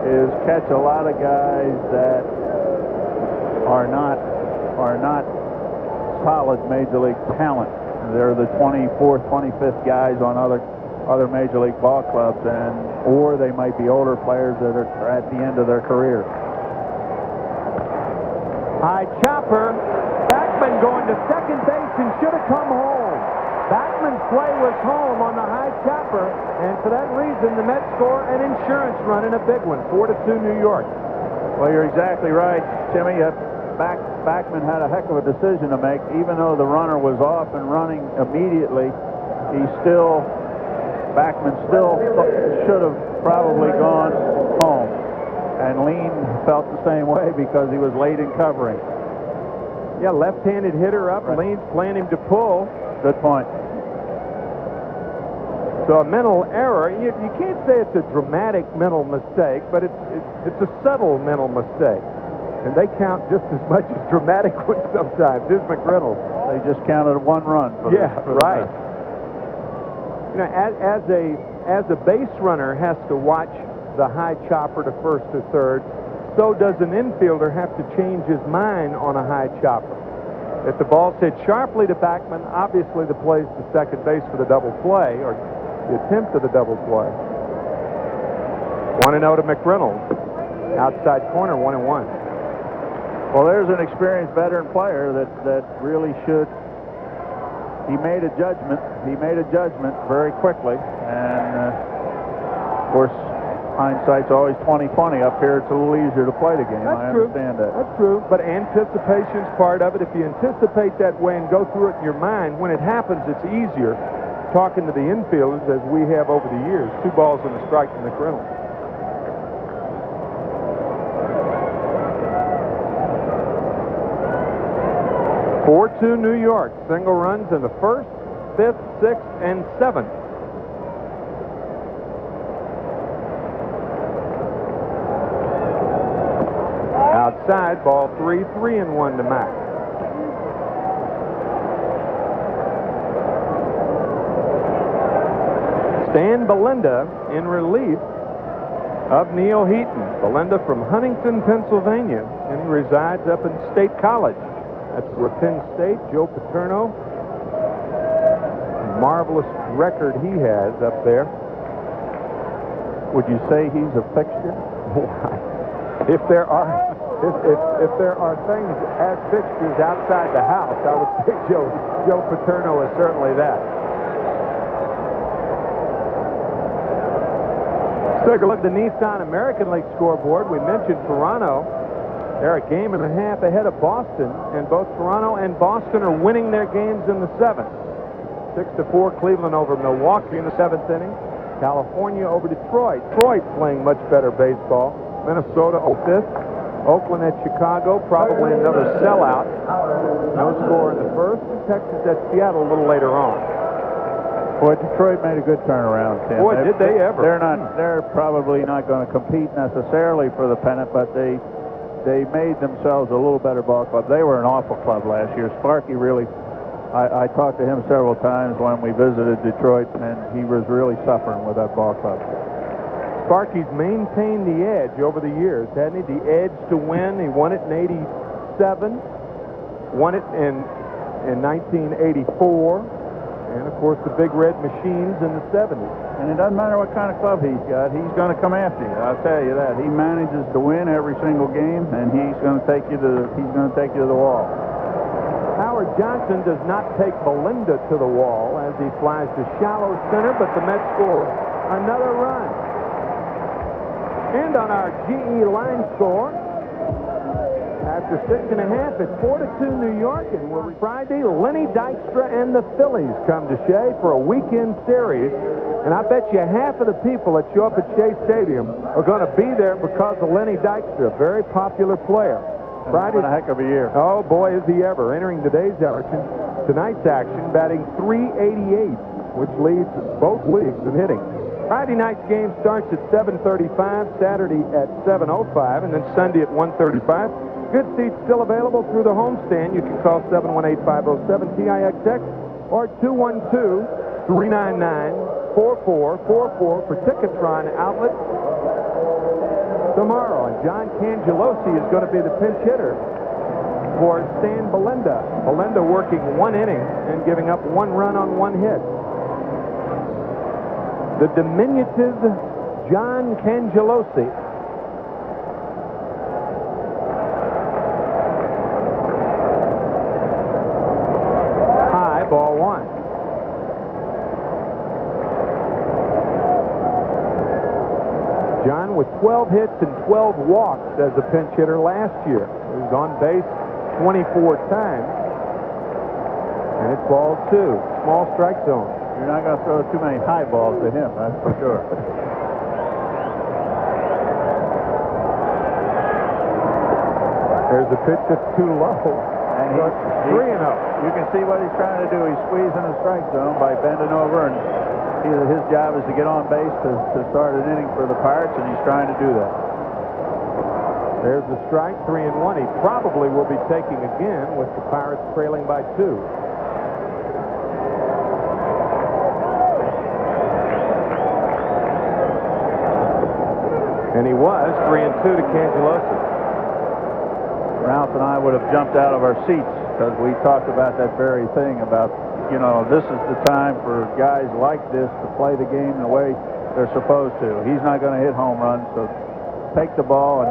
is catch a lot of guys that are not solid major league talent. They're the 24th, 25th guys on other major league ball clubs, or they might be older players that are at the end of their career. High chopper. Backman going to second base and should have come home. Backman's play was home on the high chopper, and for that reason, the Mets score an insurance run in a big one, 4-2 New York. Well, you're exactly right, Timmy. Backman had a heck of a decision to make. Even though the runner was off and running immediately, Backman still should have probably gone home. And Lean felt the same way because he was late in covering. Yeah, left-handed hitter up. Right. Lean's playing him to pull. Good point. So a mental error. You can't say it's a dramatic mental mistake, but it's a subtle mental mistake. And they count just as much as dramatic ones sometimes. Here's McReynolds. They just counted 1 run. For right. You know, as a base runner has to watch the high chopper to first or third, so does an infielder have to change his mind on a high chopper. If the ball's hit sharply to Backman, obviously the play's to second base for the double play, or the attempt of the double play. 1-0 to McReynolds. Outside corner, 1-1. Well, there's an experienced veteran player that really should. He made a judgment. He made a judgment very quickly, and of course, hindsight's always 20/20. Up here, it's a little easier to play the game. I understand that. That's true. But anticipation's part of it. If you anticipate that way and go through it in your mind, when it happens, it's easier. Talking to the infielders, as we have over the years, 2 balls and a strike to McReynolds. (4-2) New York. Single runs in the 1st, 5th, 6th, and 7th. Outside, ball 3, 3-1 to Mack. Stan Belinda in relief of Neal Heaton. Belinda from Huntington, Pennsylvania, and he resides up in State College. That's where Penn State. Joe Paterno, marvelous record he has up there. Would you say he's a fixture? If there are things as fixtures outside the house, I would say Joe Paterno is certainly that. Let's take a look at the Nissan American League scoreboard. We mentioned Toronto. They're a game and a half ahead of Boston, and both Toronto and Boston are winning their games in the 7th. 6-4 Cleveland over Milwaukee in the 7th inning. California over Detroit. Detroit playing much better baseball. Minnesota 5th. Oakland at Chicago, probably another sellout. No score in the 1st. Texas at Seattle a little later on. Boy, Detroit made a good turnaround, Tim. Boy, did they ever. They're probably not going to compete necessarily for the pennant, but they made themselves a little better ball club. They were an awful club last year. Sparky really, I talked to him several times when we visited Detroit, and he was really suffering with that ball club. Sparky's maintained the edge over the years, hasn't he? The edge to win. He won it in '87, won it in 1984, and of course the Big Red Machines in the '70s. And it doesn't matter what kind of club he's got, he's going to come after you. I'll tell you that. He manages to win every single game, and he's going to take you to the wall. Howard Johnson does not take Belinda to the wall as he flies to shallow center, but the Mets score another run. And on our GE line score, after 6.5, it's 4-2 New York, and Friday, Lenny Dykstra and the Phillies come to Shea for a weekend series. And I bet you half of the people that show up at Shea Stadium are going to be there because of Lenny Dykstra, a very popular player. Friday, a heck of a year. Oh, boy, is he ever. Entering tonight's action, batting .388, which leads both leagues in hitting. Friday night's game starts at 7:35, Saturday at 7:05, and then Sunday at 1:35. Good seats still available through the homestand. You can call 718-507-TIXX or 212-399-4444 for Ticketron outlet tomorrow. And John Cangelosi is going to be the pinch hitter for Stan Belinda. Belinda working 1 inning and giving up 1 run on 1 hit. The diminutive John Cangelosi. High, ball 1. John with 12 hits and 12 walks as a pinch hitter last year. He was on base 24 times. And it's ball 2. Small strike zone. You're not going to throw too many high balls to him, that's for sure. There's a pitch that's too low. And 3-0. You can see what he's trying to do. He's squeezing the strike zone by bending over, and his job is to get on base to start an inning for the Pirates, and he's trying to do that. There's the strike, 3-1. He probably will be taking again with the Pirates trailing by 2. And he was 3-2 to Cangelosi. Ralph and I would have jumped out of our seats because we talked about that very thing about, you know, this is the time for guys like this to play the game the way they're supposed to. He's not going to hit home runs, so take the ball,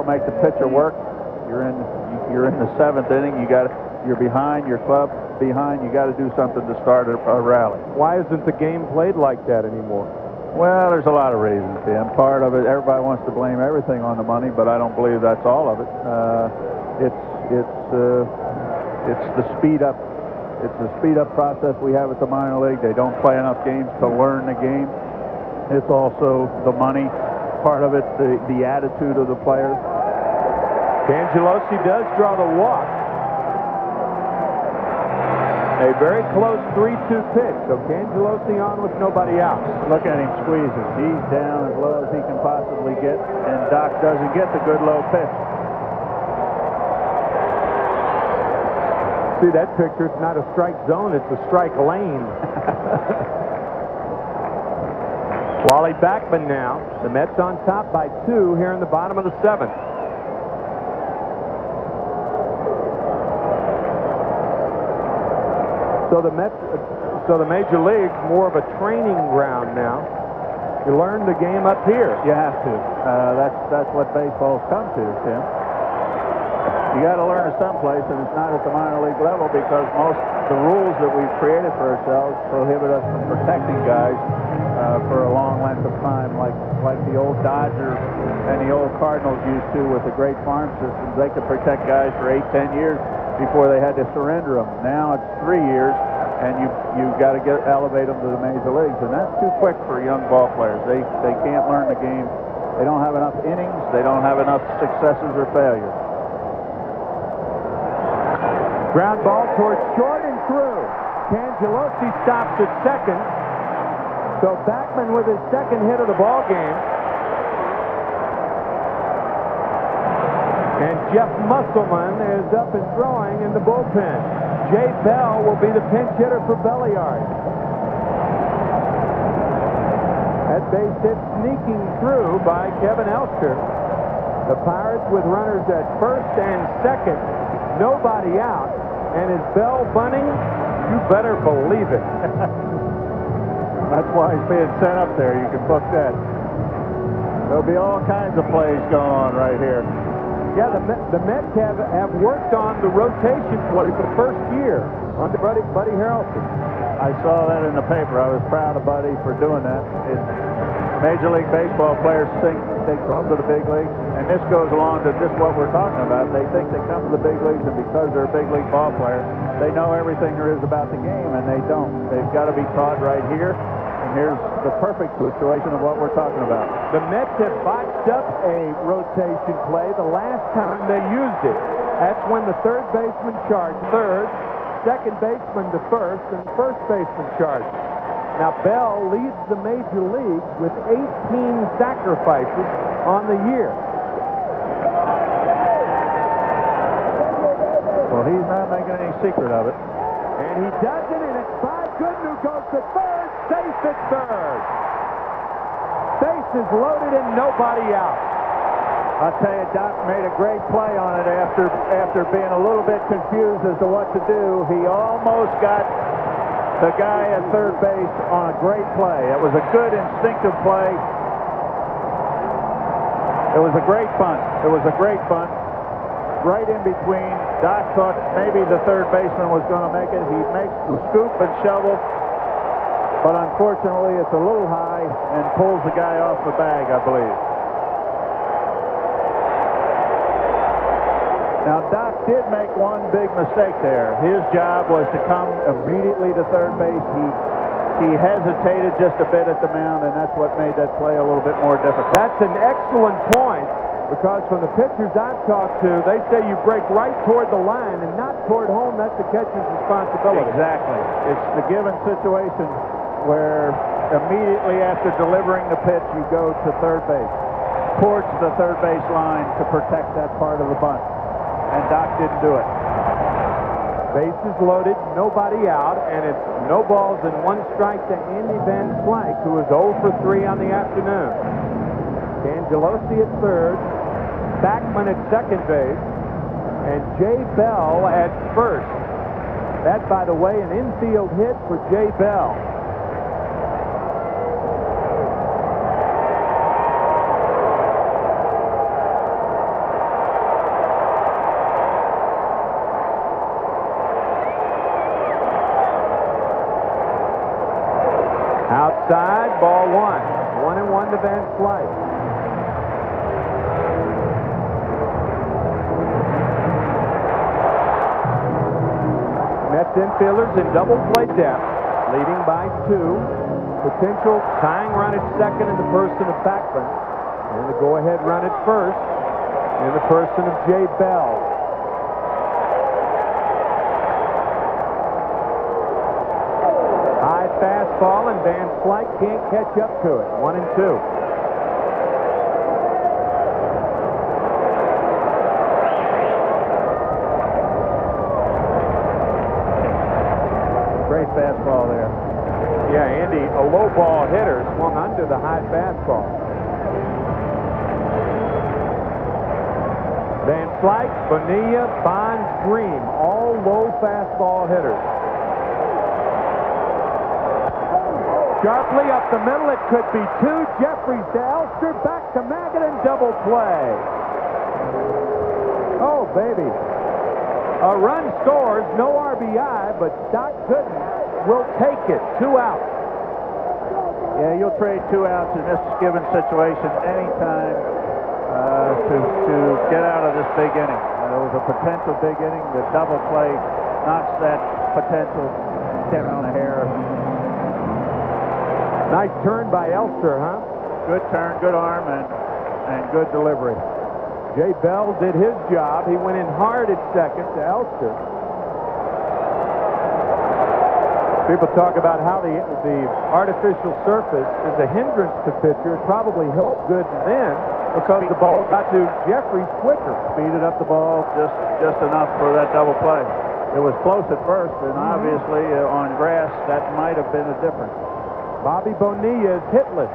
make the pitcher work. You're in the 7th inning. You're behind, your club behind. You got to do something to start a rally. Why isn't the game played like that anymore? Well, there's a lot of reasons, Tim. Part of it, everybody wants to blame everything on the money, but I don't believe that's all of it. It's the speed up. It's the speed up process we have at the minor league. They don't play enough games to learn the game. It's also the money part of it, the attitude of the players. Cangelosi does draw the walk. A very close 3-2 pitch. So Cangelosi on with nobody out. Look at him squeezing. He's down as low as he can possibly get, and Doc doesn't get the good low pitch. See that picture? It's not a strike zone, it's a strike lane. Wally Backman now. The Mets on top by 2 here in the bottom of the 7th. So the Major League's more of a training ground now. You learn the game up here. You have to. That's what baseball's come to, Tim. You got to learn it someplace, and it's not at the minor league level because most the rules that we've created for ourselves prohibit us from protecting guys for a long length of time, like the old Dodgers and the old Cardinals used to with the great farm systems. They could protect guys for 8-10 years before they had to surrender them. Now it's 3 years, and you've got to elevate them to the major leagues, and that's too quick for young ball players. They can't learn the game. They don't have enough innings. They don't have enough successes or failures. Ground ball towards short and through. Cangelosi stops at second. So Backman with his second hit of the ball game. And Jeff Musselman is up and throwing in the bullpen. Jay Bell will be the pinch hitter for Belliard. That base hit sneaking through by Kevin Elster. The Pirates with runners at first and second. Nobody out. And is Bell bunting? You better believe it. That's why he's being sent up there. You can book that. There'll be all kinds of plays going on right here. Yeah, the Mets have worked on the rotation play for the first year under Buddy Harrelson. I saw that in the paper. I was proud of Buddy for doing that. Major League Baseball players think they come to the big leagues, and this goes along to just what we're talking about. They think they come to the big leagues, and because they're a big league ball player, they know everything there is about the game, and they don't. They've got to be taught right here, and here's the perfect situation of what we're talking about. The Mets have botched up a rotation play the last time they used it. That's when the third baseman charged third, second baseman to first, and first baseman charged. Now, Bell leads the major leagues with 18 sacrifices on the year. Well, he's not making any secret of it. And he does it, and it's Bob Gooden who goes to third, safe at third. Bases loaded and nobody out. I'll tell you, Doc made a great play on it after being a little bit confused as to what to do. He almost got the guy at third base on a great play. It was a good instinctive play. It was a great bunt. It was a great bunt. Right in between. Doc thought maybe the third baseman was going to make it. He makes the scoop and shovel, but unfortunately it's a little high and pulls the guy off the bag, I believe. Now, Doc did make one big mistake there. His job was to come immediately to third base. He hesitated just a bit at the mound, and that's what made that play a little bit more difficult. That's an excellent point, because from the pitchers I've talked to, they say you break right toward the line and not toward home. That's the catcher's responsibility. Exactly. It's the given situation where immediately after delivering the pitch, you go to third base. towards the third base line to protect that part of the bunt. And Doc didn't do it. Bases loaded, nobody out, and it's no balls and 1 strike to Andy Van Slyke, who is 0 for 3 on the afternoon. Angelosi at third, Backman at second base, and Jay Bell at first. That, by the way, an infield hit for Jay Bell. Outside, ball 1. 1-1 to Van Slyke. Mets infielders in double play depth, leading by 2. Potential tying run at second in the person of Backman, and the go-ahead run at first in the person of Jay Bell. High fastball, and Van Slyke can't catch up to it. 1-2. Great fastball there. Yeah, Andy, a low ball hitter, swung under the high fastball. Van Slyke, Bonilla, Bonds, Green, all low fastball hitters. Sharply up the middle, it could be 2. Jeffries to Elster, back to Magadan, double play. Oh, baby. A run scores, no RBI, but Doc Gooden will take it. 2 outs. Yeah, you'll trade 2 outs in this given situation anytime to get out of this big inning. It was a potential big inning. The double play knocks that potential down a hair. Nice turn by Elster, huh? Good turn, good arm, and good delivery. Jay Bell did his job. He went in hard at second to Elster. People talk about how the artificial surface is a hindrance to pitchers. Probably helped Gooden then because the ball got to Jeffries quicker. Speeded up the ball just enough for that double play. It was close at first, and obviously on grass that might have been a difference. Bobby Bonilla is hitless,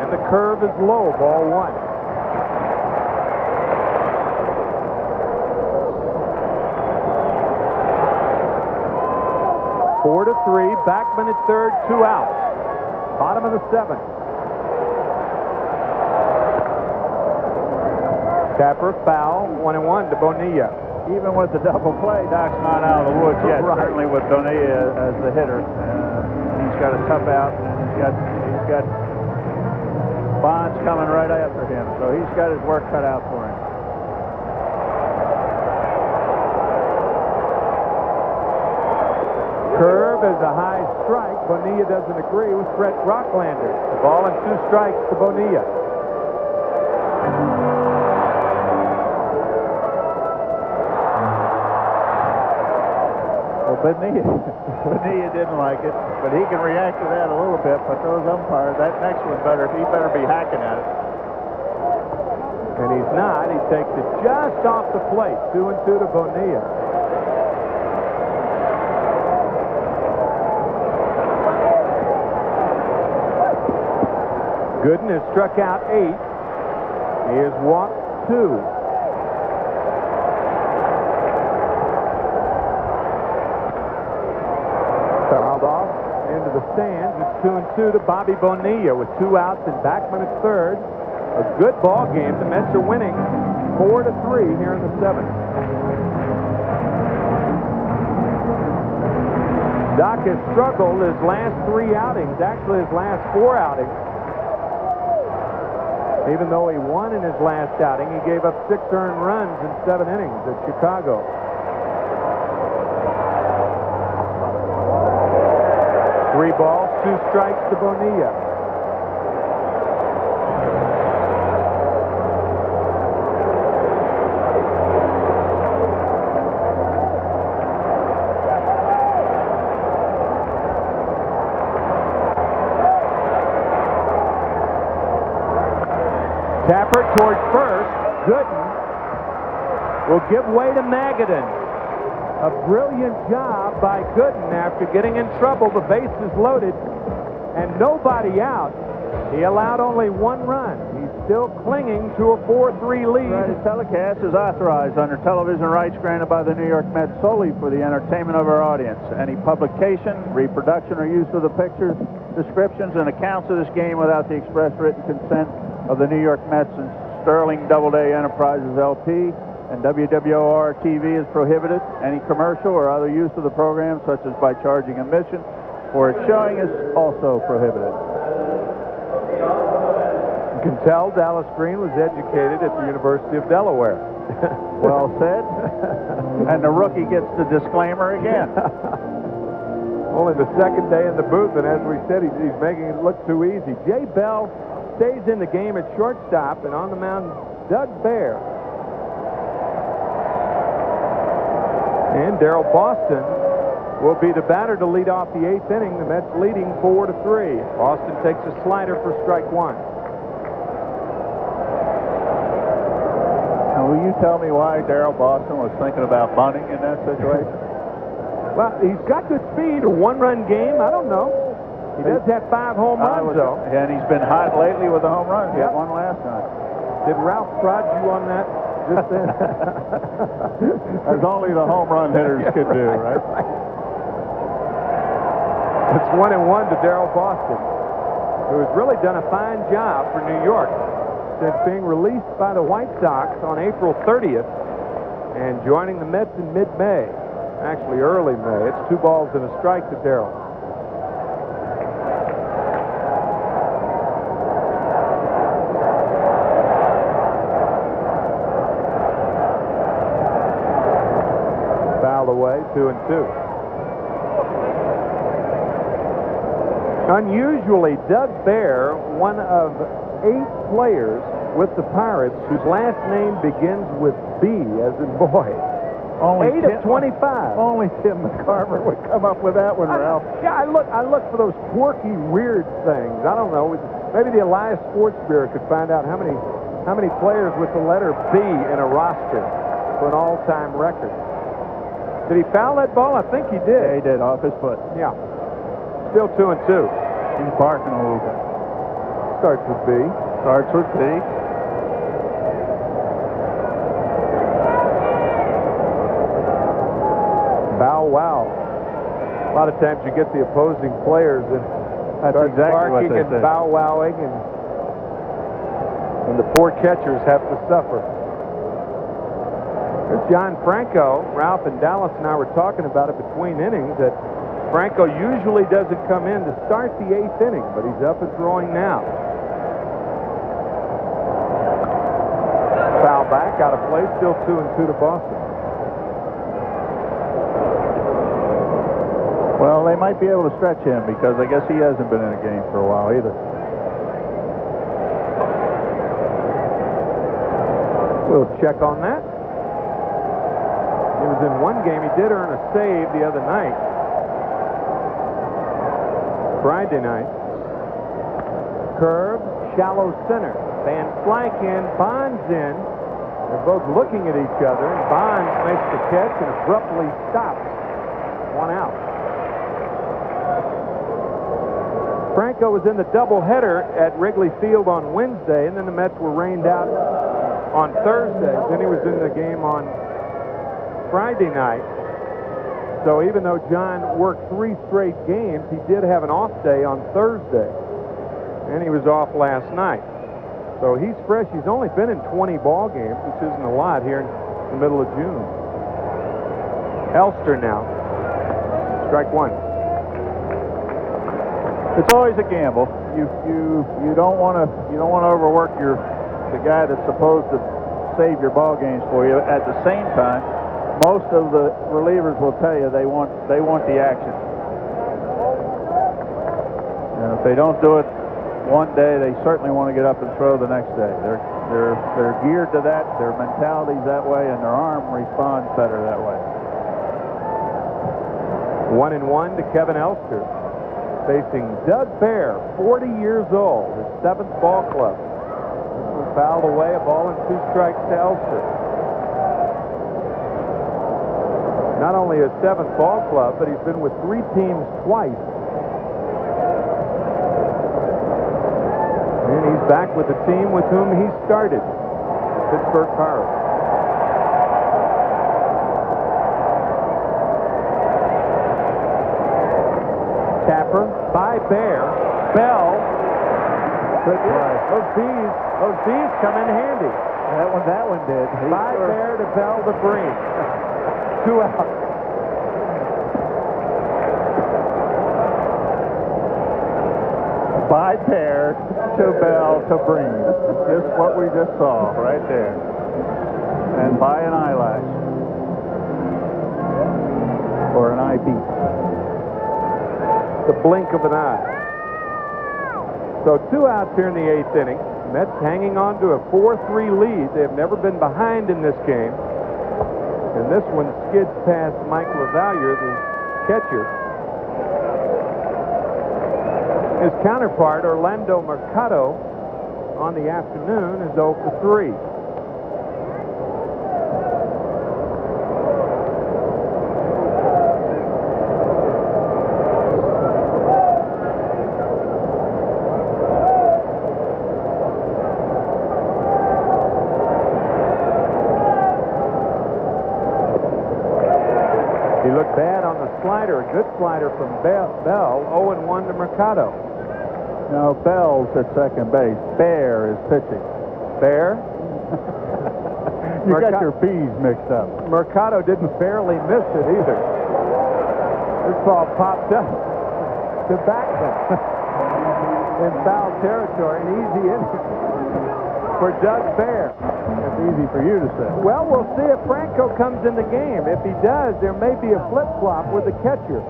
and the curve is low, ball 1. Four to 3, Backman at third, 2 outs. Bottom of the 7th. Tapper foul, 1-1 to Bonilla. Even with the double play, Doc's not out of the woods yet. Right. Certainly with Bonilla as the hitter. He's got a tough out, and he's got Bonds coming right after him, so he's got his work cut out for him. Curve is a high strike. Bonilla doesn't agree with Brett Rocklander. The ball and 2 strikes to Bonilla. Well, Bonilla didn't like it, but he can react to that a little bit. But those umpires, that next one he better be hacking at it. And he's not. He takes it just off the plate. 2-2 to Bonilla. Gooden has struck out 8. He has walked 2. Fouled off into the stands. It's 2-2 to Bobby Bonilla with 2 outs and Backman at third. A good ball game. The Mets are winning 4-3 here in the 7th. Doc has struggled his last 3 outings, actually his last 4 outings. Even though he won in his last outing, he gave up 6 earned runs in 7 innings at Chicago. Three balls, 2 strikes to Bonilla. Tapper towards first. Gooden will give way to Magadan. A brilliant job by Gooden after getting in trouble. The base is loaded and nobody out. He allowed only one run. He's still clinging to a 4-3 lead. This telecast is authorized under television rights granted by the New York Mets solely for the entertainment of our audience. Any publication, reproduction, or use of the pictures, descriptions, and accounts of this game without the express written consent of the New York Mets and Sterling Doubleday Enterprises LP and WWOR-TV is prohibited. Any commercial or other use of the program, such as by charging admission or its showing, is also prohibited. You can tell Dallas Green was educated at the University of Delaware. Well said. And the rookie gets the disclaimer again. Only the second day in the booth, and as we said, he's making it look too easy. Jay Bell stays in the game at shortstop, and on the mound, Doug Bear. And Darrell Boston will be the batter to lead off the 8th inning. The Mets leading 4-3. Boston takes a slider for strike one. Now, will you tell me why Darrell Boston was thinking about bunting in that situation? Well, he's got good speed. A one-run game. I don't know. He does have 5 home runs, though. And he's been hot lately with the home runs. He had one last night. Did Ralph prod you on that just then? As only the home run hitters could do, right? It's 1-1 to Darrell Boston, who has really done a fine job for New York since being released by the White Sox on April 30th and joining the Mets in mid-May. Actually, early May. It's 2 balls and a strike to Darrell. Fouled away, 2-2. Unusually, Doug Bear, one of 8 players with the Pirates whose last name begins with B as in boy. Only 8 of 25. Only Tim McCarver would come up with that one, Ralph. Yeah, I look for those quirky, weird things. I don't know. Maybe the Elias Sports Bureau could find out how many players with the letter B in a roster for an all-time record. Did he foul that ball? I think he did. Yeah, he did, off his foot. Yeah. Still 2-2. He's barking a little bit. Starts with B. Starts with B. Bow wow. A lot of times you get the opposing players and start exactly barking and bow wowing, and the poor catchers have to suffer. There's John Franco. Ralph and Dallas and I were talking about it between innings that Franco usually doesn't come in to start the 8th inning, but he's up and throwing now. Foul back, out of play, still 2-2 to Boston. Well, they might be able to stretch him because I guess he hasn't been in a game for a while either. We'll check on that. He was in one game. He did earn a save the other night. Friday night. Curve, shallow center. Van Slyke in, Bonds in. They're both looking at each other. And Bonds makes the catch and abruptly stops. 1 out. Franco was in the doubleheader at Wrigley Field on Wednesday, and then the Mets were rained out on Thursday. Then he was in the game on Friday night. So even though John worked 3 straight games, he did have an off day on Thursday. And he was off last night. So he's fresh. He's only been in 20 ball games, which isn't a lot here in the middle of June. Elster now. Strike 1. It's always a gamble. You don't want to overwork the guy that's supposed to save your ball games for you. At the same time, most of the relievers will tell you they want the action. And if they don't do it one day, they certainly want to get up and throw the next day. They're geared to that. Their mentality's that way, and their arm responds better that way. 1-1 to Kevin Elster, facing Doug Bear, 40 years old, his 7th ball club. This was fouled away, a ball and 2 strikes to Elster. Not only his 7th ball club, but he's been with 3 teams twice. And he's back with the team with whom he started, Pittsburgh Pirates. Tapper by Bear. Bell. Those B's come in handy. That one did. By Bear to Bell to Breen. 2 out. By Bear to Bell to Breen. Just what we just saw right there. And by an eyelash. Or an eye beat. The blink of an eye. So 2 outs here in the 8th inning. Mets hanging on to a 4-3 lead. They have never been behind in this game. And this one skids past Mike LaValliere, the catcher. His counterpart, Orlando Mercado, on the afternoon is 0 for 3. He looked bad on the slider, a good slider from Bell, 0-1 to Mercado. Now Bell's at second base. Bear is pitching. Bear? You got your B's mixed up. Mercado didn't barely miss it either. This ball popped up to Backman in foul territory, an easy inning for Doug Bear. It's easy for you to say. Well, we'll see if Franco comes in the game. If he does, there may be a flip-flop with the catcher.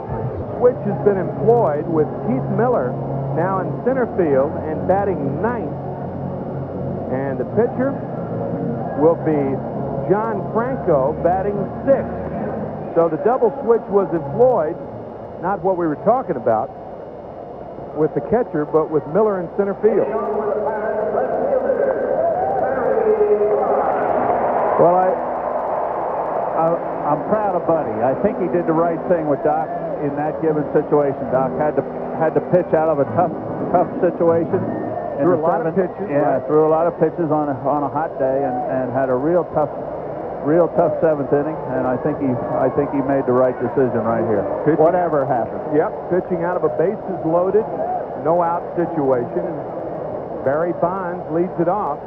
Switch has been employed with Keith Miller now in center field and batting 9th. And the pitcher will be John Franco batting 6th. So the double switch was employed, not what we were talking about with the catcher, but with Miller in center field. Well, I'm proud of Buddy. I think he did the right thing with Doc in that given situation. Doc had to pitch out of a tough situation. Threw a lot of pitches. Yeah, right? Threw a lot of pitches on a hot day and had a real tough 7th inning. And I think he made the right decision right here. Whatever happens. Yep, pitching out of a bases loaded, no out situation. And Barry Bonds leads it off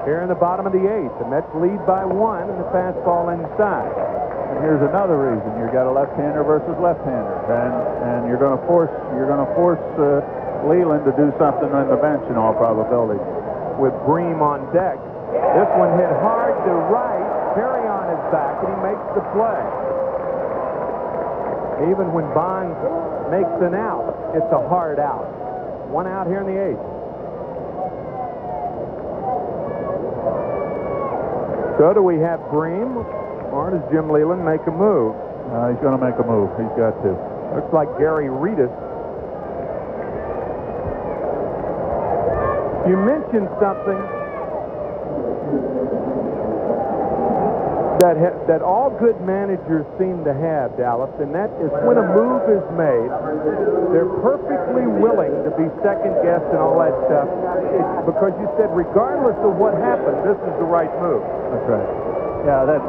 here in the bottom of the 8th. The Mets lead by 1 and the fastball inside. And here's another reason: you got a left-hander versus left-hander, and you're going to force Leland to do something on the bench in all probability. With Bream on deck, this one hit hard to right. Carreon is back and he makes the play. Even when Bonds makes an out, it's a hard out. 1 out here in the 8th. So do we have Bream, or does Jim Leland make a move? He's going to make a move. He's got to. Looks like Gary Reedus. You mentioned something that all good managers seem to have, Dallas, and that is when a move is made, they're perfectly willing to be second-guessed and all that stuff. It's because you said regardless of what happened, this is the right move. That's right. Yeah, that,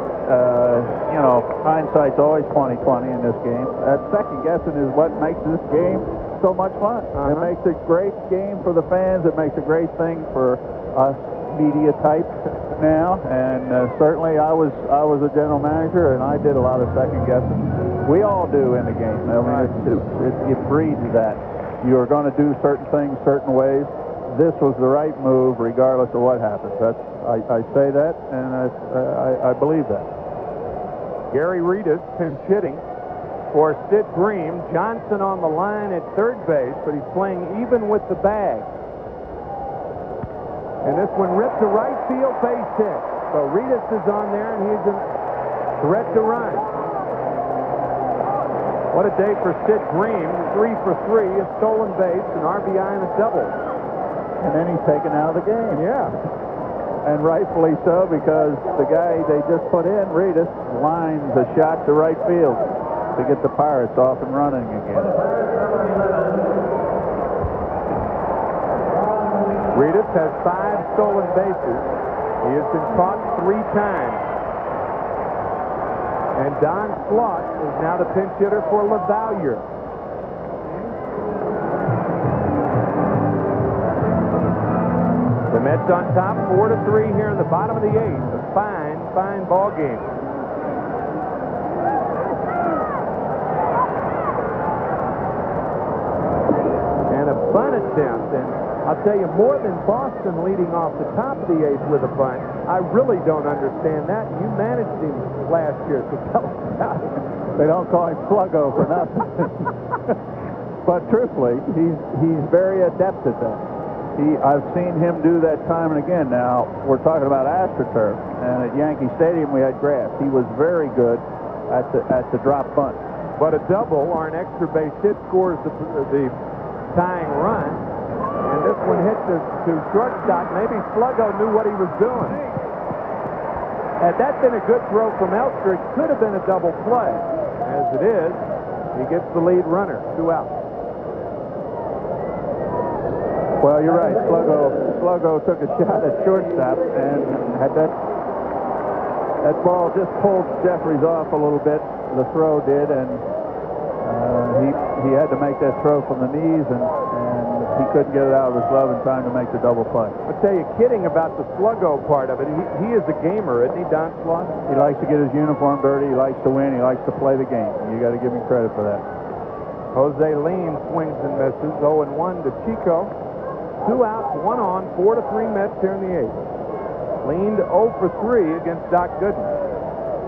hindsight's always 20/20 in this game. That second-guessing is what makes this game so much fun. It makes a great game for the fans. It makes a great thing for us media type now, and certainly I was a general manager and I did a lot of second guessing. We all do in the game. I mean, it breeds that. You are going to do certain things certain ways. This was the right move regardless of what happens. I say that, and I believe that. Gary Reedus pinch hitting for Sid Bream. Johnson on the line at third base, but he's playing even with the bag. And this one ripped to right field, base hit. So Reedus is on there, and he's a threat to run. What a day for Sid Bream. 3 for 3, a stolen base, an RBI, and a double. And then he's taken out of the game. Yeah. and rightfully so, because the guy they just put in, Reedus, lines a shot to right field to get the Pirates off and running again. Reedus has 5 stolen bases. He has been caught 3 times. And Don Slaught is now the pinch hitter for LaValliere. The Mets on top, 4-3 here in the bottom of the 8th. A fine, fine ball game. And a bunt attempt, and I'll tell you, more than Boston leading off the top of the 8th with a bunt, I really don't understand that. You managed him last year, so tell us about it. They don't call him Sluggo for nothing. But truthfully, he's very adept at that. I've seen him do that time and again. Now, we're talking about AstroTurf, and at Yankee Stadium we had grass. He was very good at the drop bunt. But a double or an extra base hit scores the tying run. And this one hit to shortstop. Maybe Sluggo knew what he was doing. Had that been a good throw from Elster, it could have been a double play. As it is, he gets the lead runner, 2 outs. Well, you're right. Sluggo took a shot at shortstop, and had that ball just pulled Jeffries off a little bit. The throw did, and he had to make that throw from the knees, and he couldn't get it out of his glove in time to make the double play. I'll tell you, kidding about the Sluggo part of it, he is a gamer, isn't he, Don Slaught? He likes to get his uniform dirty. He likes to win. He likes to play the game. You got to give him credit for that. Jose Lean swings and misses. 0-1 to Chico. 2 outs, 1 on, 4-3 Mets here in the 8th. Leaned 0 for 3 against Doc Gooden,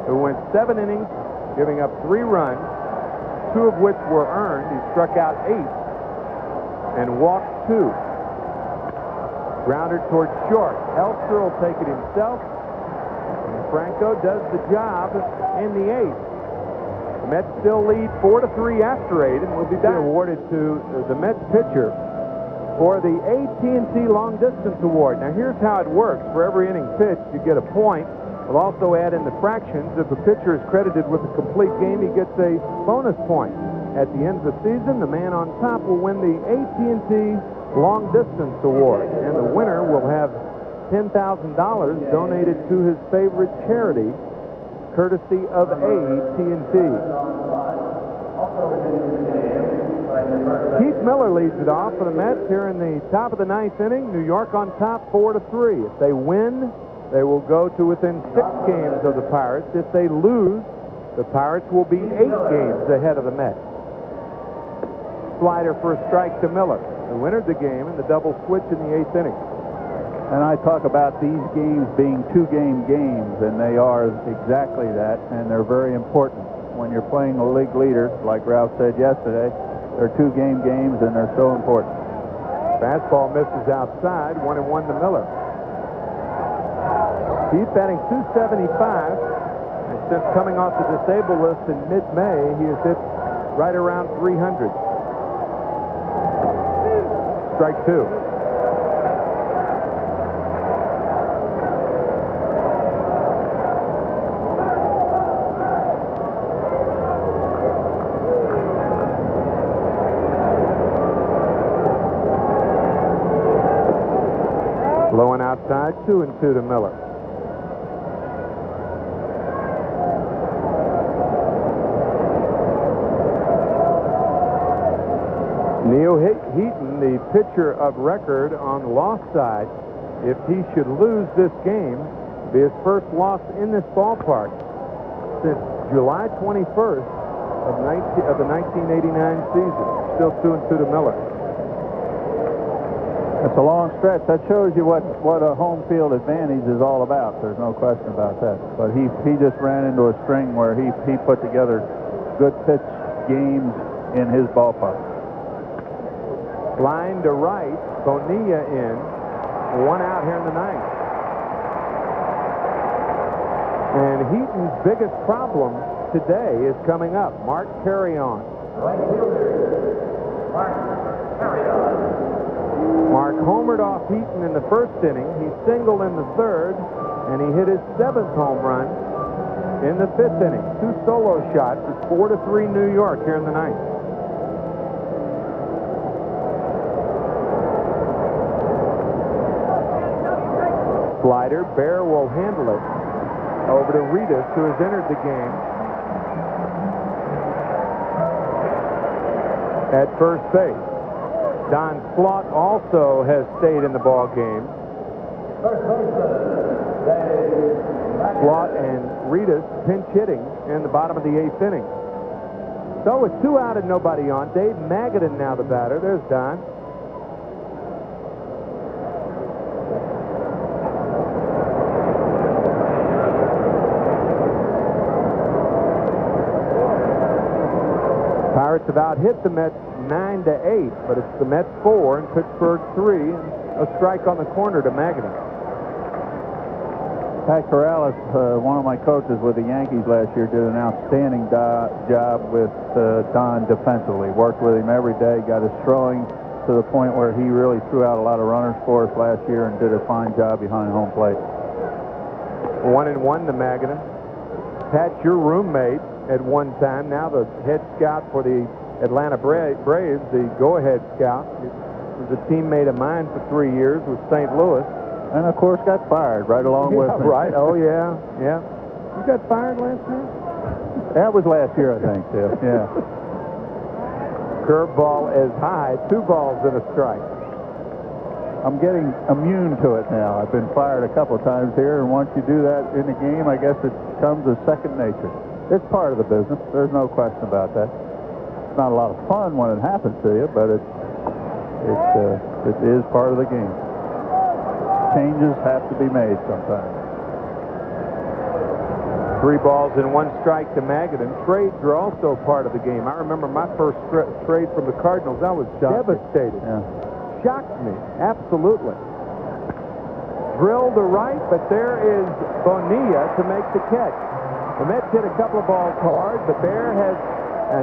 who went 7 innings, giving up 3 runs, 2 of which were earned. He struck out 8 and walked 2. Grounder towards short. Elster will take it himself, and Franco does the job in the 8th. The Mets still lead 4-3 after 8, and will be awarded to the Mets pitcher for the AT&T Long Distance Award. Now, here's how it works. For every inning pitched, you get a point. We'll also add in the fractions. If a pitcher is credited with a complete game, he gets a bonus point. At the end of the season, the man on top will win the AT&T Long Distance Award, and the winner will have $10,000 donated to his favorite charity, courtesy of AT&T. Keith Miller leads it off for the Mets here in the top of the 9th inning. New York on top, 4-3. If they win, they will go to within 6 games of the Pirates. If they lose, the Pirates will be 8 games ahead of the Mets. Slider for a strike to Miller, who entered the game in the double switch in the 8th inning. And I talk about these games being 2-game games, and they are exactly that, and they're very important. When you're playing a league leader, like Ralph said yesterday, they're 2-game games, and they're so important. Fastball misses outside, 1-1 to Miller. He's batting .275, and since coming off the disabled list in mid-May, he has hit right around .300. Strike 2. Low and outside, 2-2 to Miller. Neal Heaton, the pitcher of record on the loss side, if he should lose this game, be his first loss in this ballpark since July 21st of the 1989 season. Still 2-2 to Miller. That's a long stretch. That shows you what a home field advantage is all about. There's no question about that. But he just ran into a string where he put together good pitch games in his ballpark. Line to right, Bonilla in. 1 out here in the 9th. And Heaton's biggest problem today is coming up. Mark Carreon. Right fielder, Mark Carreon. Mark homered off Heaton in the first inning. He singled in the third, and he hit his 7th home run in the 5th inning. 2 solo shots. It's 4-3 New York here in the 9th. Slider. Bear will handle it over to Ritas, who has entered the game at first base. Don Slaught also has stayed in the ball game. Slaught and Ritas pinch hitting in the bottom of the 8th inning. So with 2 out and nobody on, Dave Magadan now the batter. There's Don. Pirates have out-hit the Mets 9-8, but it's the Mets 4 and Pittsburgh 3, and a strike on the corner to Magadan. Pat Corrales, one of my coaches with the Yankees last year, did an outstanding job with Don defensively. Worked with him every day, got his throwing to the point where he really threw out a lot of runners for us last year and did a fine job behind home plate. 1-1 to Magadan. Pat, your roommate at one time, now the head scout for the Atlanta Braves, the go-ahead scout. He was a teammate of mine for 3 years with St. Louis. And, of course, got fired right along with me. Right. Oh, yeah. Yeah. You got fired last year? That was last year, I think, too. Yeah. Curveball is high. 2 balls and a strike. I'm getting immune to it now. I've been fired a couple of times here, and once you do that in a game, I guess it comes as second nature. It's part of the business. There's no question about that. It's not a lot of fun when it happens to you, but it is part of the game. Changes have to be made sometimes. 3 balls and 1 strike to Magadan. Trades are also part of the game. I remember my first trade from the Cardinals. I was devastated. Yeah. Shocked me. Absolutely. Drilled to right, but there is Bonilla to make the catch. The Mets hit a couple of balls hard. The Bear has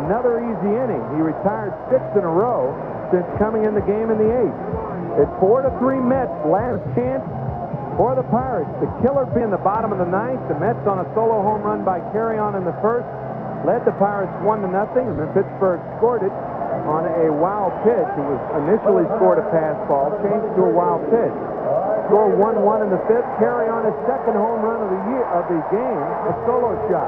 another easy inning. He retired 6 in a row since coming in the game in the 8th. It's 4-3 Mets. Last chance for the Pirates. The killer be in the bottom of the 9th. The Mets on a solo home run by Carreon in the 1st led the Pirates 1-0, and then Pittsburgh scored it on a wild pitch. It was initially scored a pass ball, changed to a wild pitch. Score 1-1 in the 5th. Carreon his 2nd home run of the game, a solo shot.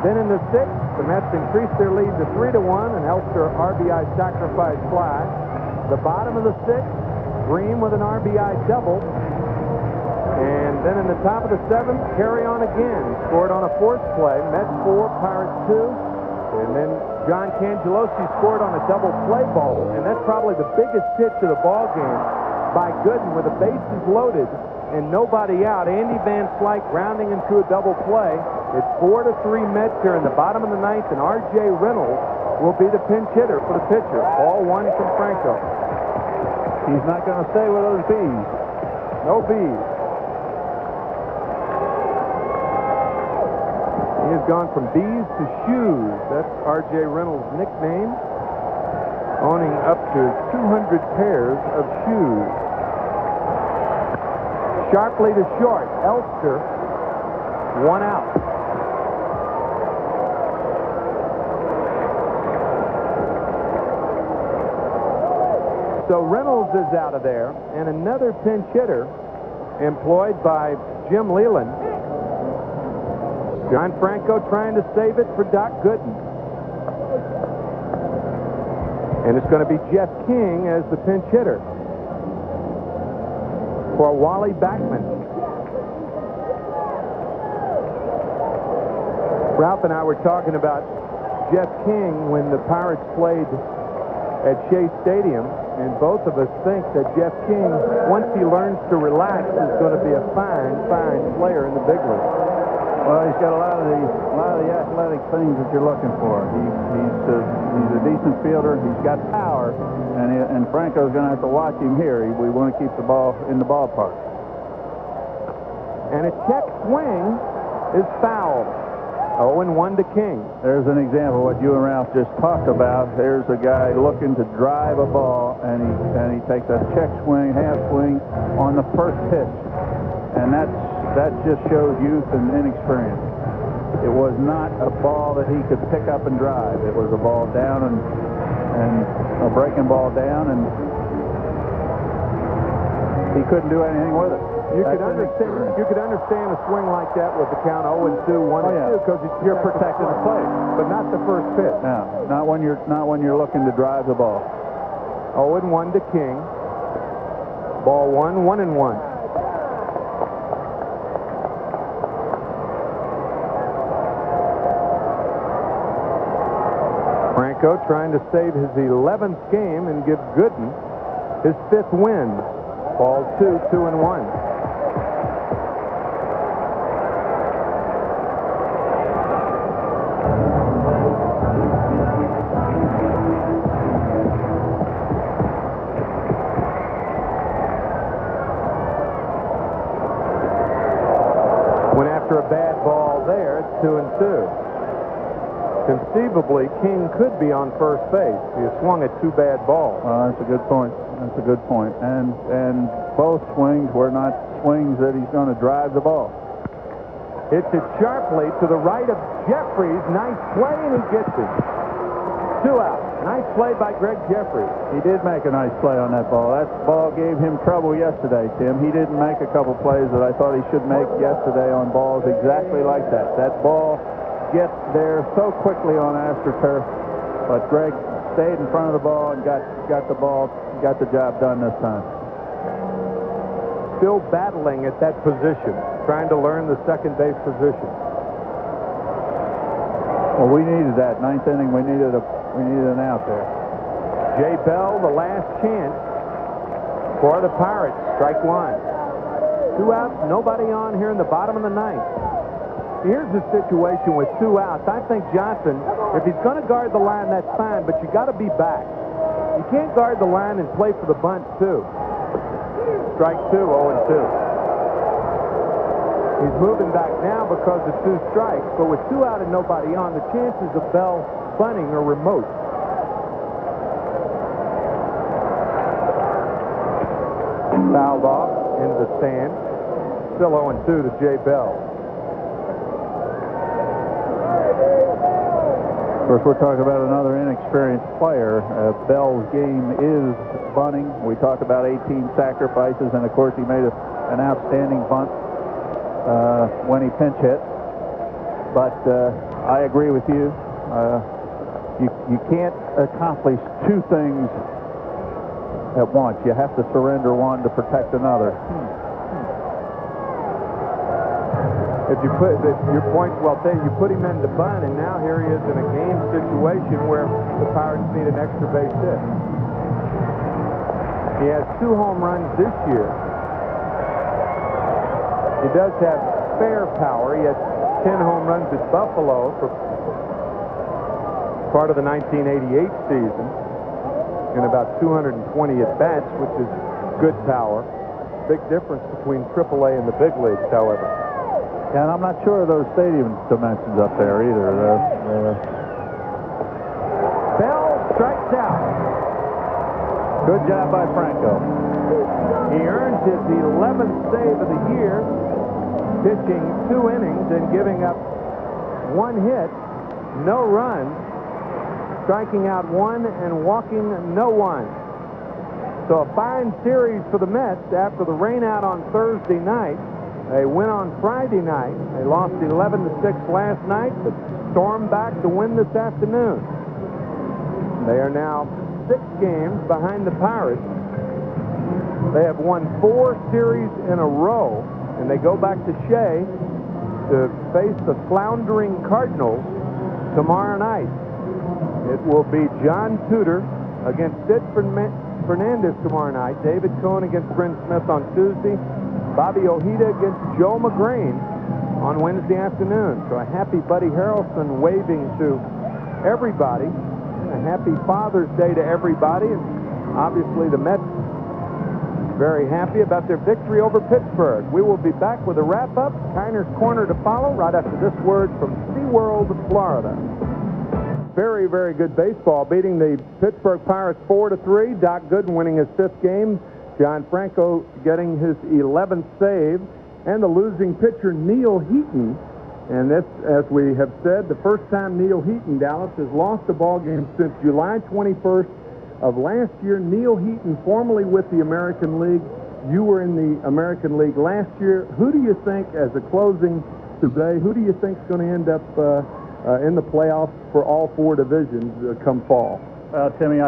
Then in the 6th, the Mets increased their lead to 3-1, and Elster RBI sacrifice fly. The bottom of the 6th, Green with an RBI double. And then in the top of the 7th, Carreon again scored on a 4th play. Mets 4, Pirates 2. And then John Cangelosi scored on a double play ball, and that's probably the biggest pitch of the ball game by Gooden with the bases loaded and nobody out. Andy Van Slyke grounding into a double play. It's 4-3 Mets here in the bottom of the 9th, and R.J. Reynolds will be the pinch hitter for the pitcher. Ball 1 from Franco. He's not going to stay with those bees. No bees. He has gone from bees to shoes. That's R.J. Reynolds' nickname, owning up to 200 pairs of shoes. Sharply to short. Elster, 1 out. So Reynolds is out of there, and another pinch hitter employed by Jim Leland. John Franco trying to save it for Doc Gooden. And it's going to be Jeff King as the pinch hitter for Wally Backman. Ralph and I were talking about Jeff King when the Pirates played at Shea Stadium, and both of us think that Jeff King, once he learns to relax, is going to be a fine, fine player in the big league. Well, he's got a lot of the athletic things that you're looking for. He's a decent fielder. He's got power, and Franco's going to have to watch him here. We want to keep the ball in the ballpark. And a check swing is fouled. 0-1 to King. There's an example of what you and Ralph just talked about. There's a guy looking to drive a ball, and he takes a check swing, half swing on the first pitch, and that just shows youth and inexperience. It was not a ball that he could pick up and drive. It was a ball down and a breaking ball down, and he couldn't do anything with it. You could understand a swing like that with the count 0-2, 1-2, because you're protecting the plate, but not the first pitch. No, not when you're looking to drive the ball. 0-1 to King. Ball 1, 1-1. Franco trying to save his 11th game and give Gooden his 5th win. Ball 2, 2-1. Went after a bad ball there, it's 2-2. Conceivably, King could be on first base. He swung at 2 bad balls. That's a good point. That's a good point. And both swings were not swings that he's going to drive the ball. Hits it sharply to the right of Jeffries. Nice play, and he gets it. 2 out. Nice play by Greg Jeffries. He did make a nice play on that ball. That ball gave him trouble yesterday, Tim. He didn't make a couple plays that I thought he should make yesterday on balls exactly like that. That ball gets there so quickly on AstroTurf, but Greg stayed in front of the ball and got the ball, got the job done this time. Still battling at that position, trying to learn the second base position. Well, we needed that 9th inning. We needed an out there. Jay Bell, the last chance for the Pirates. Strike 1. 2 outs, nobody on here in the bottom of the 9th. Here's the situation with 2 outs. I think Johnson, if he's going to guard the line, that's fine, but you got to be back. You can't guard the line and play for the bunt, too. Strike 2, 0-2. He's moving back now because of 2 strikes, but with 2 out and nobody on, the chances of Bell bunting are remote. Fouled off into the stand. Still 0-2 to Jay Bell. Of course, we're talking about another inexperienced player. Bell's game is bunting. We talked about 18 sacrifices, and of course he made an outstanding bunt when he pinch hit. But I agree with you. You can't accomplish 2 things at once. You have to surrender one to protect another. If you put your point's well taken, you put him in the bunt, and now here he is in a game situation where the Pirates need an extra base hit. He has 2 home runs this year. He does have fair power. He has 10 home runs at Buffalo for part of the 1988 season, and about 220 at bats, which is good power. Big difference between AAA and the big leagues, however. And I'm not sure of those stadium dimensions up there either. Bell strikes out. Good job by Franco. He earns his 11th save of the year, pitching 2 innings and giving up 1 hit, no runs, striking out 1 and walking no one. So a fine series for the Mets after the rainout on Thursday night. They win on Friday night. They lost 11-6 last night, but stormed back to win this afternoon. They are now 6 games behind the Pirates. They have won 4 series in a row, and they go back to Shea to face the floundering Cardinals tomorrow night. It will be John Tudor against Sid Fernandez tomorrow night, David Cohn against Bryn Smith on Tuesday, Bobby Ojeda against Joe McGrain on Wednesday afternoon. So a happy Buddy Harrelson waving to everybody. A happy Father's Day to everybody. And obviously the Mets very happy about their victory over Pittsburgh. We will be back with a wrap-up. Kiner's Corner to follow right after this word from C1. World, Florida. Very, very good baseball, beating the Pittsburgh Pirates 4-3. Doc Gooden winning his 5th game. John Franco getting his 11th save. And the losing pitcher, Neal Heaton. And this, as we have said, the first time Neal Heaton, Dallas, has lost a ball game since July 21st of last year. Neal Heaton, formerly with the American League. You were in the American League last year. Who do you think, as a closing today, who do you think is going to end up in the playoffs for all 4 divisions come fall? Timmy,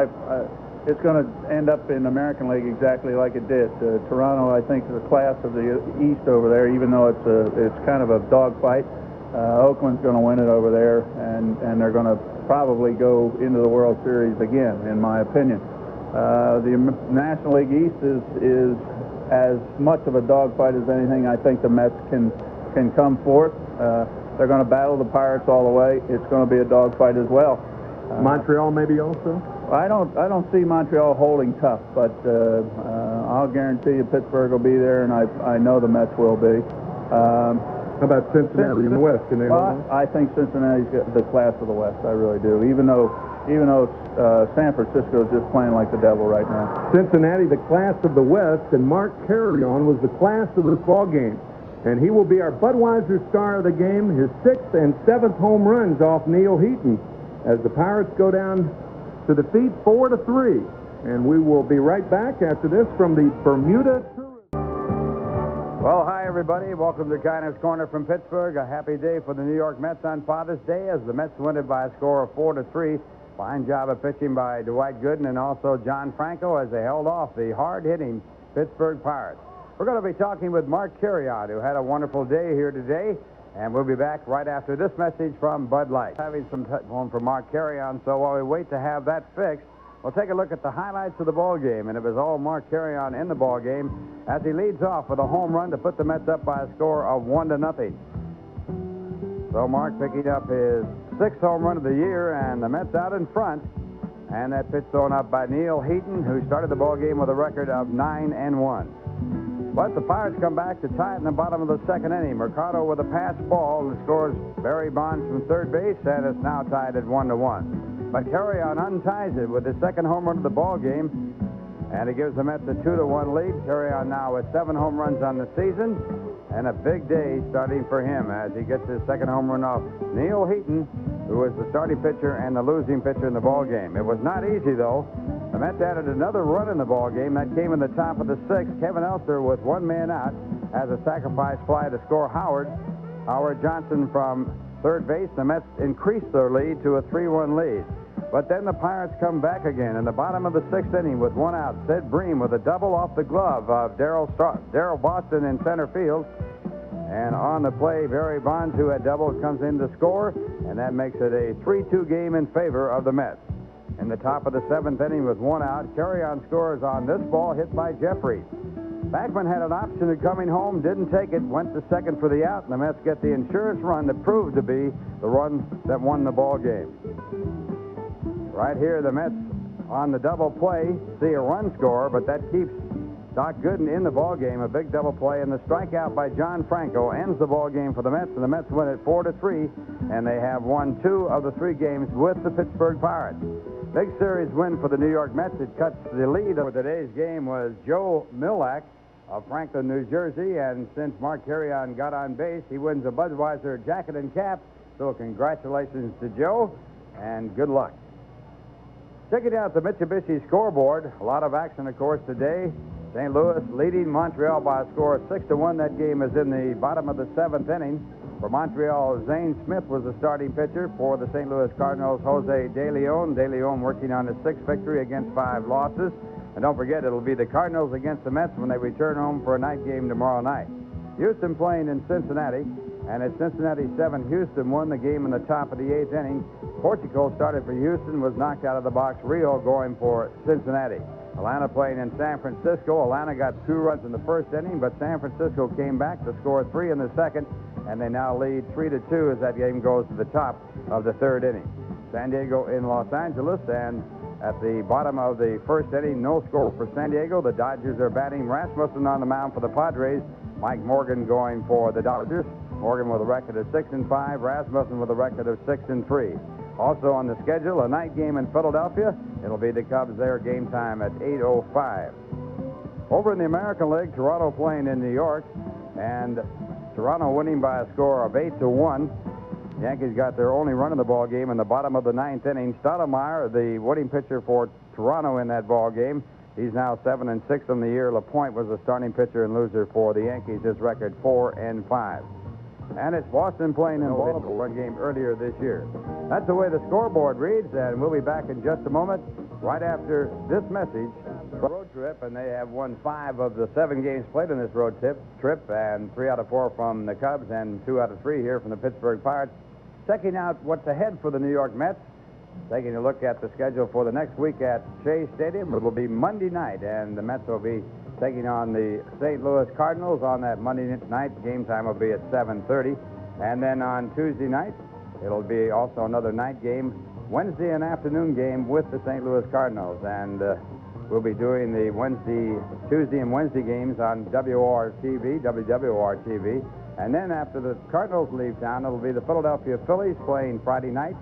it's going to end up in the American League exactly like it did. Toronto, I think, is the class of the East over there, even though it's kind of a dogfight. Oakland's going to win it over there, and they're going to probably go into the World Series again, in my opinion. The National League East is as much of a dogfight as anything. I think the Mets can come forth. They're going to battle the Pirates all the way. It's going to be a dogfight as well. Montreal maybe also? I don't see Montreal holding tough, but I'll guarantee you Pittsburgh will be there, and I know the Mets will be. How about Cincinnati in the West? Can they hold on? I think Cincinnati's the class of the West. I really do. Even though San Francisco is just playing like the devil right now. Cincinnati, the class of the West, and Mark Carreon was the class of this ball game. And he will be our Budweiser star of the game, his 6th and 7th home runs off Neal Heaton, as the Pirates go down to defeat 4-3. And we will be right back after this from the Bermuda Tourism. Well, hi, everybody. Welcome to Kiner's Corner from Pittsburgh. A happy day for the New York Mets on Father's Day, as the Mets win it by a score of 4-3. Fine job of pitching by Dwight Gooden and also John Franco as they held off the hard-hitting Pittsburgh Pirates. We're going to be talking with Mark Carreon, who had a wonderful day here today, and we'll be back right after this message from Bud Light. Having some telephone from Mark Carreon, so while we wait to have that fixed, we'll take a look at the highlights of the ball game, and it was all Mark Carreon in the ball game as he leads off with a home run to put the Mets up by a score of 1-0. So Mark picking up his 6th home run of the year, and the Mets out in front. And that pitch thrown up by Neal Heaton, who started the ball game with a record of 9-1. But the Pirates come back to tie it in the bottom of the 2nd inning. Mercado with a pass ball and scores Barry Bonds from third base, and it's now tied at 1-1. But Carreon unties it with his 2nd home run of the ball game, and it gives the Mets a 2-1 lead. Carreon now with 7 home runs on the season, and a big day starting for him as he gets his 2nd home run off Neal Heaton, who was the starting pitcher and the losing pitcher in the ball game. It was not easy, though. The Mets added another run in the ball game. That came in the top of the 6th. Kevin Elster, with 1 man out, has a sacrifice fly to score Howard Johnson from third base. The Mets increased their lead to a 3-1 lead. But then the Pirates come back again in the bottom of the 6th inning with 1 out. Sid Bream with a double off the glove of Darryl Boston in center field. And on the play, Barry Bonds, who had doubled, comes in to score, and that makes it a 3-2 game in favor of the Mets. In the top of the 7th inning with 1 out, Carreon scores on this ball hit by Jeffries. Backman had an option of coming home, didn't take it, went to second for the out, and the Mets get the insurance run that proved to be the run that won the ball game. Right here, the Mets on the double play see a run score, but that keeps Doc Gooden in the ball game. A big double play, and the strikeout by John Franco ends the ball game for the Mets, and the Mets win it 4-3, and they have won 2 of the 3 games with the Pittsburgh Pirates. Big series win for the New York Mets. It cuts the lead. For today's game was Joe Millak of Franklin, New Jersey, and since Mark Carreon got on base, he wins a Budweiser jacket and cap. So congratulations to Joe, and good luck. Checking out the Mitsubishi scoreboard, a lot of action, of course, today. St. Louis leading Montreal by a score of 6-1. That game is in the bottom of the 7th inning. For Montreal, Zane Smith was the starting pitcher. For the St. Louis Cardinals, Jose De Leon. De Leon working on his 6th victory against 5 losses. And don't forget, it'll be the Cardinals against the Mets when they return home for a night game tomorrow night. Houston playing in Cincinnati, and it's Cincinnati 7. Houston won the game in the top of the 8th inning. Portugal started for Houston, was knocked out of the box. Rio going for Cincinnati. Atlanta playing in San Francisco. Atlanta got 2 runs in the 1st inning, but San Francisco came back to score 3 in the 2nd, and they now lead 3-2 as that game goes to the top of the 3rd inning. San Diego in Los Angeles, and at the bottom of the 1st inning, no score for San Diego. The Dodgers are batting. Rasmussen on the mound for the Padres. Mike Morgan going for the Dodgers. Morgan with a record of 6-5. Rasmussen with a record of 6-3. Also on the schedule, a night game in Philadelphia. It'll be the Cubs there, game time at 8:05. Over in the American League, Toronto playing in New York, and Toronto winning by a score of 8-1. Yankees got their only run in the ball game in the bottom of the ninth inning. Stoudemire, the winning pitcher for Toronto in that ball game, he's now 7-6 on the year. LaPointe was the starting pitcher and loser for the Yankees. His record 4-5. And it's Boston playing in Baltimore, one game earlier this year. That's the way the scoreboard reads, and we'll be back in just a moment, right after this message. Road trip, and they have won 5 of the 7 games played in this road trip, and 3 out of 4 from the Cubs, and 2 out of 3 here from the Pittsburgh Pirates. Checking out what's ahead for the New York Mets. Taking a look at the schedule for the next week at Shea Stadium. It will be Monday night, and the Mets will be taking on the St. Louis Cardinals on that Monday night. Game time will be at 7:30. And then on Tuesday night, it'll be also another night game. Wednesday, an afternoon game with the St. Louis Cardinals. And we'll be doing the Tuesday and Wednesday games on WWOR-TV. And then after the Cardinals leave town, it'll be the Philadelphia Phillies playing Friday night,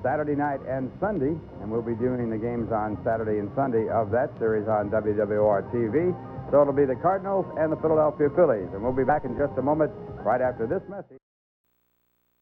Saturday night, and Sunday. And we'll be doing the games on Saturday and Sunday of that series on WWOR-TV. So it'll be the Cardinals and the Philadelphia Phillies. And we'll be back in just a moment right after this message.